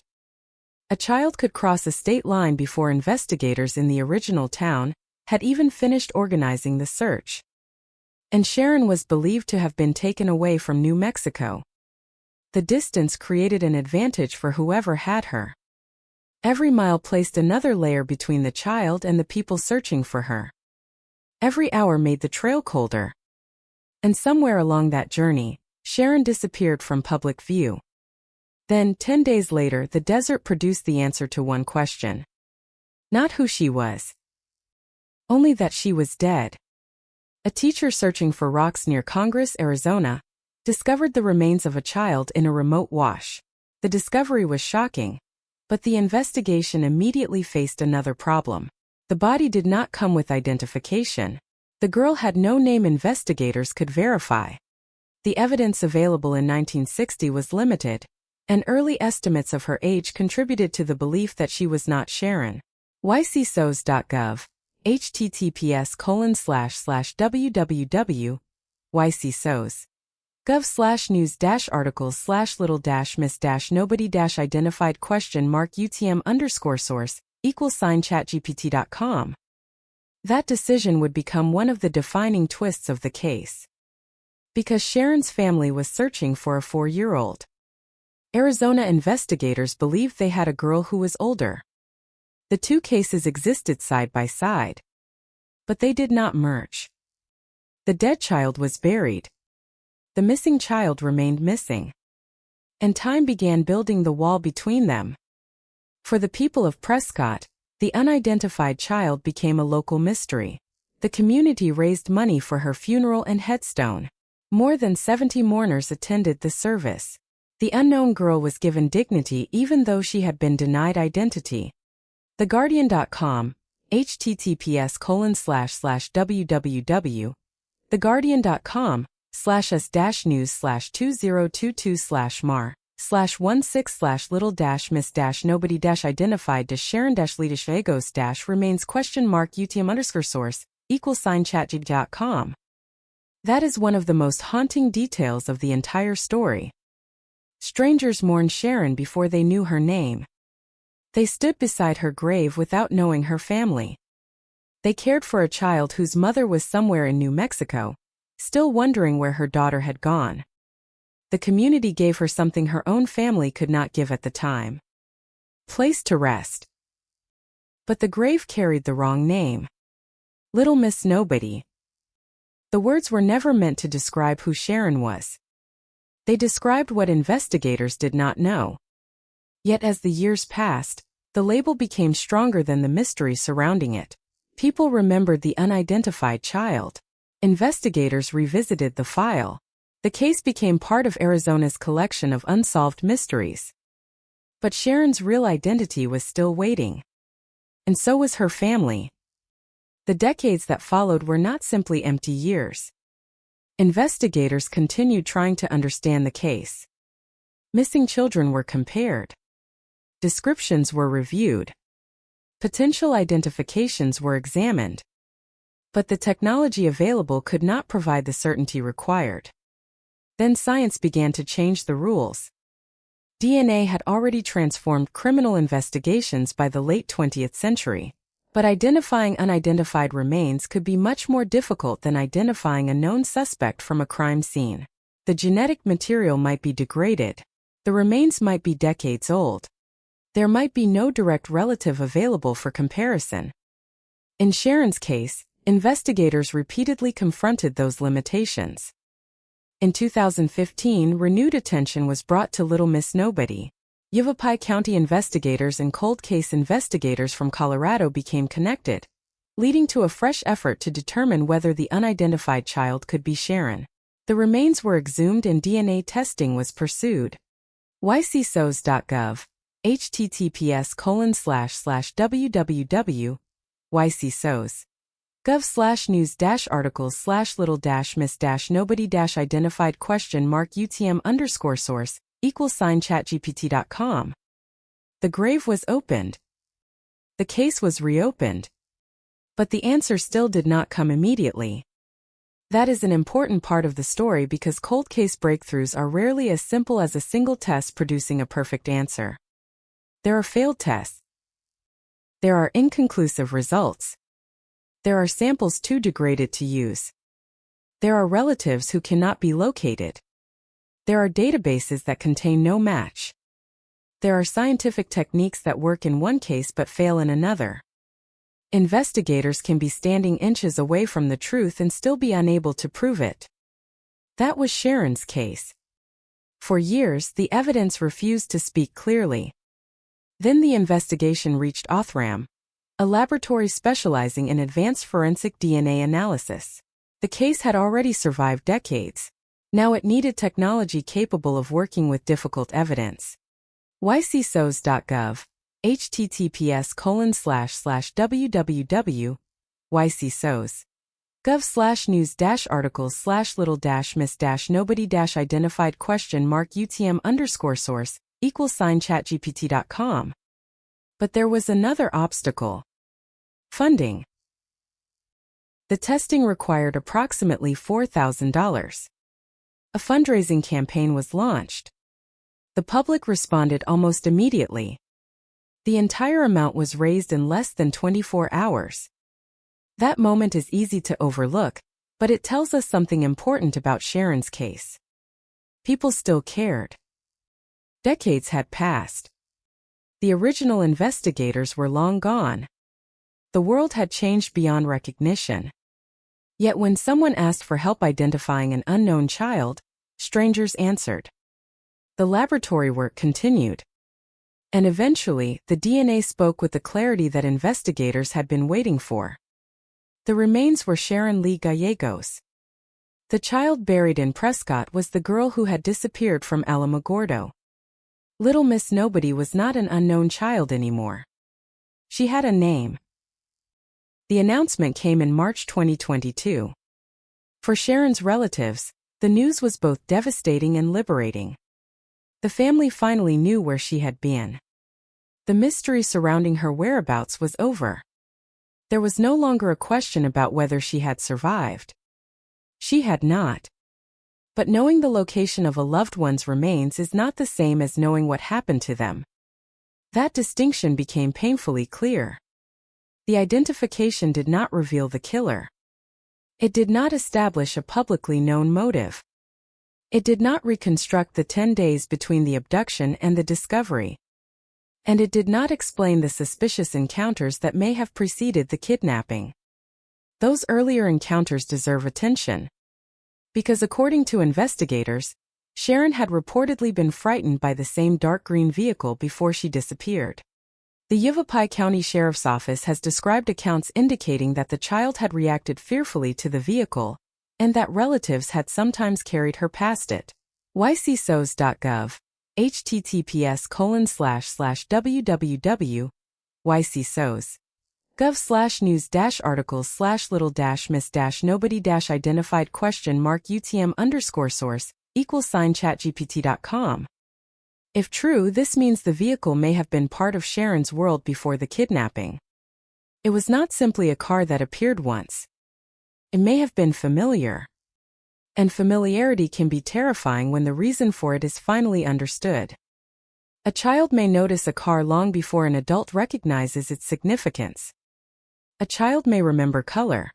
A child could cross a state line before investigators in the original town had even finished organizing the search. And Sharon was believed to have been taken away from New Mexico. The distance created an advantage for whoever had her. Every mile placed another layer between the child and the people searching for her. Every hour made the trail colder. And somewhere along that journey, Sharon disappeared from public view. Then, 10 days later, the desert produced the answer to one question. Not who she was. Only that she was dead. A teacher searching for rocks near Congress, Arizona, discovered the remains of a child in a remote wash. The discovery was shocking, but the investigation immediately faced another problem. The body did not come with identification. The girl had no name investigators could verify. The evidence available in 1960 was limited, and early estimates of her age contributed to the belief that she was not Sharon. ycsos.gov, https://www.ycsos.gov/news-articles/little-miss-nobody-identified UTM_source =chatgpt.com. That decision would become one of the defining twists of the case. Because Sharon's family was searching for a 4-year-old. Arizona investigators believed they had a girl who was older. The two cases existed side by side. But they did not merge. The dead child was buried. The missing child remained missing. And time began building the wall between them. For the people of Prescott, the unidentified child became a local mystery. The community raised money for her funeral and headstone. More than 70 mourners attended the service. The unknown girl was given dignity even though she had been denied identity. TheGuardian.com, https://www.theguardian.com/-news/2022/mar/16/little-miss-nobody-identified-sharon-leadishagos- remains ?UTM_source =chatgpt.com. That is one of the most haunting details of the entire story. Strangers mourned Sharon before they knew her name. They stood beside her grave without knowing her family. They cared for a child whose mother was somewhere in New Mexico, still wondering where her daughter had gone. The community gave her something her own family could not give at the time. Place to rest. But the grave carried the wrong name. Little Miss Nobody. The words were never meant to describe who Sharon was. They described what investigators did not know. Yet as the years passed, the label became stronger than the mystery surrounding it. People remembered the unidentified child. Investigators revisited the file. The case became part of Arizona's collection of unsolved mysteries. But Sharon's real identity was still waiting. And so was her family. The decades that followed were not simply empty years. Investigators continued trying to understand the case. Missing children were compared. Descriptions were reviewed. Potential identifications were examined. But the technology available could not provide the certainty required. Then science began to change the rules. DNA had already transformed criminal investigations by the late 20th century. But identifying unidentified remains could be much more difficult than identifying a known suspect from a crime scene. The genetic material might be degraded. The remains might be decades old. There might be no direct relative available for comparison. In Sharon's case, investigators repeatedly confronted those limitations. In 2015, renewed attention was brought to Little Miss Nobody. Yavapai County investigators and cold case investigators from Colorado became connected. leading to a fresh effort to determine whether the unidentified child could be Sharon. The remains were exhumed and DNA testing was pursued. ycsos.gov, https://www.ycsos.gov/news-articles/little-miss-nobody-identified?UTM_source =chatgpt.com. The grave was opened. The case was reopened. But the answer still did not come immediately. That is an important part of the story because cold case breakthroughs are rarely as simple as a single test producing a perfect answer. There are failed tests. There are inconclusive results. There are samples too degraded to use. There are relatives who cannot be located. There are databases that contain no match. There are scientific techniques that work in one case but fail in another. Investigators can be standing inches away from the truth and still be unable to prove it. That was Sharon's case. For years, the evidence refused to speak clearly. Then the investigation reached Othram, a laboratory specializing in advanced forensic DNA analysis. The case had already survived decades. Now it needed technology capable of working with difficult evidence. ycsos.gov, https://www.ycsos.gov/news-articles/little-miss-nobody-identified?UTM_source =chatgpt.com. But there was another obstacle. Funding. The testing required approximately $4,000. A fundraising campaign was launched. The public responded almost immediately. The entire amount was raised in less than 24 hours. That moment is easy to overlook, but it tells us something important about Sharon's case. People still cared. Decades had passed. The original investigators were long gone. The world had changed beyond recognition. Yet when someone asked for help identifying an unknown child, strangers answered. The laboratory work continued. And eventually, the DNA spoke with the clarity that investigators had been waiting for. The remains were Sharon Lee Gallegos. The child buried in Prescott was the girl who had disappeared from Alamogordo. Little Miss Nobody was not an unknown child anymore. She had a name. The announcement came in March 2022. For Sharon's relatives, the news was both devastating and liberating. The family finally knew where she had been. The mystery surrounding her whereabouts was over. There was no longer a question about whether she had survived. She had not. But knowing the location of a loved one's remains is not the same as knowing what happened to them. That distinction became painfully clear. The identification did not reveal the killer. It did not establish a publicly known motive. It did not reconstruct the 10 days between the abduction and the discovery. And it did not explain the suspicious encounters that may have preceded the kidnapping. Those earlier encounters deserve attention. Because according to investigators, Sharon had reportedly been frightened by the same dark green vehicle before she disappeared. The Yavapai County Sheriff's Office has described accounts indicating that the child had reacted fearfully to the vehicle, and that relatives had sometimes carried her past it. ycsos.gov, https://www.ycsos.gov/news-articles/little-miss-nobody-identified?UTM_source =chatgpt.com. If true, this means the vehicle may have been part of Sharon's world before the kidnapping. It was not simply a car that appeared once. It may have been familiar. And familiarity can be terrifying when the reason for it is finally understood. A child may notice a car long before an adult recognizes its significance. A child may remember color,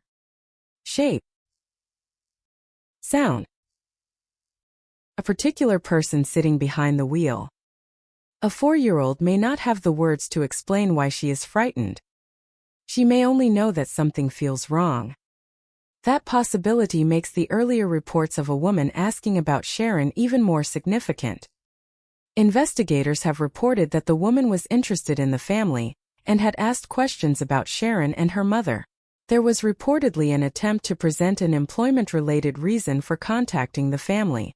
shape, sound. A particular person sitting behind the wheel. A 4-year-old may not have the words to explain why she is frightened. She may only know that something feels wrong. That possibility makes the earlier reports of a woman asking about Sharon even more significant. Investigators have reported that the woman was interested in the family and had asked questions about Sharon and her mother. There was reportedly an attempt to present an employment-related reason for contacting the family.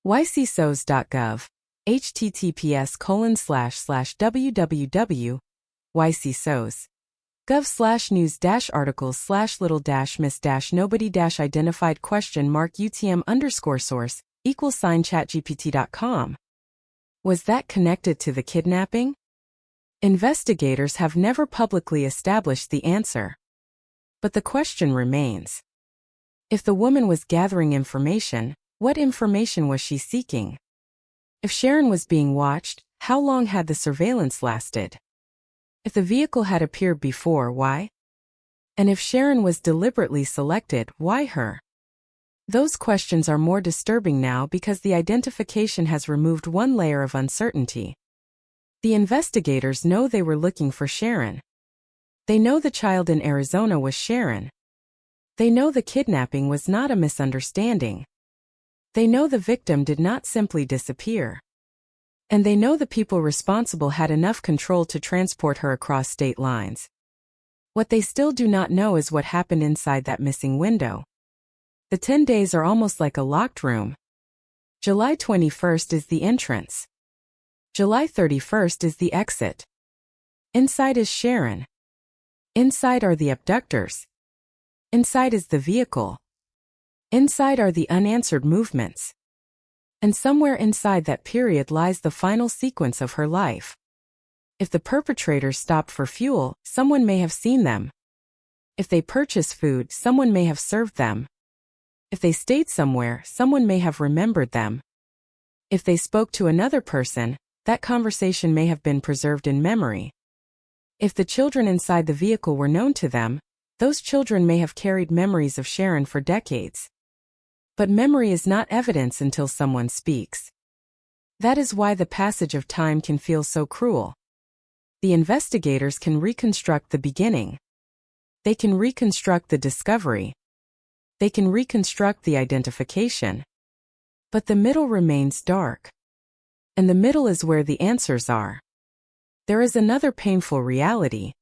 ycsos.gov, https://www.ycsos.gov/news-articles/little-miss-nobody-identified question =UTM_source=chatgpt.com. Was that connected to the kidnapping? Investigators have never publicly established the answer. But the question remains. If the woman was gathering information, what information was she seeking? If Sharon was being watched, how long had the surveillance lasted? If the vehicle had appeared before, why? And if Sharon was deliberately selected, why her? Those questions are more disturbing now because the identification has removed one layer of uncertainty. The investigators know they were looking for Sharon. They know the child in Arizona was Sharon. They know the kidnapping was not a misunderstanding. They know the victim did not simply disappear. And they know the people responsible had enough control to transport her across state lines. What they still do not know is what happened inside that missing window. The 10 days are almost like a locked room. July 21st is the entrance. July 31st is the exit. Inside is Sharon. Inside are the abductors. Inside is the vehicle. Inside are the unanswered movements. And somewhere inside that period lies the final sequence of her life. If the perpetrators stopped for fuel, someone may have seen them. If they purchased food, someone may have served them. If they stayed somewhere, someone may have remembered them. If they spoke to another person, that conversation may have been preserved in memory. If the children inside the vehicle were known to them, those children may have carried memories of Sharon for decades. But memory is not evidence until someone speaks. That is why the passage of time can feel so cruel. The investigators can reconstruct the beginning. They can reconstruct the discovery. They can reconstruct the identification. But the middle remains dark. And the middle is where the answers are. There is another painful reality.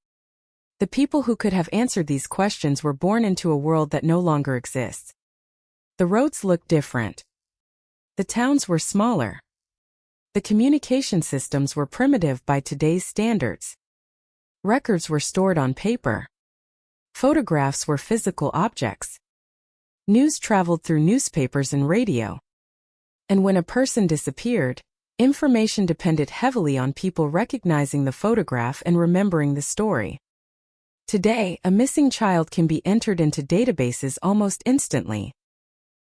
The people who could have answered these questions were born into a world that no longer exists. The roads looked different. The towns were smaller. The communication systems were primitive by today's standards. Records were stored on paper. Photographs were physical objects. News traveled through newspapers and radio. And when a person disappeared, information depended heavily on people recognizing the photograph and remembering the story. Today, a missing child can be entered into databases almost instantly.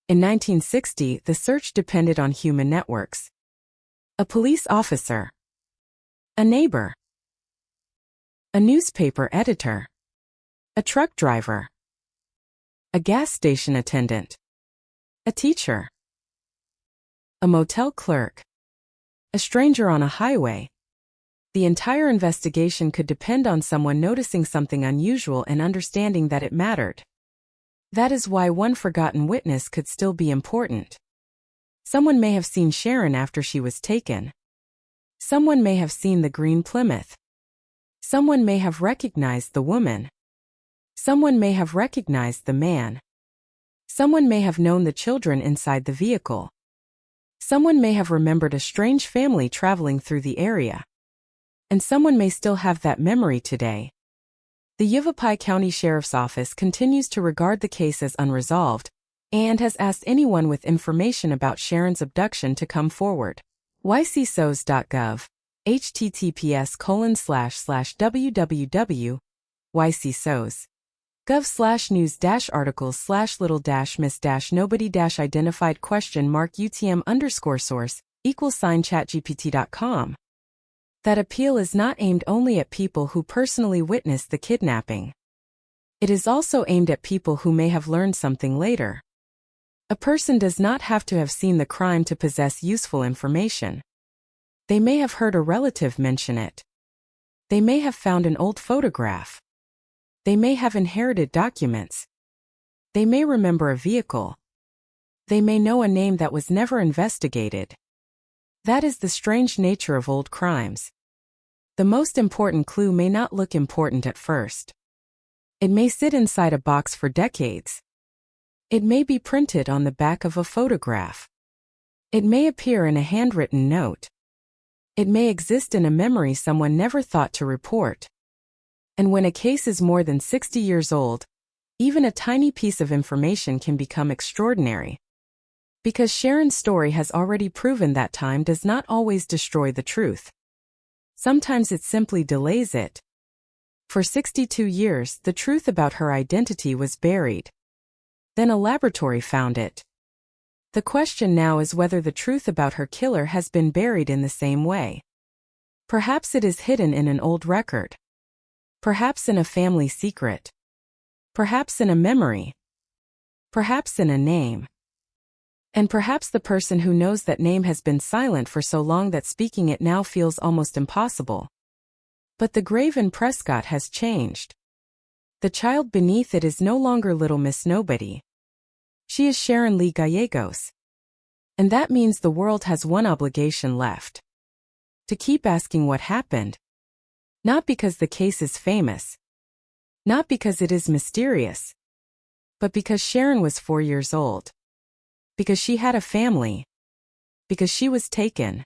In 1960, the search depended on human networks. A police officer. A neighbor. A newspaper editor. A truck driver. A gas station attendant. A teacher. A motel clerk. A stranger on a highway. The entire investigation could depend on someone noticing something unusual and understanding that it mattered. That is why one forgotten witness could still be important. Someone may have seen Sharon after she was taken. Someone may have seen the green Plymouth. Someone may have recognized the woman. Someone may have recognized the man. Someone may have known the children inside the vehicle. Someone may have remembered a strange family traveling through the area. And someone may still have that memory today. The Yavapai County Sheriff's Office continues to regard the case as unresolved and has asked anyone with information about Sharon's abduction to come forward. ycsos.gov, https://www.ycsos.gov/news-articles/little-miss-nobody-identified UTM_source=chatgpt.com. That appeal is not aimed only at people who personally witnessed the kidnapping. It is also aimed at people who may have learned something later. A person does not have to have seen the crime to possess useful information. They may have heard a relative mention it. They may have found an old photograph. They may have inherited documents. They may remember a vehicle. They may know a name that was never investigated. That is the strange nature of old crimes. The most important clue may not look important at first. It may sit inside a box for decades. It may be printed on the back of a photograph. It may appear in a handwritten note. It may exist in a memory someone never thought to report. And when a case is more than 60 years old, even a tiny piece of information can become extraordinary. Because Sharon's story has already proven that time does not always destroy the truth. Sometimes it simply delays it. For 62 years, the truth about her identity was buried. Then a laboratory found it. The question now is whether the truth about her killer has been buried in the same way. Perhaps it is hidden in an old record. Perhaps in a family secret. Perhaps in a memory. Perhaps in a name. And perhaps the person who knows that name has been silent for so long that speaking it now feels almost impossible. But the grave in Prescott has changed. The child beneath it is no longer Little Miss Nobody. She is Sharon Lee Gallegos. And that means the world has one obligation left. To keep asking what happened. Not because the case is famous. Not because it is mysterious. But because Sharon was 4 years old. Because she had a family. Because she was taken.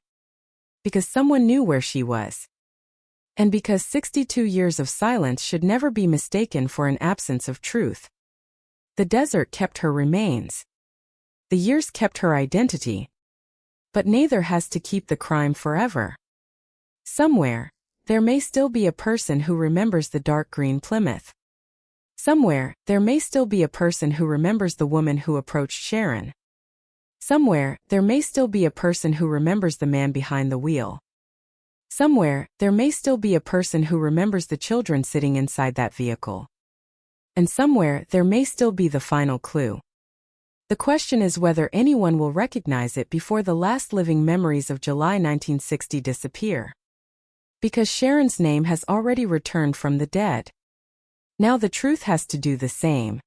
Because someone knew where she was. And because 62 years of silence should never be mistaken for an absence of truth. The desert kept her remains. The years kept her identity. But neither has to keep the crime forever. Somewhere, there may still be a person who remembers the dark green Plymouth. Somewhere, there may still be a person who remembers the woman who approached Sharon. Somewhere, there may still be a person who remembers the man behind the wheel. Somewhere, there may still be a person who remembers the children sitting inside that vehicle. And somewhere, there may still be the final clue. The question is whether anyone will recognize it before the last living memories of July 1960 disappear. Because Sharon's name has already returned from the dead. Now the truth has to do the same.